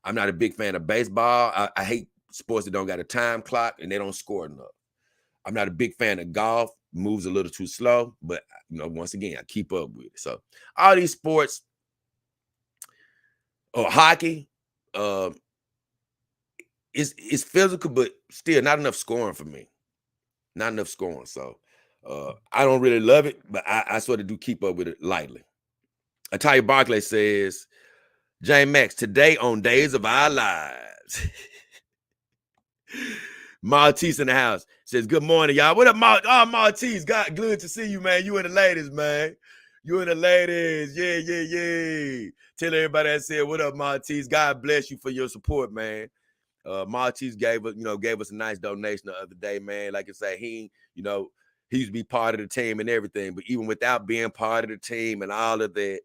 I'm not a big fan of baseball. I hate sports that don't got a time clock and they don't score enough. I'm not a big fan of golf. Moves a little too slow, but once again, I keep up with it. So all these sports, or hockey, it's physical, but still not enough scoring for me. Not enough scoring. So I don't really love it, but I sort of do keep up with it lightly. Ataya Barclay says, Jane Max, today on Days of Our Lives. Maltese in the house says, good morning, y'all. What up, Maltese? God, good to see you, man. You and the ladies, man. You and the ladies. Yeah. Tell everybody I said, what up, Maltese? God bless you for your support, man. Maltese gave us a nice donation the other day, man. Like I say, he used to be part of the team and everything, but even without being part of the team and all of that,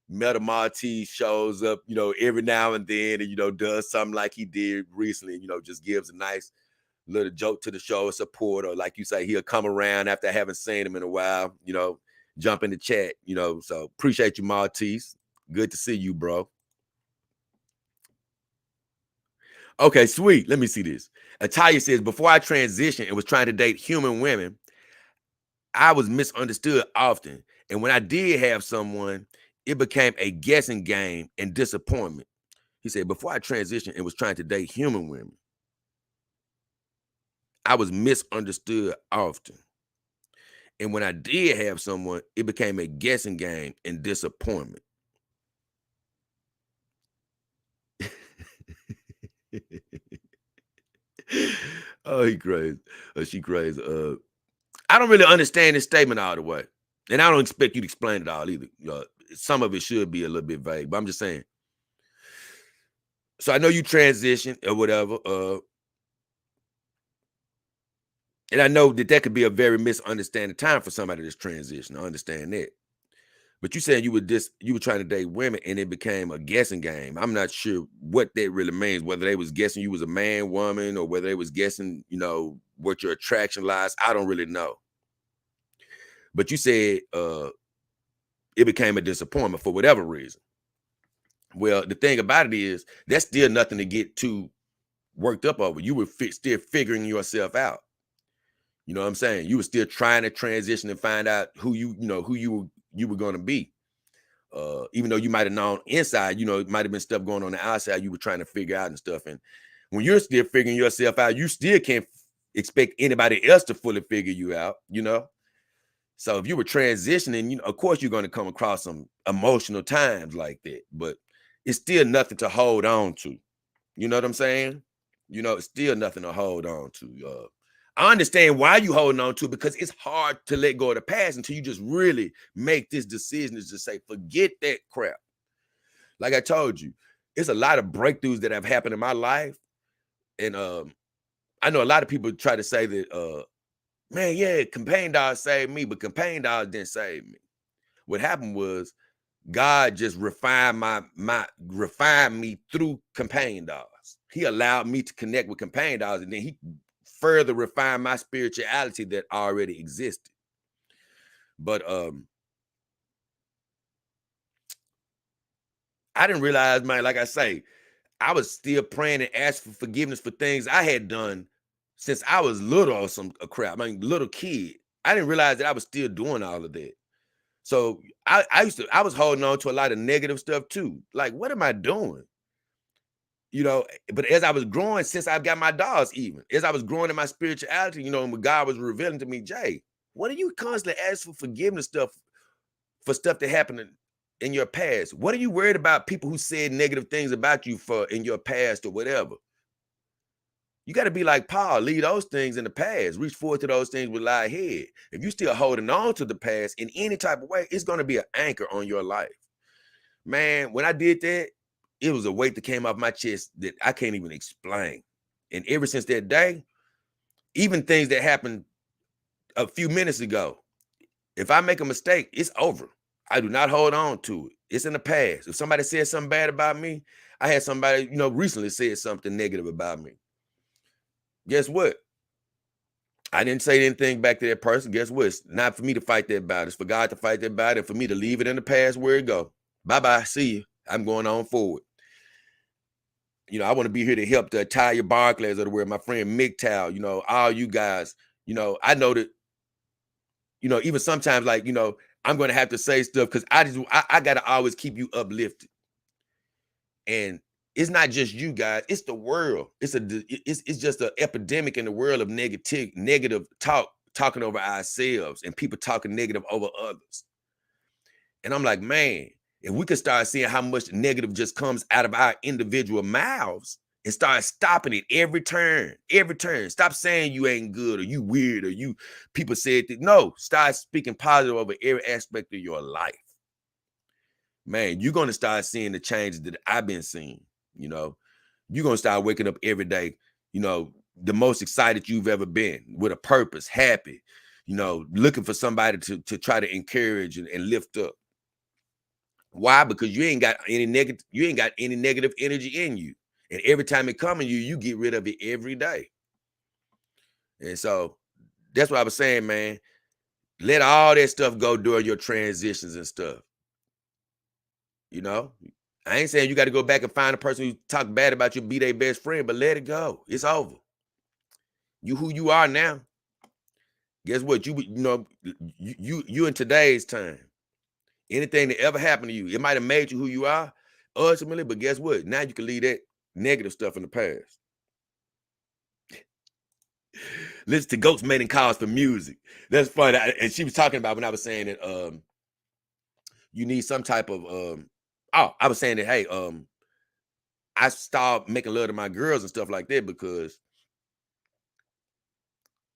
Meta Maltese shows up, every now and then, and does something like he did recently, just gives a nice little joke to the show, support, or like you say, he'll come around after having seen him in a while, jump in the chat, so appreciate you, Maltese. Good to see you, bro. Okay, sweet. Let me see this. Atalia says, before I transitioned and was trying to date human women, I was misunderstood often. And when I did have someone, it became a guessing game and disappointment. He said, before I transitioned and was trying to date human women, I was misunderstood often. And when I did have someone, it became a guessing game and disappointment. Oh, he crazy. She crazy. I don't really understand this statement all the way. And I don't expect you to explain it all either. Some of it should be a little bit vague, but I'm just saying. So I know you transitioned or whatever. And I know that could be a very misunderstanding time for somebody that's transition. I understand that. But you saying you were trying to date women and it became a guessing game. I'm not sure what that really means, whether they was guessing you was a man, woman, or whether they was guessing, what your attraction lies. I don't really know. But you said it became a disappointment for whatever reason. Well, the thing about it is that's still nothing to get too worked up over. You were still figuring yourself out. You know what I'm saying? You were still trying to transition and find out who you were going to be. Even though you might have known inside, it might have been stuff going on the outside you were trying to figure out and stuff. And when you're still figuring yourself out, you still can't expect anybody else to fully figure you out, So if you were transitioning, of course you're going to come across some emotional times like that, but it's still nothing to hold on to. You know what I'm saying? It's still nothing to hold on to. I understand why you holding on to it, because it's hard to let go of the past until you just really make this decision is to say, forget that crap. Like I told you, it's a lot of breakthroughs that have happened in my life. And I know a lot of people try to say that, man, yeah, Companion Dog saved me, but Companion Dog didn't save me. What happened was God just refined me through Companion Dogs. He allowed me to connect with Companion Dogs, and then he further refined my spirituality that already existed. But I didn't realize, man, like I say, I was still praying and asking for forgiveness for things I had done since I was little or some crap. I mean, little kid. I didn't realize that I was still doing all of that. So I was holding on to a lot of negative stuff too. Like, what am I doing? But as I was growing, since I've got my dogs, even as I was growing in my spirituality, and when God was revealing to me, Jay, what are you constantly asking for forgiveness for stuff that happened in your past? What are you worried about people who said negative things about you in your past or whatever? You got to be like Paul, leave those things in the past, reach forward to those things with light head. If you're still holding on to the past in any type of way, it's going to be an anchor on your life. Man, when I did that, it was a weight that came off my chest that I can't even explain. And ever since that day, even things that happened a few minutes ago, if I make a mistake, it's over. I do not hold on to it. It's in the past. If somebody said something bad about me, I had somebody, recently said something negative about me. Guess what? I didn't say anything back to that person. Guess what? It's not for me to fight that battle. It's for God to fight that battle, and for me to leave it in the past where it go. Bye-bye. See you. I'm going on forward. I want to be here to help the Italia Barclays of the world, my friend MGTOW, all you guys. I know that, even sometimes, like, I'm going to have to say stuff because I got to always keep you uplifted. And it's not just you guys, it's the world. It's just an epidemic in the world of negative talking over ourselves and people talking negative over others. And I'm like, man, if we could start seeing how much negative just comes out of our individual mouths and start stopping it every turn. Stop saying you ain't good or you weird or you people said that. No, start speaking positive over every aspect of your life. Man, you're going to start seeing the changes that I've been seeing, you're gonna start waking up every day, you know, the most excited you've ever been, with a purpose, happy, you know, looking for somebody to try to encourage and lift up. Why? Because you ain't got any negative energy in you. And every time it comes in you, you get rid of it every day. And so that's what I was saying, man. Let all that stuff go during your transitions and stuff. You know, I ain't saying you got to go back and find a person who talk bad about you, be their best friend, but let it go. It's over. You who you are now. Guess what? You know, you in today's time. Anything that ever happened to you, it might have made you who you are ultimately, but guess what? Now you can leave that negative stuff in the past. Listen to Ghost making calls for music. That's funny. And she was talking about when I was saying that you need some type of I was saying that, hey, I stopped making love to my girls and stuff like that because,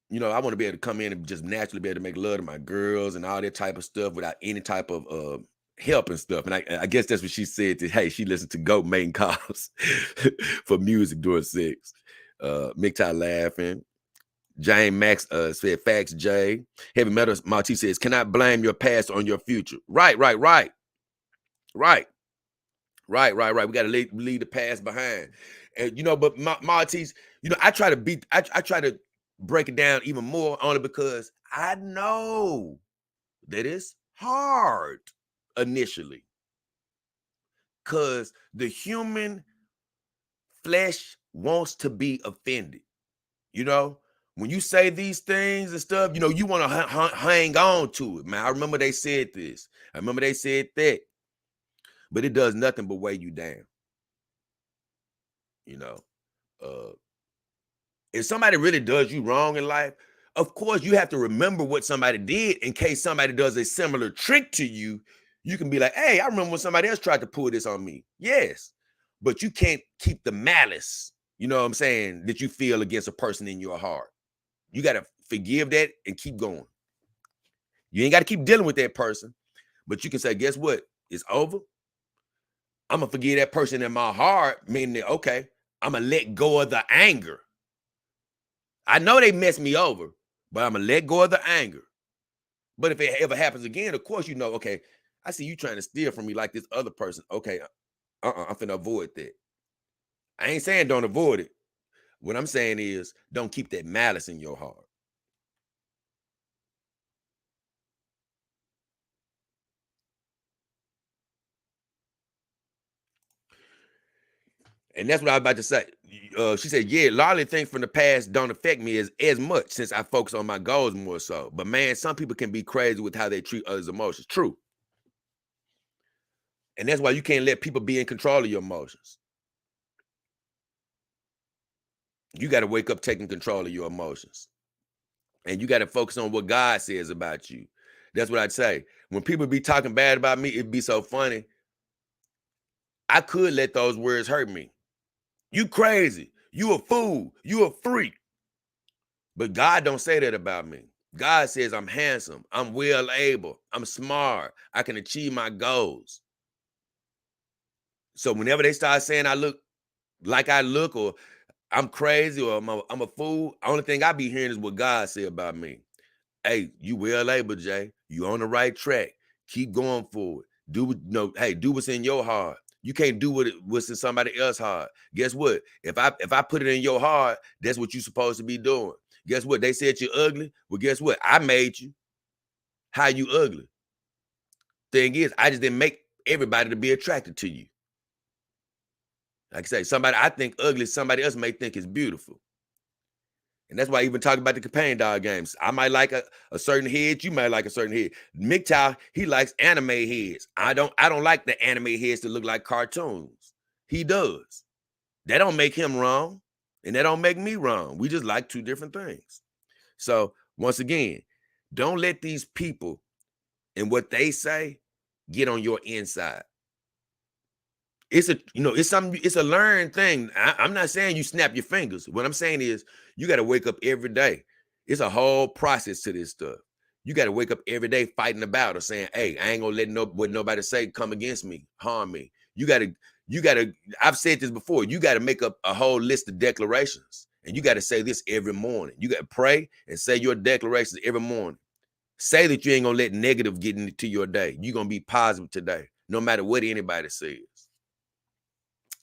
you know, I want to be able to come in and just naturally be able to make love to my girls and all that type of stuff without any type of help and stuff. And I guess that's what she said to, hey, she listened to Goat making calls for music during sex. Mick Ty laughing. Jane Max said, facts, Jay. Heavy Metal Marty says, cannot blame your past on your future. Right. We got to leave the past behind. And, you know, but Marty's, you know, I try to break it down even more only because I know that it's hard initially. Because the human flesh wants to be offended. You know, when you say these things and stuff, you know, you want to hang on to it, man. I remember they said this. I remember they said that. But it does nothing but weigh you down. You know, if somebody really does you wrong in life, of course, you have to remember what somebody did in case somebody does a similar trick to you. You can be like, hey, I remember when somebody else tried to pull this on me. Yes, but you can't keep the malice, you know what I'm saying, that you feel against a person in your heart. You got to forgive that and keep going. You ain't got to keep dealing with that person, but you can say, guess what? It's over. I'm going to forgive that person in my heart, meaning that, okay, I'm going to let go of the anger. I know they messed me over, but I'm going to let go of the anger. But if it ever happens again, of course, you know, okay, I see you trying to steal from me like this other person. Okay, I'm finna avoid that. I ain't saying don't avoid it. What I'm saying is don't keep that malice in your heart. And that's what I was about to say. She said, yeah, a lot of things from the past don't affect me as much since I focus on my goals more so. But man, some people can be crazy with how they treat others' emotions. True. And that's why you can't let people be in control of your emotions. You got to wake up taking control of your emotions. And you got to focus on what God says about you. That's what I'd say. When people be talking bad about me, it'd be so funny. I could let those words hurt me. You crazy. You a fool. You a freak. But God don't say that about me. God says I'm handsome. I'm well able. I'm smart. I can achieve my goals. So whenever they start saying I look like I look, or I'm crazy, or I'm a fool, only thing I be hearing is what God said about me. Hey, you well able, Jay. You on the right track. Keep going forward. Do what's in your heart. You can't do what's in somebody else's heart. Guess what? If I put it in your heart, that's what you're supposed to be doing. Guess what? They said you're ugly. Well, guess what? I made you. How you ugly? Thing is, I just didn't make everybody to be attracted to you. Like I say, somebody I think ugly, somebody else may think is beautiful. And that's why I even talk about the companion dog games. I might like a certain head, you might like a certain head. MGTOW, he likes anime heads. I don't like the anime heads that look like cartoons. He does. That don't make him wrong, and that don't make me wrong. We just like two different things. So once again, don't let these people and what they say get on your inside. It's a learned thing. I'm not saying you snap your fingers. What I'm saying is you got to wake up every day. It's a whole process to this stuff. You got to wake up every day fighting about or saying, hey, I ain't gonna let what nobody say come against me, harm me. you gotta, I've said this before, you gotta make up a whole list of declarations. And you gotta say this every morning. You gotta pray and say your declarations every morning. Say that you ain't gonna let negative get into your day. You're gonna be positive today, no matter what anybody says.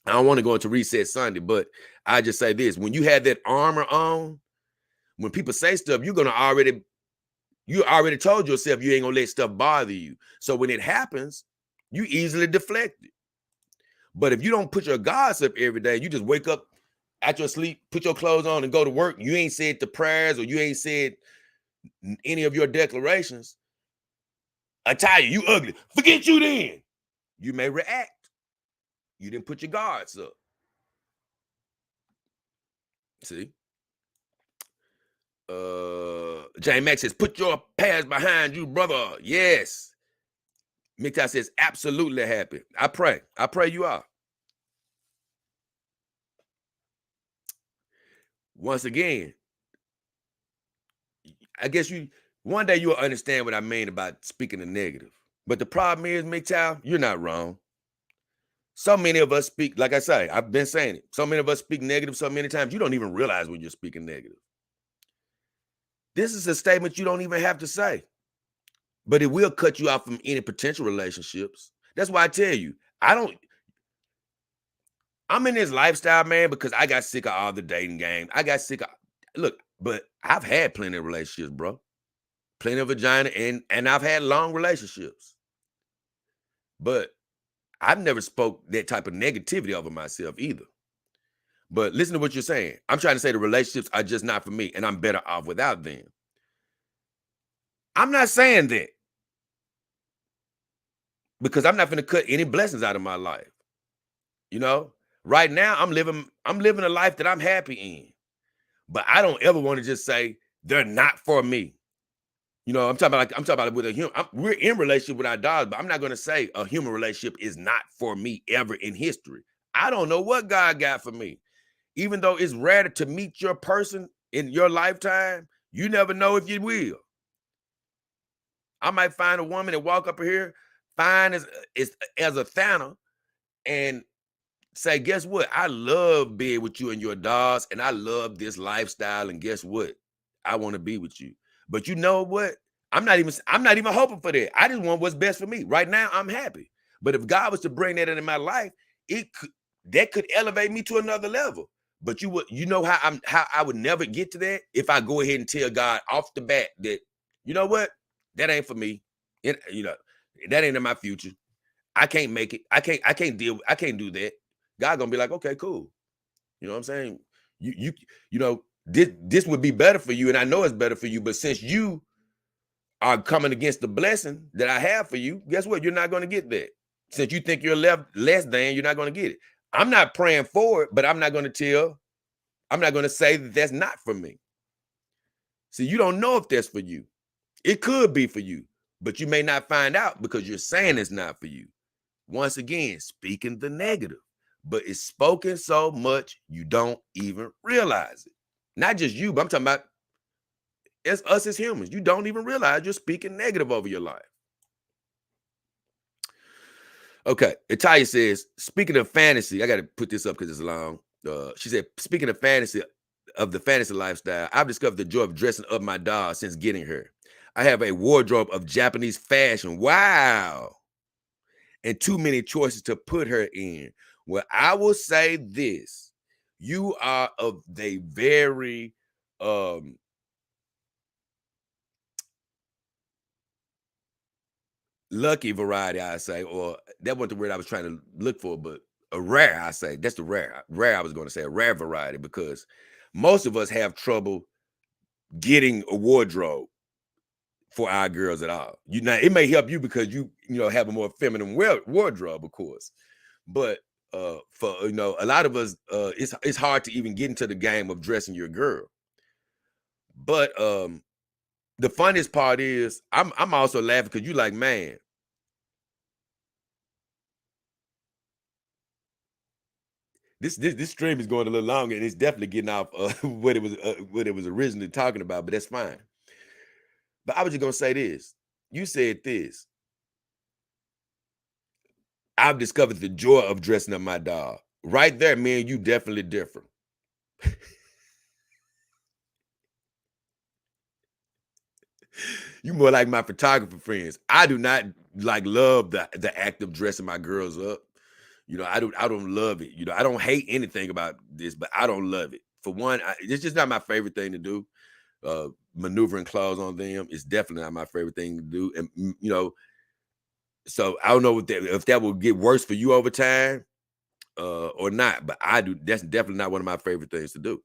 I don't want to go into Reset Sunday, but I just say this: when you have that armor on, when people say stuff, you already told yourself you ain't gonna let stuff bother you. So when it happens, you easily deflect it. But if you don't put your guards up every day, you just wake up at your sleep, put your clothes on, and go to work. You ain't said the prayers or you ain't said any of your declarations. I tell you, you ugly. Forget you then. You may react. You didn't put your guards up. See? Jane Max says, put your past behind you, brother. Yes. Miktai says, absolutely happy. I pray you are. Once again, I guess one day you'll understand what I mean about speaking the negative. But the problem is, Miktai, you're not wrong. So many of us speak, like I say, I've been saying it. So many of us speak negative so many times, you don't even realize when you're speaking negative. This is a statement you don't even have to say. But it will cut you off from any potential relationships. That's why I tell you, I'm in this lifestyle, man, because I got sick of all the dating game. I got sick of, look, but I've had plenty of relationships, bro. Plenty of vagina, and I've had long relationships. But I've never spoke that type of negativity over myself either. But listen to what you're saying. I'm trying to say the relationships are just not for me, and I'm better off without them. I'm not saying that because I'm not going to cut any blessings out of my life. You know, right now I'm living a life that I'm happy in. But I don't ever want to just say they're not for me. You know, I'm talking about with a human. We're in relationship with our dogs, but I'm not going to say a human relationship is not for me ever in history. I don't know what God got for me. Even though it's rare to meet your person in your lifetime, you never know if you will. I might find a woman and walk up here, fine as a Thanos, and say, guess what? I love being with you and your dogs, and I love this lifestyle. And guess what? I want to be with you. But you know what? I'm not even hoping for that. I just want what's best for me. Right now, I'm happy. But if God was to bring that into my life, that could elevate me to another level. But you know how I would never get to that if I go ahead and tell God off the bat that, you know what? That ain't for me. That ain't in my future. I can't make it. I can't do that. God gonna be like, okay, cool. You know what I'm saying? This would be better for you, and I know it's better for you. But since you are coming against the blessing that I have for you, guess what? You're not gonna get that. Since you think you're less than, you're not gonna get it. I'm not praying for it, but I'm not gonna say that that's not for me. See, you don't know if that's for you. It could be for you, but you may not find out because you're saying it's not for you. Once again, speaking the negative, but it's spoken so much you don't even realize it. Not just you, but I'm talking about it's us as humans. You don't even realize you're speaking negative over your life. Okay, Italia says, speaking of fantasy, I got to put this up because it's long. She said, speaking of the fantasy lifestyle, I've discovered the joy of dressing up my dog since getting her. I have a wardrobe of Japanese fashion. Wow. And too many choices to put her in. Well, I will say this. You are of the very lucky variety, I say, or that wasn't the word I was trying to look for, but a rare, I say. That's the rare I was going to say, a rare variety, because most of us have trouble getting a wardrobe for our girls at all. It may help you because you have a more feminine wardrobe, of course. But for a lot of us, it's hard to even get into the game of dressing your girl. But the funniest part is I'm also laughing because you like, man, this stream is going a little longer and it's definitely getting off what it was originally talking about, but that's fine. But I was just gonna say this. You said this. I've discovered the joy of dressing up my dog. Right there, man, you definitely different. You more like my photographer friends. I do not like love the act of dressing my girls up. I don't love it. I don't hate anything about this, but I don't love it. For one, it's just not my favorite thing to do. Maneuvering clothes on them is definitely not my favorite thing to do. And so I don't know if that will get worse for you over time or not, but I do. That's definitely not one of my favorite things to do.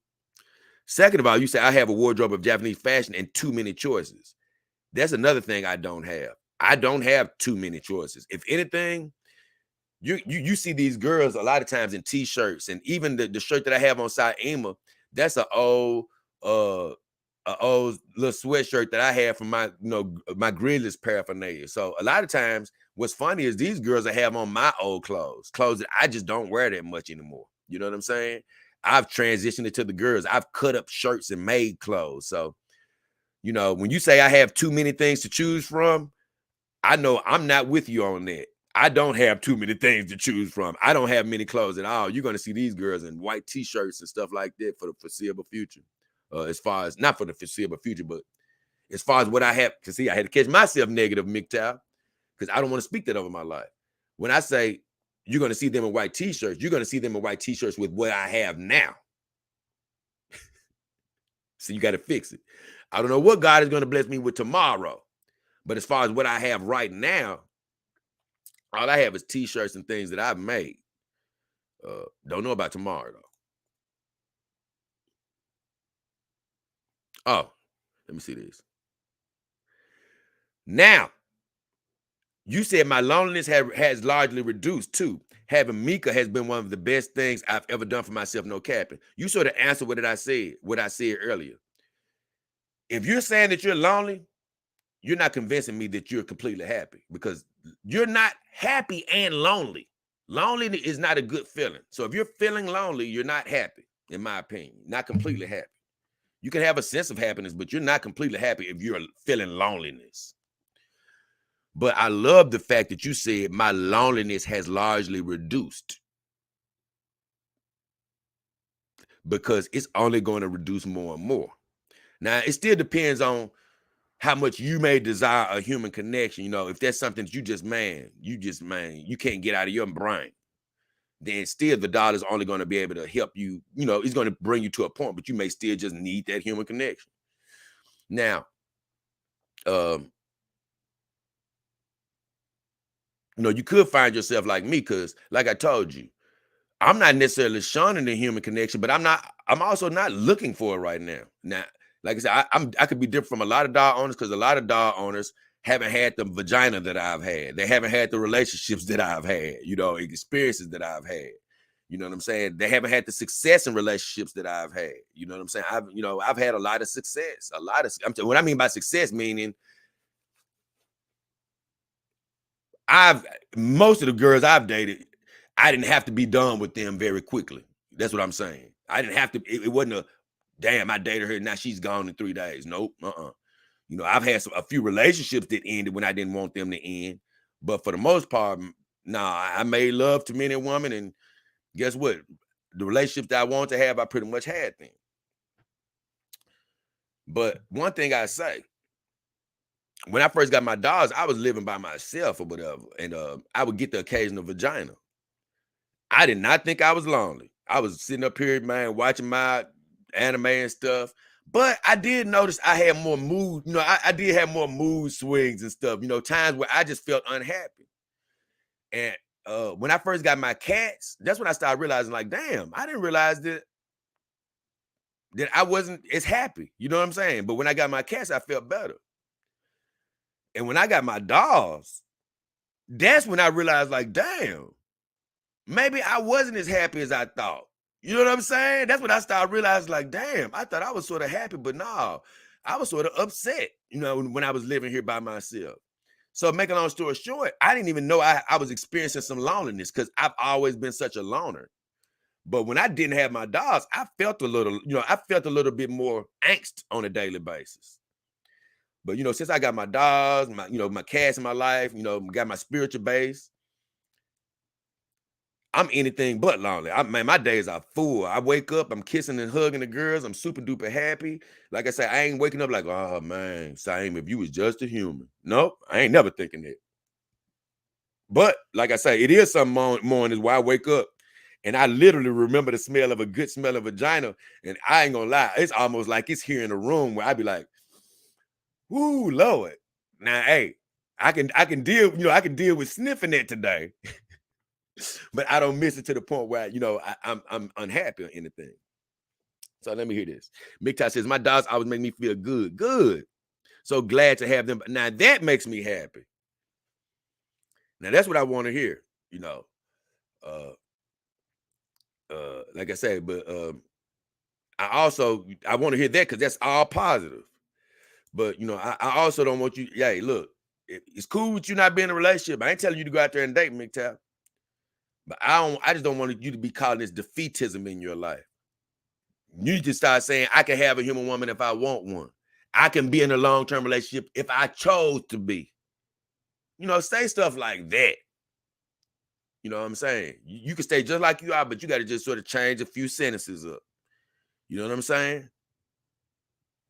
Second of all, you say I have a wardrobe of Japanese fashion and too many choices. That's another thing I don't have. I don't have too many choices. If anything, you see these girls a lot of times in t-shirts, and even the shirt that I have on side Ema, that's uh a old little sweatshirt that I had from my Grizzlies paraphernalia. So a lot of times what's funny is these girls I have on my old clothes that I just don't wear that much anymore. You know what I'm saying? I've transitioned it to the girls. I've cut up shirts and made clothes. So, when you say I have too many things to choose from, I know I'm not with you on that. I don't have too many things to choose from. I don't have many clothes at all. You're going to see these girls in white t-shirts and stuff like that for the foreseeable future. As far as not for the foreseeable future, but as far as what I have to see, I had to catch myself negative, MGTOW, because I don't want to speak that over my life. When I say you're going to see them in white t-shirts, you're going to see them in white t-shirts with what I have now. So you got to fix it. I don't know what God is going to bless me with tomorrow, but as far as what I have right now, all I have is t-shirts and things that I've made. Don't know about tomorrow though. Oh, let me see this. Now, you said my loneliness has largely reduced too. Having Mika has been one of the best things I've ever done for myself, no capping. You sort of answered what I said earlier. If you're saying that you're lonely, you're not convincing me that you're completely happy, because you're not happy and lonely. Lonely is not a good feeling. So if you're feeling lonely, you're not happy, in my opinion, not completely happy. You can have a sense of happiness, but you're not completely happy if you're feeling loneliness. But I love the fact that you said my loneliness has largely reduced, because it's only going to reduce more and more. Now, it still depends on how much you may desire a human connection. If that's something that you can't get out of your brain, then still the dollar's only going to be able to help you. It's going to bring you to a point, but you may still just need that human connection. Now, you could find yourself like me, because like I told you, I'm not necessarily shunning the human connection, but I'm also not looking for it right now. Now, like I said, I could be different from a lot of dog owners, because a lot of dog owners haven't had the vagina that I've had. They haven't had the relationships that I've had, experiences that I've had. You know what I'm saying? They haven't had the success in relationships that I've had. You know what I'm saying? I've had a lot of success, what I mean by success, meaning most of the girls I've dated, I didn't have to be done with them very quickly. That's what I'm saying. I didn't have to. It wasn't a damn. I dated her, now she's gone in 3 days. Nope. I've had a few relationships that ended when I didn't want them to end, but for the most part, nah. I made love to many women, and guess what? The relationships that I wanted to have, I pretty much had them. But one thing I say, when I first got my dogs, I was living by myself or whatever, and I would get the occasional vagina. I did not think I was lonely. I was sitting up here, man, watching my anime and stuff. But I did notice I had more mood. I did have more mood swings and stuff. Times where I just felt unhappy. And when I first got my cats, that's when I started realizing, like, damn, I didn't realize that I wasn't as happy. You know what I'm saying? But when I got my cats, I felt better. And when I got my dogs, that's when I realized, like, damn, maybe I wasn't as happy as I thought. You know what I'm saying? That's when I started realizing, like, damn, I thought I was sort of happy, but no, I was sort of upset, when I was living here by myself. So making a long story short, I didn't even know I was experiencing some loneliness, because I've always been such a loner. But when I didn't have my dogs, I felt a little bit more angst on a daily basis. But, since I got my dogs, my cats in my life, got my spiritual base, I'm anything but lonely. Man, my days are full. I wake up, I'm kissing and hugging the girls. I'm super duper happy. Like I said, I ain't waking up like, oh man, same if you was just a human. Nope, I ain't never thinking that. But like I say, it is some mornings where I wake up and I literally remember the smell of a good smell of vagina. And I ain't gonna lie, it's almost like it's here in the room where I be like, whoo, Lord. Now, hey, I can deal, I can deal with sniffing it today. But I don't miss it to the point where, I'm unhappy or anything. So let me hear this. Miktai says, my dogs always make me feel good. Good. So glad to have them. Now that makes me happy. Now that's what I want to hear, like I said, but I want to hear that because that's all positive. But I also don't want you, hey, look, it's cool with you not being in a relationship. I ain't telling you to go out there and date, Miktai. But I just don't want you to be calling this defeatism in your life. You need to start saying, I can have a human woman if I want one. I can be in a long-term relationship if I chose to be. Say stuff like that. You know what I'm saying? You can stay just like you are, but you got to just sort of change a few sentences up. You know what I'm saying?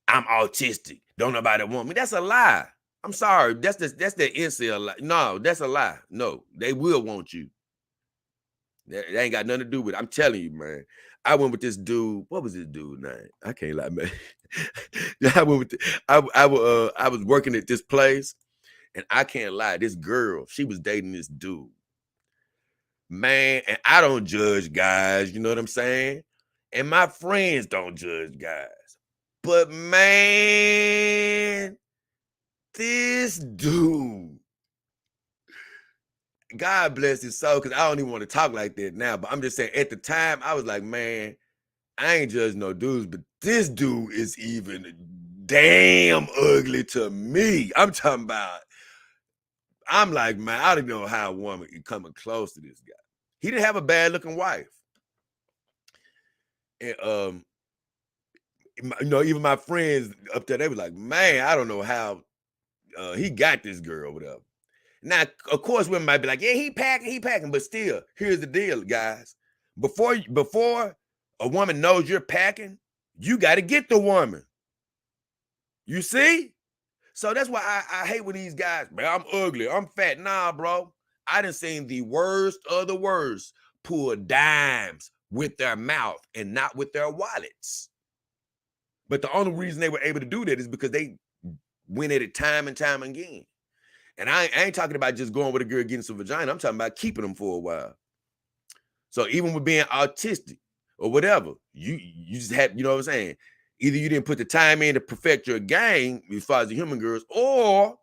I'm autistic. Don't nobody want me. That's a lie. I'm sorry. That's the incel lie. No, that's a lie. No, they will want you. That ain't got nothing to do with it. I'm telling you, man. I went with this dude. What was this dude name? I can't lie, man. I was working at this place, and I can't lie. This girl, she was dating this dude. Man, and I don't judge guys, you know what I'm saying? And my friends don't judge guys. But man, this dude, God bless his soul, because I don't even want to talk like that now. But I'm just saying, at the time, I was like, man, I ain't judging no dudes, but this dude is even damn ugly to me. I'm talking about, I'm like, man, I don't know how a woman is coming close to this guy. He didn't have a bad looking wife. And even my friends up there, they were like, man, I don't know how he got this girl, whatever. Now, of course, women might be like, yeah, he packing, but still, here's the deal, guys. Before a woman knows you're packing, you got to get the woman. You see? So that's why I hate when these guys, man, I'm ugly, I'm fat. Nah, bro. I done seen the worst of the worst pull dimes with their mouth and not with their wallets. But the only reason they were able to do that is because they went at it time and time again. And I ain't talking about just going with a girl getting some vagina. I'm talking about keeping them for a while. So even with being autistic or whatever, you just had, you know what I'm saying? Either you didn't put the time in to perfect your game as far as the human girls, or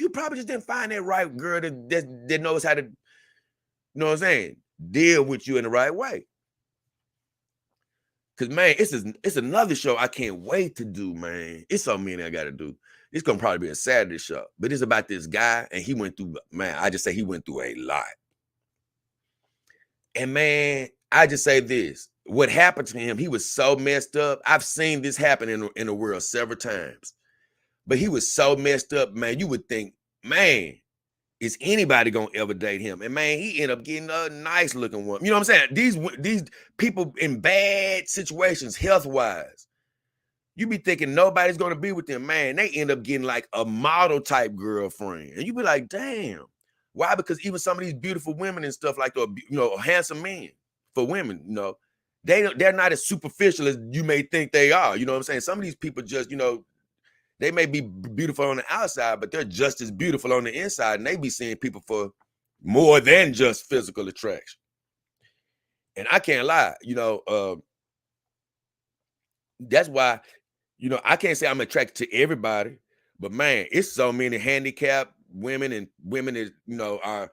you probably just didn't find that right girl that knows how to, you know what I'm saying, deal with you in the right way. Because, man, it's another show I can't wait to do, man. It's so many I got to do. It's going to probably be a Saturday show. But it's about this guy, and he went through, man, I just say he went through a lot. And, man, I just say this. What happened to him, he was so messed up. I've seen this happen in the world several times. But he was so messed up, man, you would think, man, is anybody going to ever date him? And, man, he ended up getting a nice looking one. You know what I'm saying? These people in bad situations, health-wise, you be thinking nobody's going to be with them. Man, they end up getting like a model type girlfriend. And you be like, damn. Why? Because even some of these beautiful women and stuff like, handsome men for women, they're not as superficial as you may think they are. You know what I'm saying? Some of these people just, they may be beautiful on the outside, but they're just as beautiful on the inside. And they be seeing people for more than just physical attraction. And I can't lie, that's why, I can't say I'm attracted to everybody, but man, it's so many handicapped women and women that,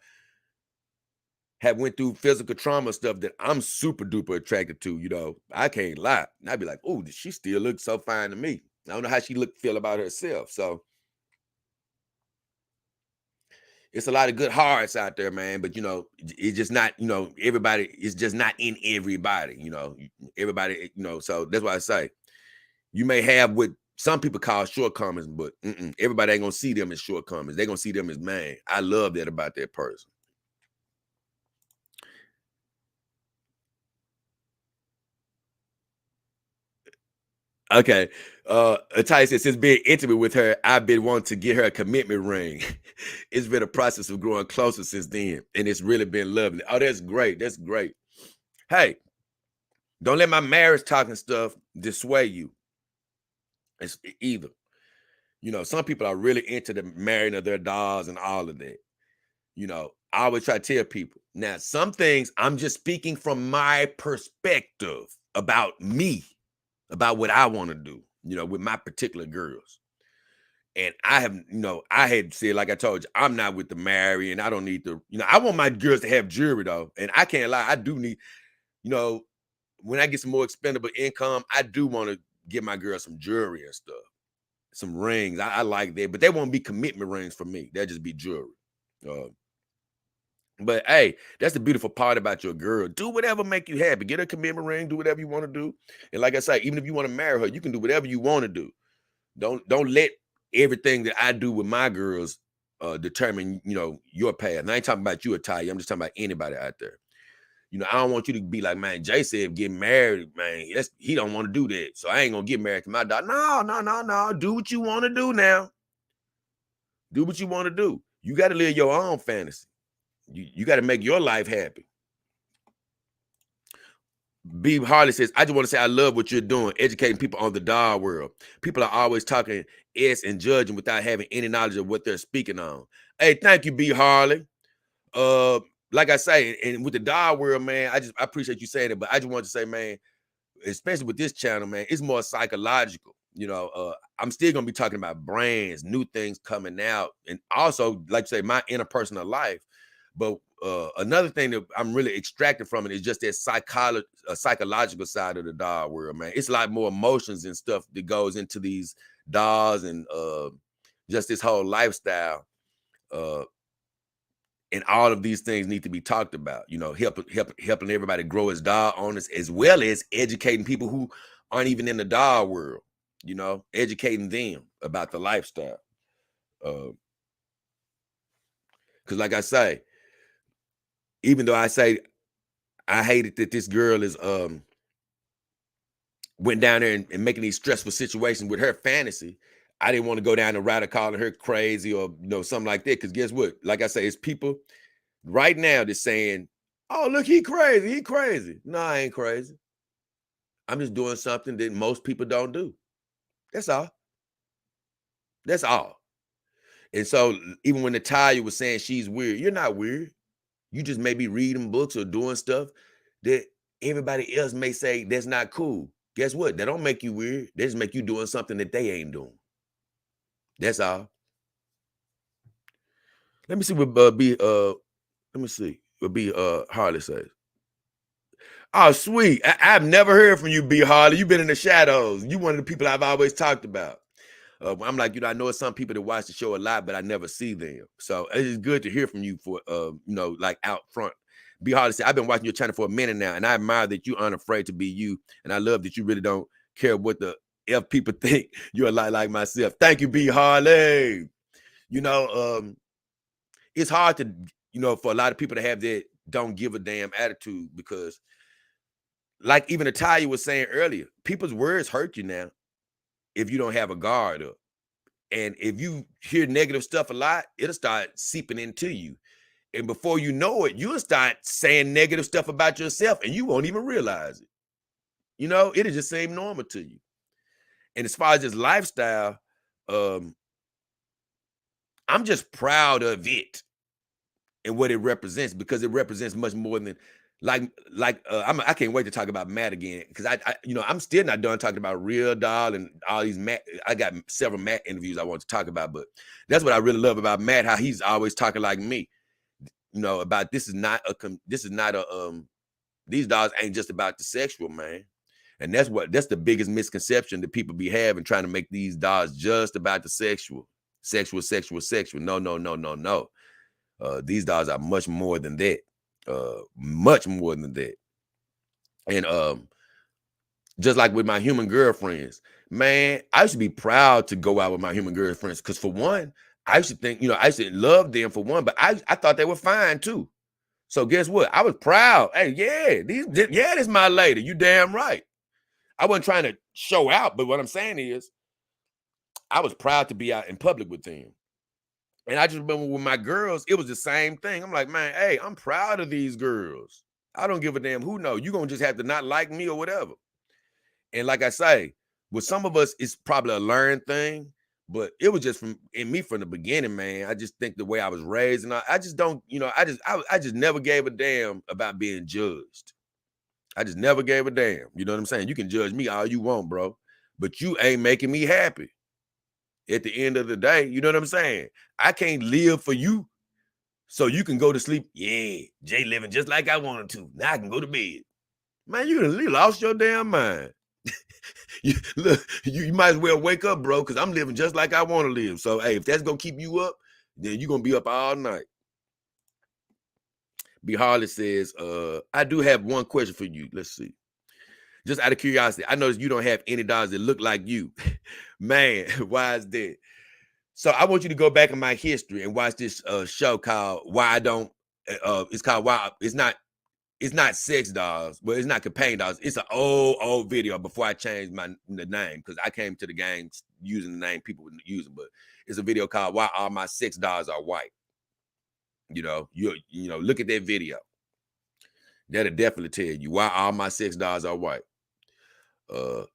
have went through physical trauma stuff that I'm super duper attracted to, I can't lie. And I'd be like, oh, she still looks so fine to me. I don't know how she feel about herself. So it's a lot of good hearts out there, man. But it's just not, everybody is just not in everybody, everybody, so that's why I say you may have what some people call shortcomings, but everybody ain't gonna see them as shortcomings. They're gonna see them as, man, I love that about that person. Okay. Ataya says, since being intimate with her, I've been wanting to get her a commitment ring. It's been a process of growing closer since then, and it's really been lovely. Oh, that's great. That's great. Hey, don't let my marriage talking stuff dissuade you. It's either. You know, some people are really into the marrying of their dolls and all of that. You know, I always try to tell people. Now, some things I'm just speaking from my perspective about me, about what I want to do, you know, with my particular girls. And I have, you know, I had said, like I told you, I'm not with the marry, and I don't need to, you know, I want my girls to have jewelry though. And I can't lie, I do need, you know, when I get some more expendable income, I do want to get my girls some jewelry and stuff, some rings. I like that, but they won't be commitment rings for me. They'll just be jewelry. Uh, but hey, that's the beautiful part about your girl. Do whatever make you happy. Get a commitment ring. Do whatever you want to do. And like I say, even if you want to marry her, you can do whatever you want to do. Don't let everything that I do with my girls determine, you know, your path. And I ain't talking about you, Ataya. I'm just talking about anybody out there. You know, I don't want you to be like, man, Jay said get married, man. He don't want to do that. So I ain't gonna get married to my daughter. No. Do what you want to do now. Do what you want to do. You got to live your own fantasy. You got to make your life happy. B. Harley says, I just want to say I love what you're doing, educating people on the doll world. People are always talking S and judging without having any knowledge of what they're speaking on. Hey, thank you, B. Harley. Like I say, and with the doll world, man, I appreciate you saying it, but I just want to say, man, especially with this channel, man, it's more psychological. You know, I'm still gonna be talking about brands, new things coming out, and also, like you say, my interpersonal life. But another thing that I'm really extracting from it is just that psychological side of the doll world, man. It's a lot more emotions and stuff that goes into these dolls and just this whole lifestyle. And all of these things need to be talked about, you know, helping everybody grow as doll owners, as well as educating people who aren't even in the doll world, you know, educating them about the lifestyle. Because like I say, even though I say I hated that this girl is went down there and making these stressful situations with her fantasy, I didn't want to go down the route of calling her crazy or, you know, something like that. Because guess what? Like I say, it's people right now that's saying, oh, look, he crazy. He crazy. No, I ain't crazy. I'm just doing something that most people don't do. That's all. That's all. And so even when Natalia was saying she's weird, you're not weird. You just may be reading books or doing stuff that everybody else may say that's not cool. Guess what? That don't make you weird. They just make you doing something that they ain't doing. That's all. Let me see what B Harley says. Oh, sweet. I've never heard from you, B Harley. You've been in the shadows. You one of the people I've always talked about. I'm like, you know, I know some people that watch the show a lot, but I never see them. So it's good to hear from you for, you know, like out front. B Harley said, I've been watching your channel for a minute now, and I admire that you aren't afraid to be you. And I love that you really don't care what the F people think. You're a lot like myself. Thank you, B Harley. You know, it's hard to, you know, for a lot of people to have that don't give a damn attitude because, like even Natalia was saying earlier, people's words hurt you now if you don't have a guard up. And if you hear negative stuff a lot, it'll start seeping into you. And before you know it, you'll start saying negative stuff about yourself and you won't even realize it. You know, it'll just seem normal to you. And as far as this lifestyle, I'm just proud of it and what it represents, because it represents much more than I can't wait to talk about Matt again, because I you know, I'm still not done talking about Real Doll and all these Matt. I got several Matt interviews I want to talk about, but that's what I really love about Matt, how he's always talking like me, you know, about these dolls ain't just about the sexual, man. And that's the biggest misconception that people be having, trying to make these dolls just about the sexual. No. These dolls are much more than that. Much more than that. And just like with my human girlfriends, man, I used to be proud to go out with my human girlfriends, because for one, I used to think, you know, I used to love them for one, but I thought they were fine too. So guess what? I was proud. Hey, this is my lady. You damn right. I wasn't trying to show out, but what I'm saying is I was proud to be out in public with them. And I just remember with my girls, it was the same thing. I'm like, man, hey, I'm proud of these girls. I don't give a damn who know. You're gonna just have to not like me or whatever. And like I say, with some of us, it's probably a learned thing, but it was just in me from the beginning, man. I just think the way I was raised, and I just don't, I just never gave a damn about being judged. I just never gave a damn. You know what I'm saying? You can judge me all you want, bro, but you ain't making me happy. At the end of the day, you know what I'm saying? I can't live for you so you can go to sleep. Yeah, Jay living just like I wanted to. Now I can go to bed. Man, you lost your damn mind. Look, you might as well wake up, bro, because I'm living just like I want to live. So, hey, if that's going to keep you up, then you're going to be up all night. B. Harley says, I do have one question for you. Let's see. Just out of curiosity, I noticed you don't have any dogs that look like you. Man, why is that? So I want you to go back in my history and watch this show called Why I Don't. It's called Why It's not sex dolls, but it's not companion dolls. It's an old video before I changed the name because I came to the game using the name people were using. But it's a video called Why All My Sex Dolls Are White. You know, look at that video. That'll definitely tell you why all my sex dolls are white. That'll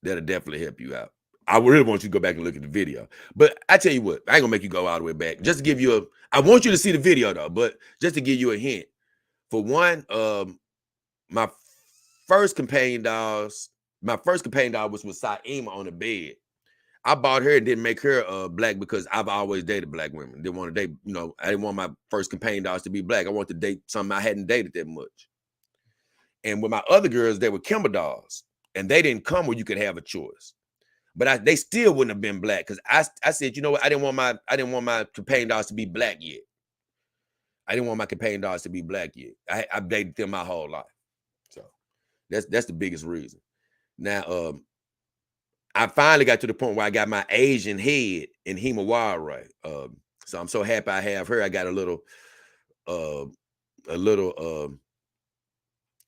definitely help you out. I really want you to go back and look at the video. But I tell you what, I ain't gonna make you go all the way back. Just to give you I want you to see the video though, but just to give you a hint. For one, my first companion dog was with Saima on the bed. I bought her and didn't make her black because I've always dated black women. Didn't want to date, I didn't want my first companion dogs to be black. I wanted to date something I hadn't dated that much. And with my other girls, they were Kimber dolls, and they didn't come where you could have a choice. But they still wouldn't have been black because I said, you know what? I didn't want my companion dogs to be black yet. I didn't want my companion dogs to be black yet. I've dated them my whole life, so that's the biggest reason. Now, I finally got to the point where I got my Asian head in Himawari. So I'm so happy I have her. I got a little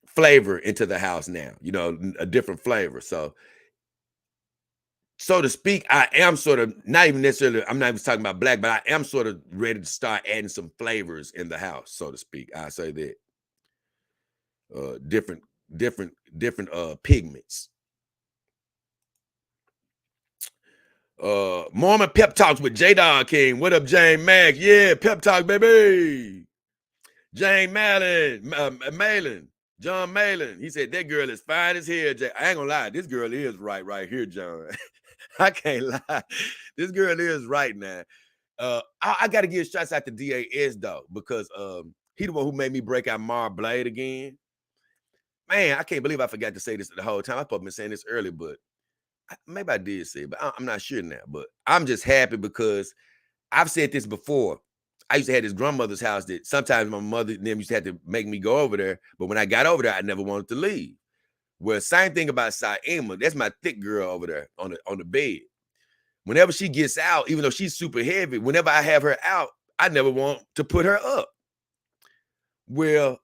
flavor into the house now, a different flavor. So to speak, I am sort of not even necessarily, I'm not even talking about black, but I am sort of ready to start adding some flavors in the house, so to speak. I say that. Different pigments. Mormon Pep Talks with J-Dog King. What up, Jane Mack? Yeah, Pep Talk, baby. Jane Malin, John Malin. He said, that girl is fine as hell, Jay. I ain't gonna lie, this girl is right here, John. I can't lie. This girl is right now. I got to give shots out to DAS, though, because he the one who made me break out Mar Blade again. Man, I can't believe I forgot to say this the whole time. I probably been saying this earlier, but maybe I did say it, but I'm not sure now. But I'm just happy because I've said this before. I used to have this grandmother's house that sometimes my mother and them used to have to make me go over there. But when I got over there, I never wanted to leave. Well, same thing about Saima. That's my thick girl over there on the bed. Whenever she gets out, even though she's super heavy, whenever I have her out, I never want to put her up. Well,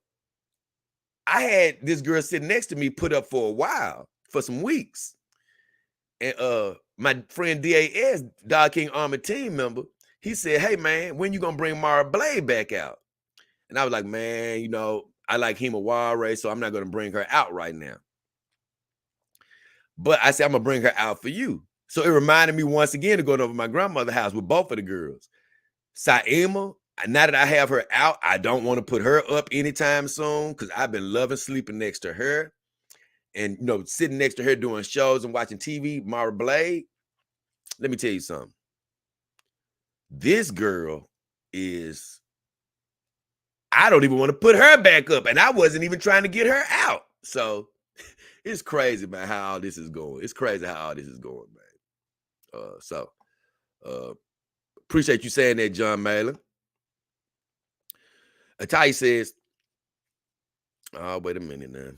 I had this girl sitting next to me put up for a while, for some weeks. And my friend DAS, Dog King Army team member, he said, hey, man, when you going to bring Mara Blade back out? And I was like, man, I like Himawari, so I'm not going to bring her out right now. But I said, I'm going to bring her out for you. So it reminded me once again of going over to my grandmother's house with both of the girls. Saima, now that I have her out, I don't want to put her up anytime soon because I've been loving sleeping next to her. And, sitting next to her doing shows and watching TV, Mara Blade, let me tell you something. This girl is, I don't even want to put her back up. And I wasn't even trying to get her out. So it's crazy, man, how all this is going. It's crazy how all this is going, man. Appreciate you saying that, John Malin. Atai says, oh, wait a minute now.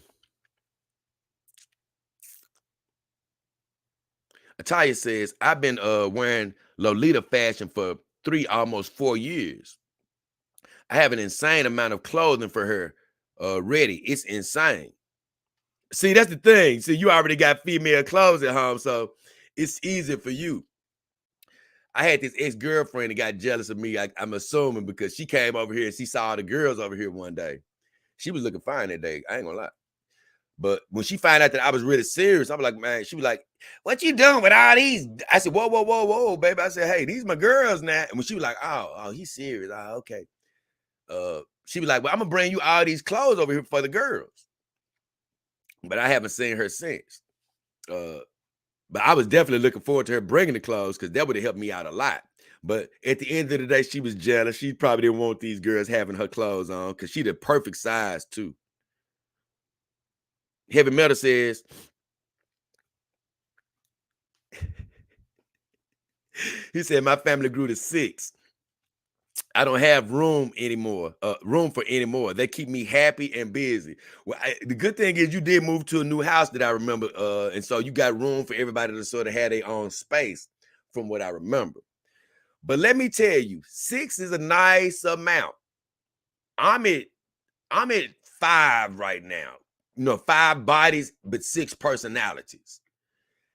Atai says, I've been wearing Lolita fashion for almost 4 years. I have an insane amount of clothing for her ready. It's insane. See, that's the thing. See, you already got female clothes at home, so it's easy for you. I had this ex-girlfriend that got jealous of me. I'm assuming because she came over here and she saw the girls over here one day. She was looking fine that day. I ain't gonna lie. But when she found out that I was really serious, I was like, man, she was like, what you doing with all these? I said, whoa, whoa, whoa, whoa, baby. I said, hey, these my girls now. And when she was like, oh, he's serious. Oh, okay. She was like, well, I'm gonna bring you all these clothes over here for the girls. But I haven't seen her since. But I was definitely looking forward to her bringing the clothes because that would have helped me out a lot. But at the end of the day, she was jealous. She probably didn't want these girls having her clothes on because she the perfect size too. Heavy Metal says, he said, my family grew to 6. I don't have room anymore, room for anymore. They keep me happy and busy. Well, the good thing is you did move to a new house that I remember. And so you got room for everybody to sort of have their own space from what I remember. But let me tell you, 6 is a nice amount. I'm at 5 right now. 5 bodies, but 6 personalities.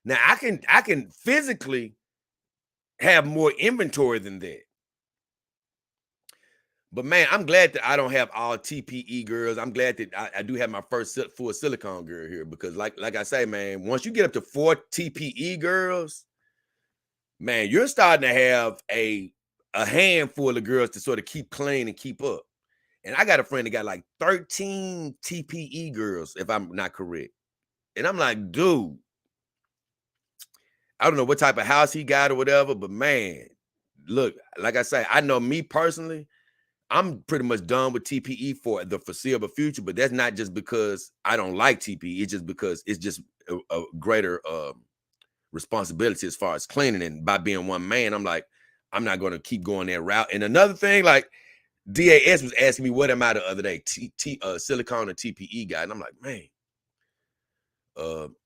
Now I can physically have more inventory than that. But man, I'm glad that I don't have all TPE girls. I'm glad that I do have my first full silicone girl here because, like I say, man, once you get up to 4 TPE girls, man, you're starting to have a handful of girls to sort of keep clean and keep up. And I got a friend that got like 13 TPE girls, if I'm not correct. And I'm like, dude, I don't know what type of house he got or whatever, but man, look, like I say, I know me personally, I'm pretty much done with TPE for the foreseeable future, but that's not just because I don't like TPE. It's just because it's just a greater responsibility as far as cleaning. And by being one man, I'm like, I'm not going to keep going that route. And another thing, like DAS was asking me, what am I the other day, silicone or TPE guy? And I'm like, man,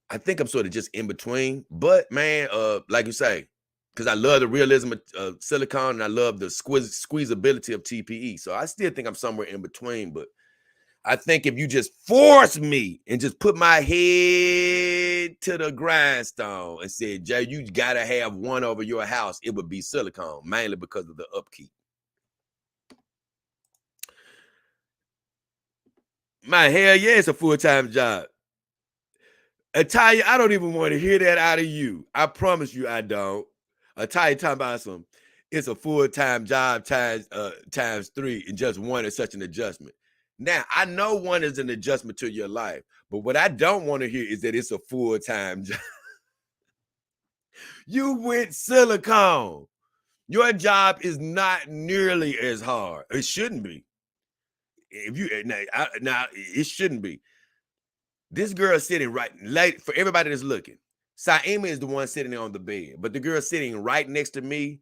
I think I'm sort of just in between. But man, like you say, because I love the realism of silicone and I love the squeezability of TPE. So I still think I'm somewhere in between. But I think if you just force me and just put my head to the grindstone and said, Jay, you got to have one over your house, it would be silicone, mainly because of the upkeep. My hell yeah, it's a full-time job. Atalia, I don't even want to hear that out of you. I promise you I don't. Atalia talking about it's a full-time job times 3, and just one is such an adjustment. Now, I know one is an adjustment to your life, but what I don't want to hear is that it's a full-time job. You went silicone. Your job is not nearly as hard. It shouldn't be. If you now it shouldn't be. This girl sitting right for everybody that's looking. Saima is the one sitting on the bed, but the girl sitting right next to me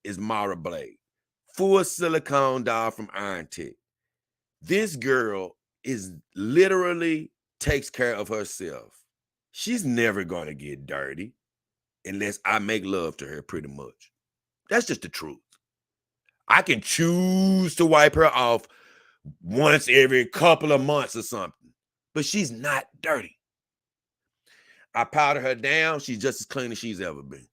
is Mara Blade, full silicone doll from Iron Tech. This girl is literally takes care of herself. She's never going to get dirty unless I make love to her, pretty much. That's just the truth. I can choose to wipe her off once every couple of months or something, but she's not dirty. I powder her down. She's just as clean as she's ever been.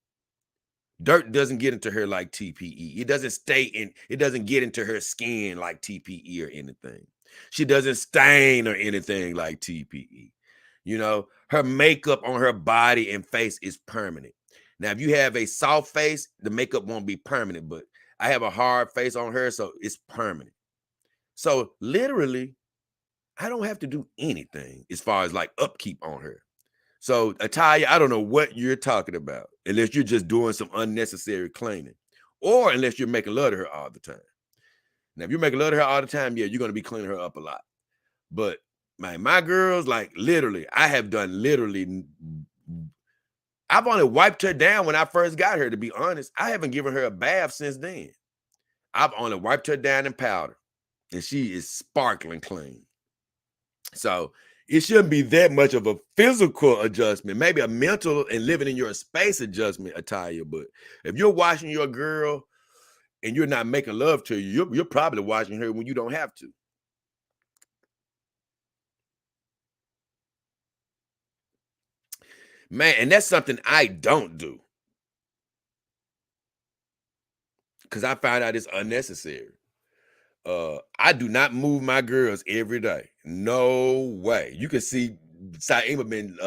Dirt doesn't get into her like TPE. It doesn't it doesn't get into her skin like TPE or anything. She doesn't stain or anything like TPE. Her makeup on her body and face is permanent. Now, if you have a soft face, the makeup won't be permanent, but I have a hard face on her, so it's permanent. So literally, I don't have to do anything as far as like upkeep on her. So, Atalia, I don't know what you're talking about, unless you're just doing some unnecessary cleaning, or unless you're making love to her all the time. Now, if you're making love to her all the time, yeah, you're going to be cleaning her up a lot. But my girls, like literally, I've only wiped her down when I first got her, to be honest. I haven't given her a bath since then. I've only wiped her down in powder, and she is sparkling clean. So it shouldn't be that much of a physical adjustment, maybe a mental and living in your space adjustment, Atalia. But if you're watching your girl and you're not making love to you, you're probably watching her when you don't have to. Man, and that's something I don't do because I found out it's unnecessary. I do not move my girls every day. No way. You can see Saima been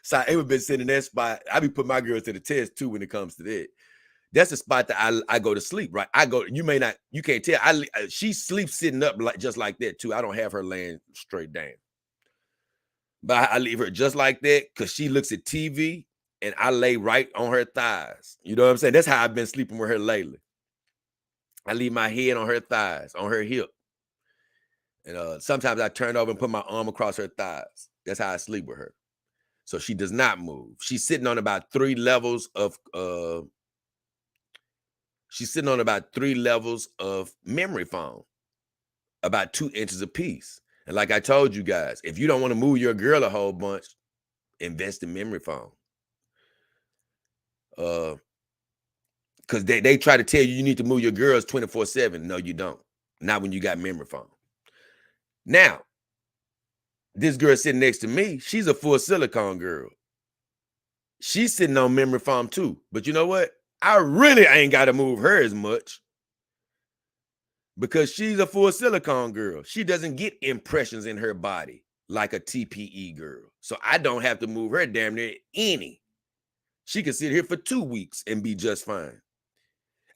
Saima been sitting in that spot. I be putting my girls to the test too when it comes to that. That's the spot that I go to sleep, right? I go, you can't tell. She sleeps sitting up like just like that too. I don't have her laying straight down. But I leave her just like that because she looks at TV and I lay right on her thighs. You know what I'm saying? That's how I've been sleeping with her lately. I leave my head on her thighs, on her hip. And sometimes I turn over and put my arm across her thighs. That's how I sleep with her. So she does not move. She's sitting on about 3 levels of memory foam, about 2 inches apiece. And like I told you guys, if you don't want to move your girl a whole bunch, invest in memory foam. Because they try to tell you need to move your girls 24/7. No, you don't. Not when you got memory foam. Now, this girl sitting next to me, she's a full silicone girl. She's sitting on memory foam too. But you know what? I really ain't got to move her as much because she's a full silicone girl. She doesn't get impressions in her body like a TPE girl. So I don't have to move her damn near any. She can sit here for 2 weeks and be just fine.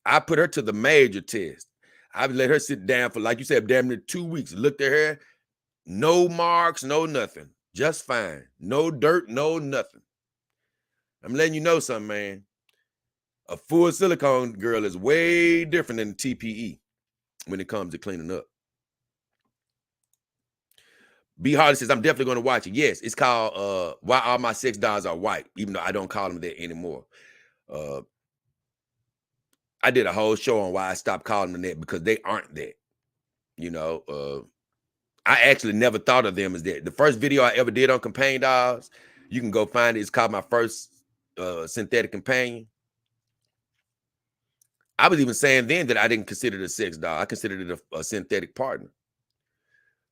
I put her to the major test. I let her sit down for, like you said, damn near 2 weeks. Looked at her, no marks, no nothing. Just fine. No dirt, no nothing. I'm letting you know something, man. A full silicone girl is way different than TPE when it comes to cleaning up. B. Hardy says, I'm definitely going to watch it. Yes, it's called Why All My Sex Dolls Are White, even though I don't call them that anymore. I did a whole show on why I stopped calling them that because they aren't that. You know, I actually never thought of them as that. The first video I ever did on companion dolls, you can go find it. It's called My First Synthetic Companion. I was even saying then that I didn't consider it a sex doll. I considered it a synthetic partner.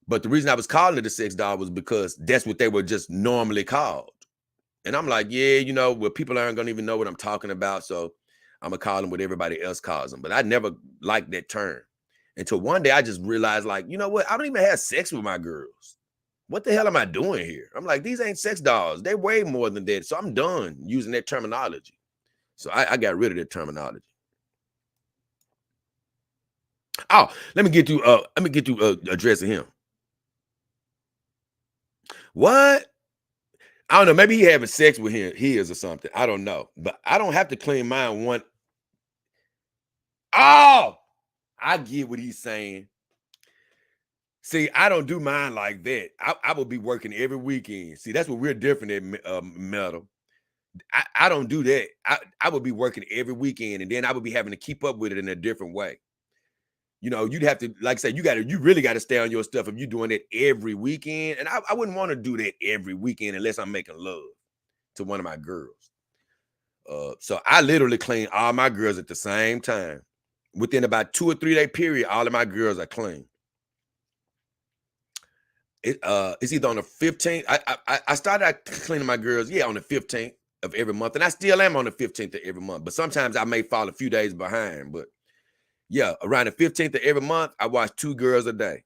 But the reason I was calling it a sex doll was because that's what they were just normally called. And I'm like, yeah, you know, well, people aren't going to even know what I'm talking about. So I'm going to call them what everybody else calls them. But I never liked that term until one day I just realized, like, you know what? I don't even have sex with my girls. What the hell am I doing here? I'm like, these ain't sex dolls. They're way more than that. So I'm done using that terminology. So I got rid of that terminology. Oh, let me get to addressing him. What? I don't know. Maybe he having sex with his or something. I don't know. But I don't have to clean mine one. Oh, I get what he's saying. See, I don't do mine like that. I will be working every weekend. See, that's what we're different at Metal. I don't do that. I would be working every weekend, and then I would be having to keep up with it in a different way. You know, you'd have to, like I said, you really got to stay on your stuff if you're doing it every weekend. And I wouldn't want to do that every weekend unless I'm making love to one of my girls. So I literally clean all my girls at the same time. Within about 2 or 3 day period, all of my girls are clean. It's either on the 15th. I started out cleaning my girls, on the 15th of every month, and I still am on the 15th of every month. But sometimes I may fall a few days behind. But yeah, around the 15th of every month, I wash 2 girls a day.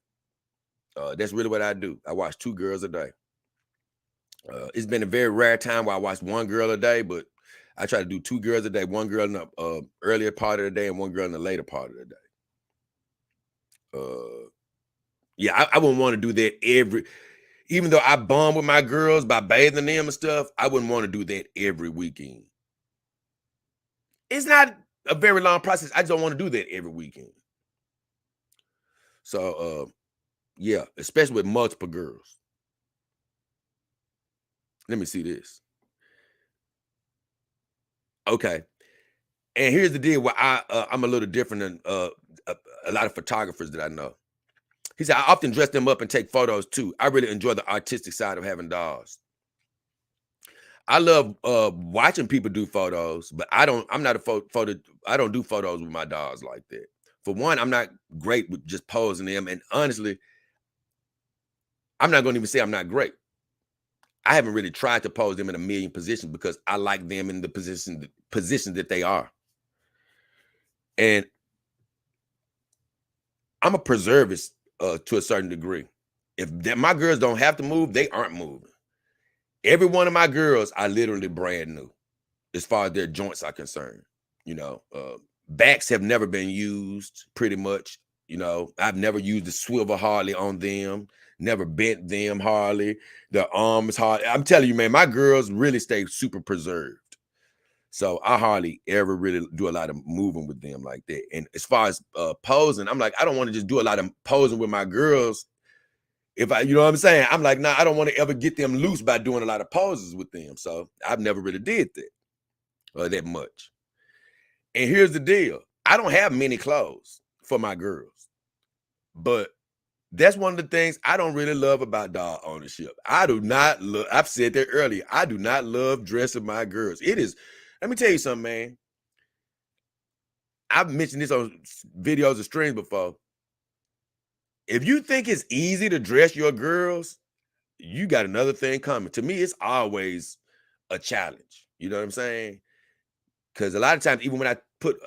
That's really what I do. I wash 2 girls a day. It's been a very rare time where I watch 1 girl a day, but I try to do 2 girls a day. 1 girl in the earlier part of the day and 1 girl in the later part of the day. Yeah, I wouldn't want to do that even though I bond with my girls by bathing them and stuff, I wouldn't want to do that every weekend. It's not a very long process. I just don't want to do that every weekend. So, yeah, especially with multiple girls. Let me see this. Okay. And here's the deal where I'm a little different than a lot of photographers that I know. He said, I often dress them up and take photos too. I really enjoy the artistic side of having dolls. I love watching people do photos, but I'm not a photo. I don't do photos with my dolls like that. For one, I'm not great with just posing them. And honestly, I'm not going to even say I'm not great. I haven't really tried to pose them in a million positions because I like them in the position that they are. And I'm a preservist to a certain degree. If my girls don't have to move, they aren't moving. Every one of my girls are literally brand new as far as their joints are concerned. You know, backs have never been used pretty much. You know, I've never used a swivel hardly on them, never bent them hardly. The arms hard. I'm telling you, man, my girls really stay super preserved. So I hardly ever really do a lot of moving with them like that. And as far as posing, I'm like, I don't want to just do a lot of posing with my girls. If I, you know what I'm saying? I'm like, nah, I don't want to ever get them loose by doing a lot of poses with them. So I've never really did that or that much. And here's the deal. I don't have many clothes for my girls, but that's one of the things I don't really love about dog ownership. I do not love, I've said that earlier. I do not love dressing my girls. It is, let me tell you something, man. I've mentioned this on videos and streams before. If you think it's easy to dress your girls, you got another thing coming. To me, it's always a challenge. You know what I'm saying? Because a lot of times, even when I put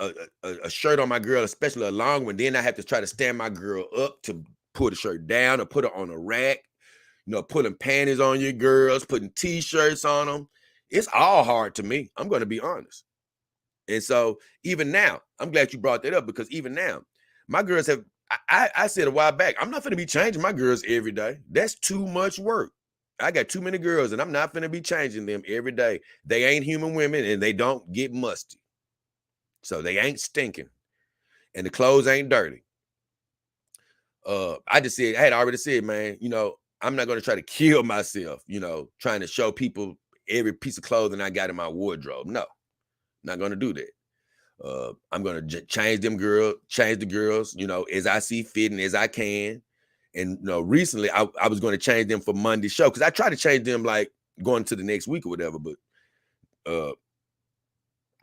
a shirt on my girl, especially a long one, then I have to try to stand my girl up to pull the shirt down or put her on a rack. You know, putting panties on your girls, putting t-shirts on them. It's all hard to me. I'm going to be honest. And so even now, I'm glad you brought that up because even now, my girls have, I said a while back, I'm not going to be changing my girls every day. That's too much work. I got too many girls and I'm not going to be changing them every day. They ain't human women and they don't get musty. So they ain't stinking and the clothes ain't dirty. I just said, I had already said, man, you know, I'm not going to try to kill myself, you know, trying to show people every piece of clothing I got in my wardrobe. No, not going to do that. I'm going to change the girls, you know, as I see fit and as I can. And, you know, recently I was going to change them for Monday's show because I try to change them like going to the next week or whatever, but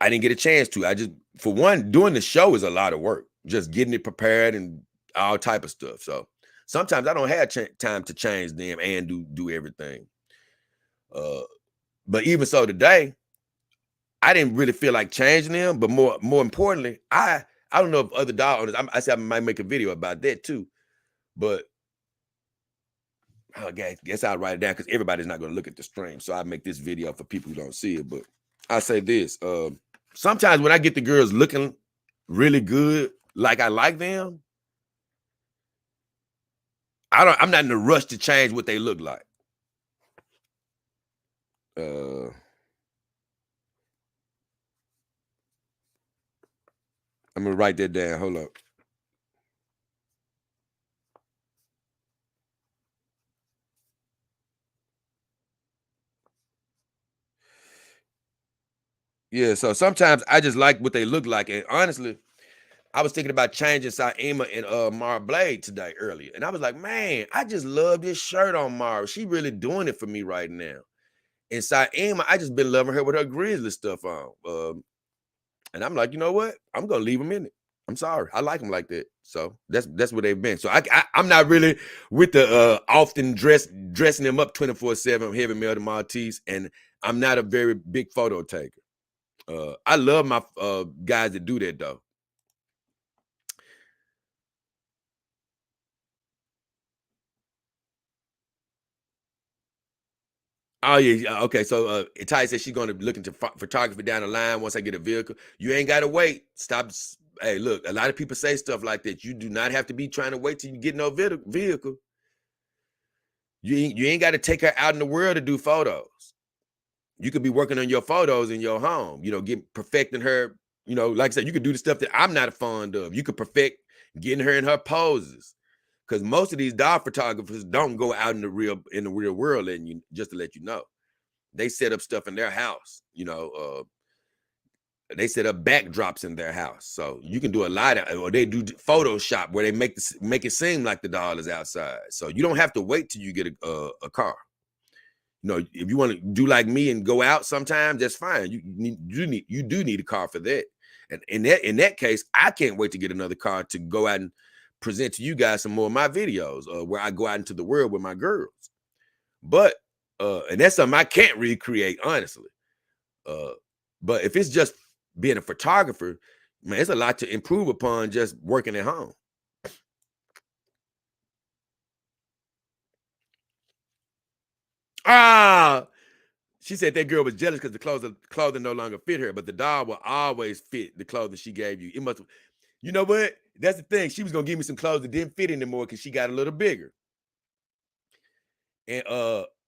I didn't get a chance to. I just, for one, doing the show is a lot of work, just getting it prepared and all type of stuff. So sometimes I don't have time to change them and do everything. But even so today, I didn't really feel like changing them, but more importantly, I don't know if other dog owners, I said I might make a video about that too, but I guess I'll write it down because everybody's not going to look at the stream. So I make this video for people who don't see it. But I say this, sometimes when I get the girls looking really good, like I like them, I'm not in a rush to change what they look like. I'm gonna write that down. Hold up. Yeah, so sometimes I just like what they look like. And honestly, I was thinking about changing Saima and Mara Blade today earlier. And I was like, man, I just love this shirt on Mara. She really doing it for me right now. And Saima, I just been loving her with her Grizzly stuff on. And I'm like, you know what? I'm gonna leave them in it. I'm sorry. I like them like that. So that's what they've been. So I'm not really with the often dressing them up 24/7 heavy metal to Maltese. And I'm not a very big photo taker. I love my guys that do that though. Oh yeah, okay. So Ty says she's going to look into photography down the line once I get a vehicle. You ain't got to wait. Stop. Hey, look, a lot of people say stuff like that. You do not have to be trying to wait till you get no vehicle. You ain't got to take her out in the world to do photos. You could be working on your photos in your home. You know, perfecting her. You know, like I said, you could do the stuff that I'm not fond of. You could perfect getting her in her poses. Because most of these dog photographers don't go out in the real world, and you just to let you know, they set up stuff in their house. You know, they set up backdrops in their house, so you can do a lot of, or they do Photoshop where they make it seem like the dog is outside. So you don't have to wait till you get a car. You know, if you want to do like me and go out sometimes, that's fine. You do need a car for that. And in that case, I can't wait to get another car to go out and present to you guys some more of my videos where I go out into the world with my girls. But And that's something I can't recreate, honestly. But if it's just being a photographer, man, it's a lot to improve upon just working at home. Ah, she said that girl was jealous because the clothing no longer fit her, but the doll will always fit the clothing she gave you. It must, you know what? That's the thing. She was gonna give me some clothes that didn't fit anymore because she got a little bigger. And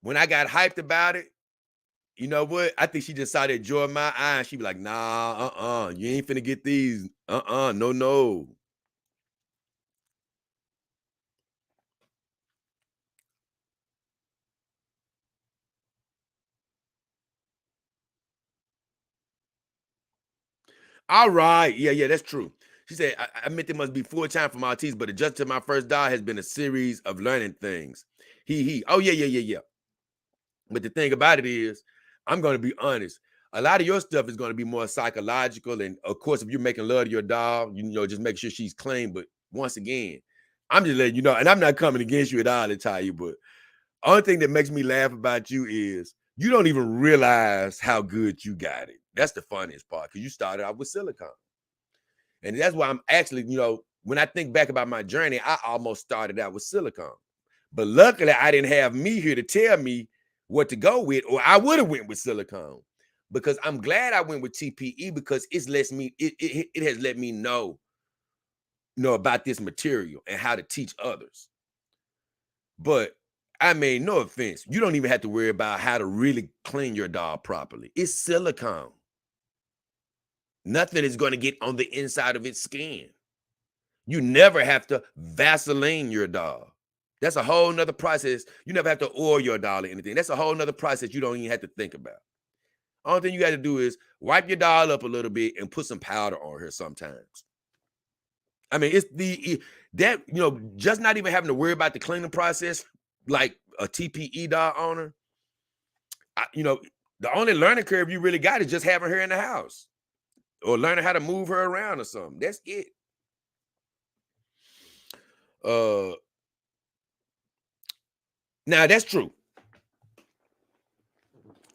when I got hyped about it, you know what? I think she just saw that joy in my eye, and she be like, "Nah, you ain't finna get these. No, no." All right, yeah, that's true. She said, "I meant it must be full time for Maltese, but adjusting to my first dog has been a series of learning things." He. Oh yeah. But the thing about it is, I'm going to be honest. A lot of your stuff is going to be more psychological, and of course, if you're making love to your dog, you know, just make sure she's clean. But once again, I'm just letting you know, and I'm not coming against you at all to tell you, but only thing that makes me laugh about you is you don't even realize how good you got it. That's the funniest part because you started out with silicone. And that's why I'm actually, you know, when I think back about my journey, I almost started out with silicone. But luckily, I didn't have me here to tell me what to go with, or I would have went with silicone. Because I'm glad I went with TPE because it has let me know, about this material and how to teach others. But I mean, no offense, you don't even have to worry about how to really clean your dog properly. It's silicone. Nothing is going to get on the inside of its skin. You never have to Vaseline your dog. That's a whole nother process. You never have to oil your dog or anything. That's a whole nother process you don't even have to think about. Only thing you got to do is wipe your dog up a little bit and put some powder on her sometimes. I mean, it's just not even having to worry about the cleaning process like a TPE dog owner. The only learning curve you really got is just having her in the house or learning how to move her around or something. That's it. Now that's true.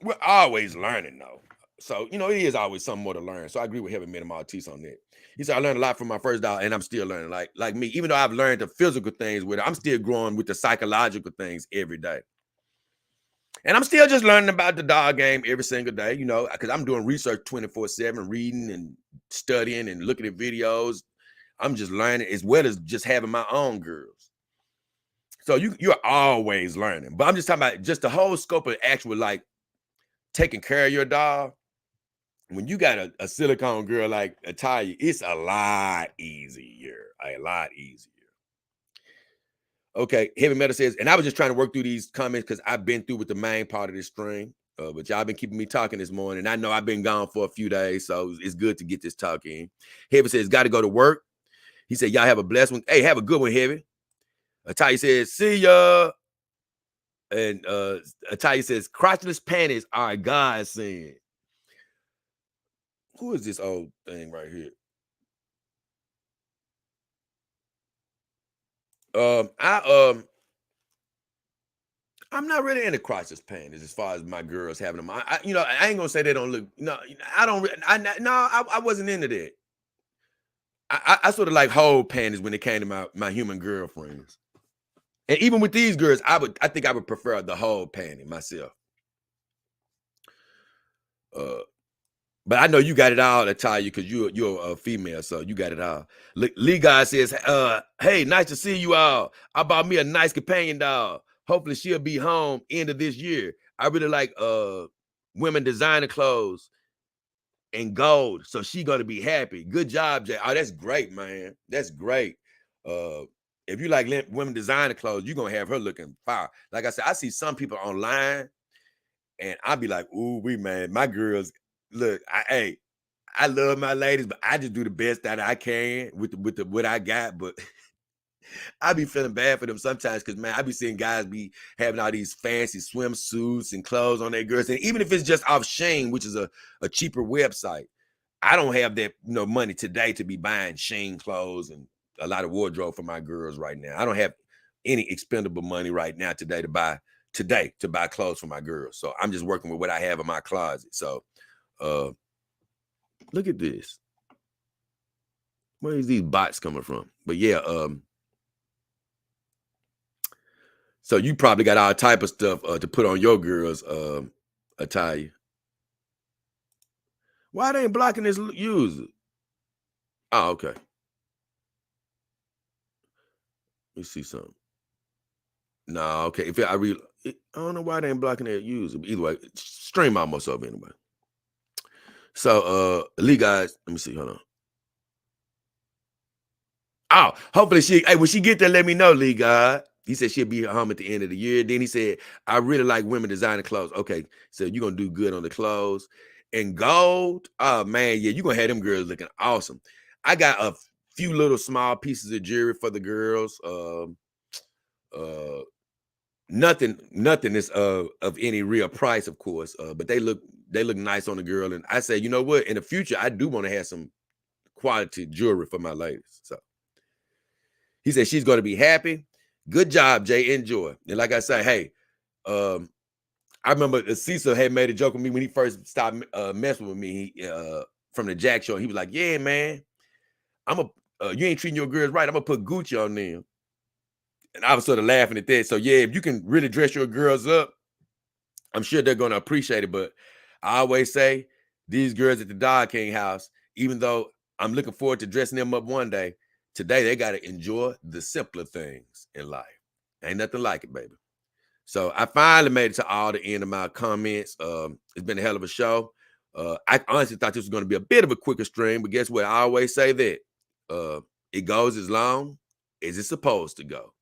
We're always learning though. So, it is always something more to learn. So I agree with Heaven Made Maltese on that. He said, I learned a lot from my first dog and I'm still learning. Like me, even though I've learned the physical things with it, I'm still growing with the psychological things every day. And I'm still just learning about the dog game every single day, because I'm doing research 24/7, reading and studying and looking at videos. I'm just learning as well as just having my own girls. So you're always learning. But I'm just talking about just the whole scope of actual taking care of your dog. When you got a silicone girl like Atalia, it's a lot easier. A lot easier. Okay, Heavy Metal says, and I was just trying to work through these comments because I've been through with the main part of this stream. But y'all been keeping me talking this morning. I know I've been gone for a few days, so it's good to get this talk in. Heavy says, got to go to work. He said, y'all have a blessed one. Hey, have a good one, Heavy. Atalia says, see ya. And Atalia says, crotchless panties are God saying. Who is this old thing right here? I'm not really into crotchless panties as far as my girls having them. I ain't gonna say they don't look. No, I don't. I wasn't into that. I sort of like whole panties when it came to my human girlfriends. And even with these girls, I think I would prefer the whole panty myself. But I know you got it all, Atalia, because you're a female, so you got it all. Lee Guy says, hey, nice to see you all. I bought me a nice companion dog. Hopefully she'll be home end of this year. I really like women designer clothes and gold, so she gonna be happy. Good job, Jay. Oh, that's great, man. That's great. If you like women designer clothes, you're gonna have her looking fire. Like I said, I see some people online, and I'll be like, ooh, man, my girls. Look, I love my ladies, but I just do the best that I can with what I got. But I be feeling bad for them sometimes because, man, I be seeing guys be having all these fancy swimsuits and clothes on their girls, and even if it's just off Shane, which is a cheaper website, I don't have that money today to be buying Shane clothes and a lot of wardrobe for my girls right now. I don't have any expendable money right now today to buy today to buy clothes for my girls. So I'm just working with what I have in my closet. So look at this. Where is these bots coming from? But yeah, so you probably got all type of stuff to put on your girls' attire. Why they ain't blocking this user? Oh, okay. Let me see something. No, okay. If I don't know why they ain't blocking that user. But either way, stream almost over anyway. So Lee guys, let me see. Hold on. Oh, hopefully when she get there, let me know, Lee God. He said she'll be home at the end of the year. Then he said, I really like women designing clothes. Okay, so you're gonna do good on the clothes. And gold, oh man, yeah, you're gonna have them girls looking awesome. I got a few little small pieces of jewelry for the girls. Nothing is of any real price, of course. But they look nice on the girl. And I say, you know what? In the future, I do want to have some quality jewelry for my ladies. So he said she's going to be happy. Good job, Jay. Enjoy. And like I say, hey, I remember Cecil had made a joke with me when he first stopped messing with me from the Jack Show. He was like, "Yeah, man, you ain't treating your girls right. I'm gonna put Gucci on them." And I was sort of laughing at that. So yeah, if you can really dress your girls up, I'm sure they're gonna appreciate it. But I always say these girls at the Dog King house, even though I'm looking forward to dressing them up one day, today they got to enjoy the simpler things in life. Ain't nothing like it, baby. So I finally made it to all the end of my comments. It's been a hell of a show. I honestly thought this was going to be a bit of a quicker stream, but guess what? I always say that it goes as long as it's supposed to go.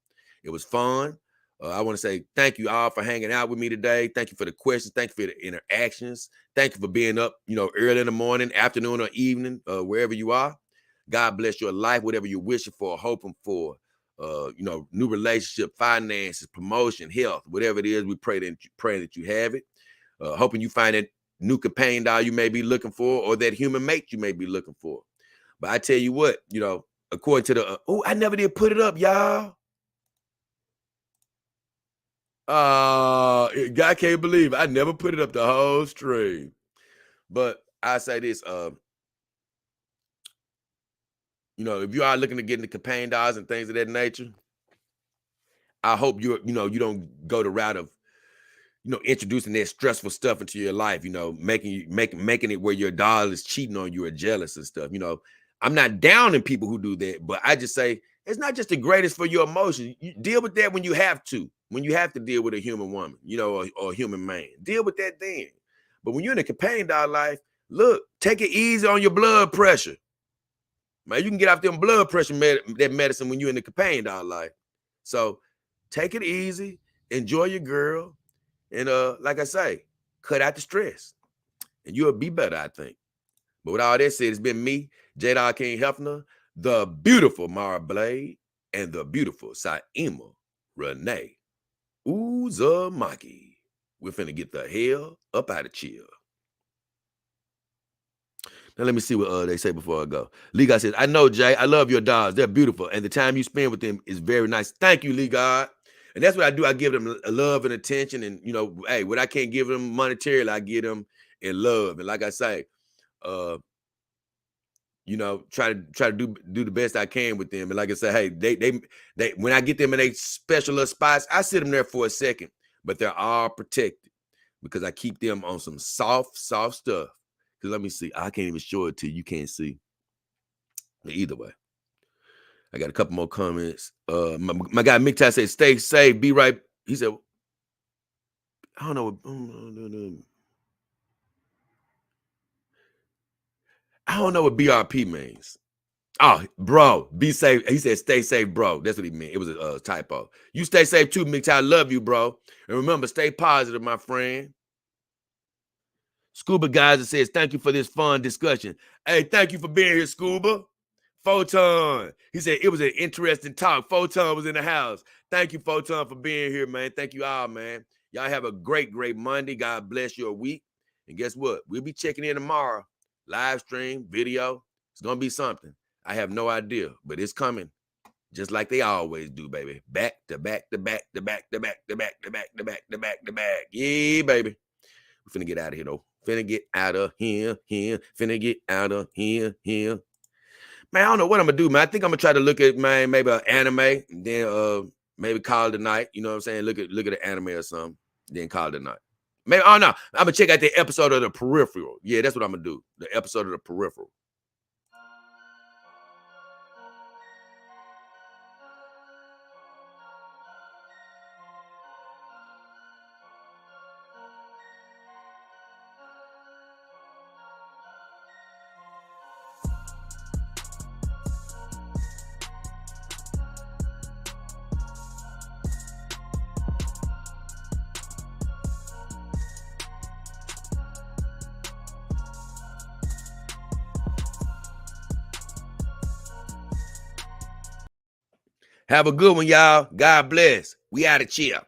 It was fun. I want to say thank you all for hanging out with me today. Thank you for the questions. Thank you for the interactions. Thank you for being up, early in the morning, afternoon, or evening, wherever you are. God bless your life, whatever you're wishing for, hoping for. New relationship, finances, promotion, health, whatever it is, we pray that you have it. Hoping you find that new companion doll you may be looking for, or that human mate you may be looking for. But I tell you what, according to the I never did put it up, y'all. I can't believe it. I never put it up the whole stream. But I say this, if you are looking to get into companion dolls and things of that nature, I hope you don't go the route of, introducing that stressful stuff into your life, making it where your doll is cheating on you or jealous and stuff. I'm not downing people who do that, but I just say it's not just the greatest for your emotions. You deal with that when you have to deal with a human woman, or a human man. Deal with that then. But when you're in a companion doll life, look, take it easy on your blood pressure. Man, you can get off them blood pressure that medicine when you're in the companion doll life. So take it easy, enjoy your girl, and like I say, cut out the stress, and you'll be better, I think. But with all that said, it's been me, J. King Hefner, the beautiful Mara Blade, and the beautiful Saima Renee Uzumaki. We're finna get the hell up out of chill. Now let me see what they say before I go. Lee God says, I know, Jay, I love your dogs. They're beautiful. And the time you spend with them is very nice. Thank you, Lee God. And that's what I do. I give them love and attention. And, hey, what I can't give them monetarily, I give them in love. And like I say, try to do the best I can with them. And like I say, hey, they when I get them in a special little spots, I sit them there for a second, but they're all protected because I keep them on some soft stuff. Because let me see, I can't even show it to you. You can't see. But either way, I got a couple more comments. My guy Mick Ty said, "Stay safe, be right." He said, "I don't know. I don't know what BRP means." Oh, bro, be safe. He said, "Stay safe, bro." That's what he meant. It was a typo. You stay safe too, Mick Ty. I love you, bro. And remember, stay positive, my friend. Scuba Guys says, "Thank you for this fun discussion." Hey, thank you for being here, Scuba. Photon. He said it was an interesting talk. Photon was in the house. Thank you, Photon, for being here, man. Thank you all, man. Y'all have a great Monday. God bless your week. And guess what? We'll be checking in tomorrow. Live stream, video. It's going to be something. I have no idea, but it's coming. Just like they always do, baby. Back to back to back to back to back to back to back to back to back. back to back. Yeah, baby. We finna get out of here, though. Finna get out of here. Finna get out of here. Man, I don't know what I'm gonna do, man. I think I'm gonna try to look at, man, maybe an anime, and then maybe call it a night. You know what I'm saying? Look at an anime or something, then call it a night. Maybe, oh no, I'm gonna check out the episode of The Peripheral. Yeah, that's what I'm gonna do. The episode of The Peripheral. Have a good one, y'all. God bless. We out of here.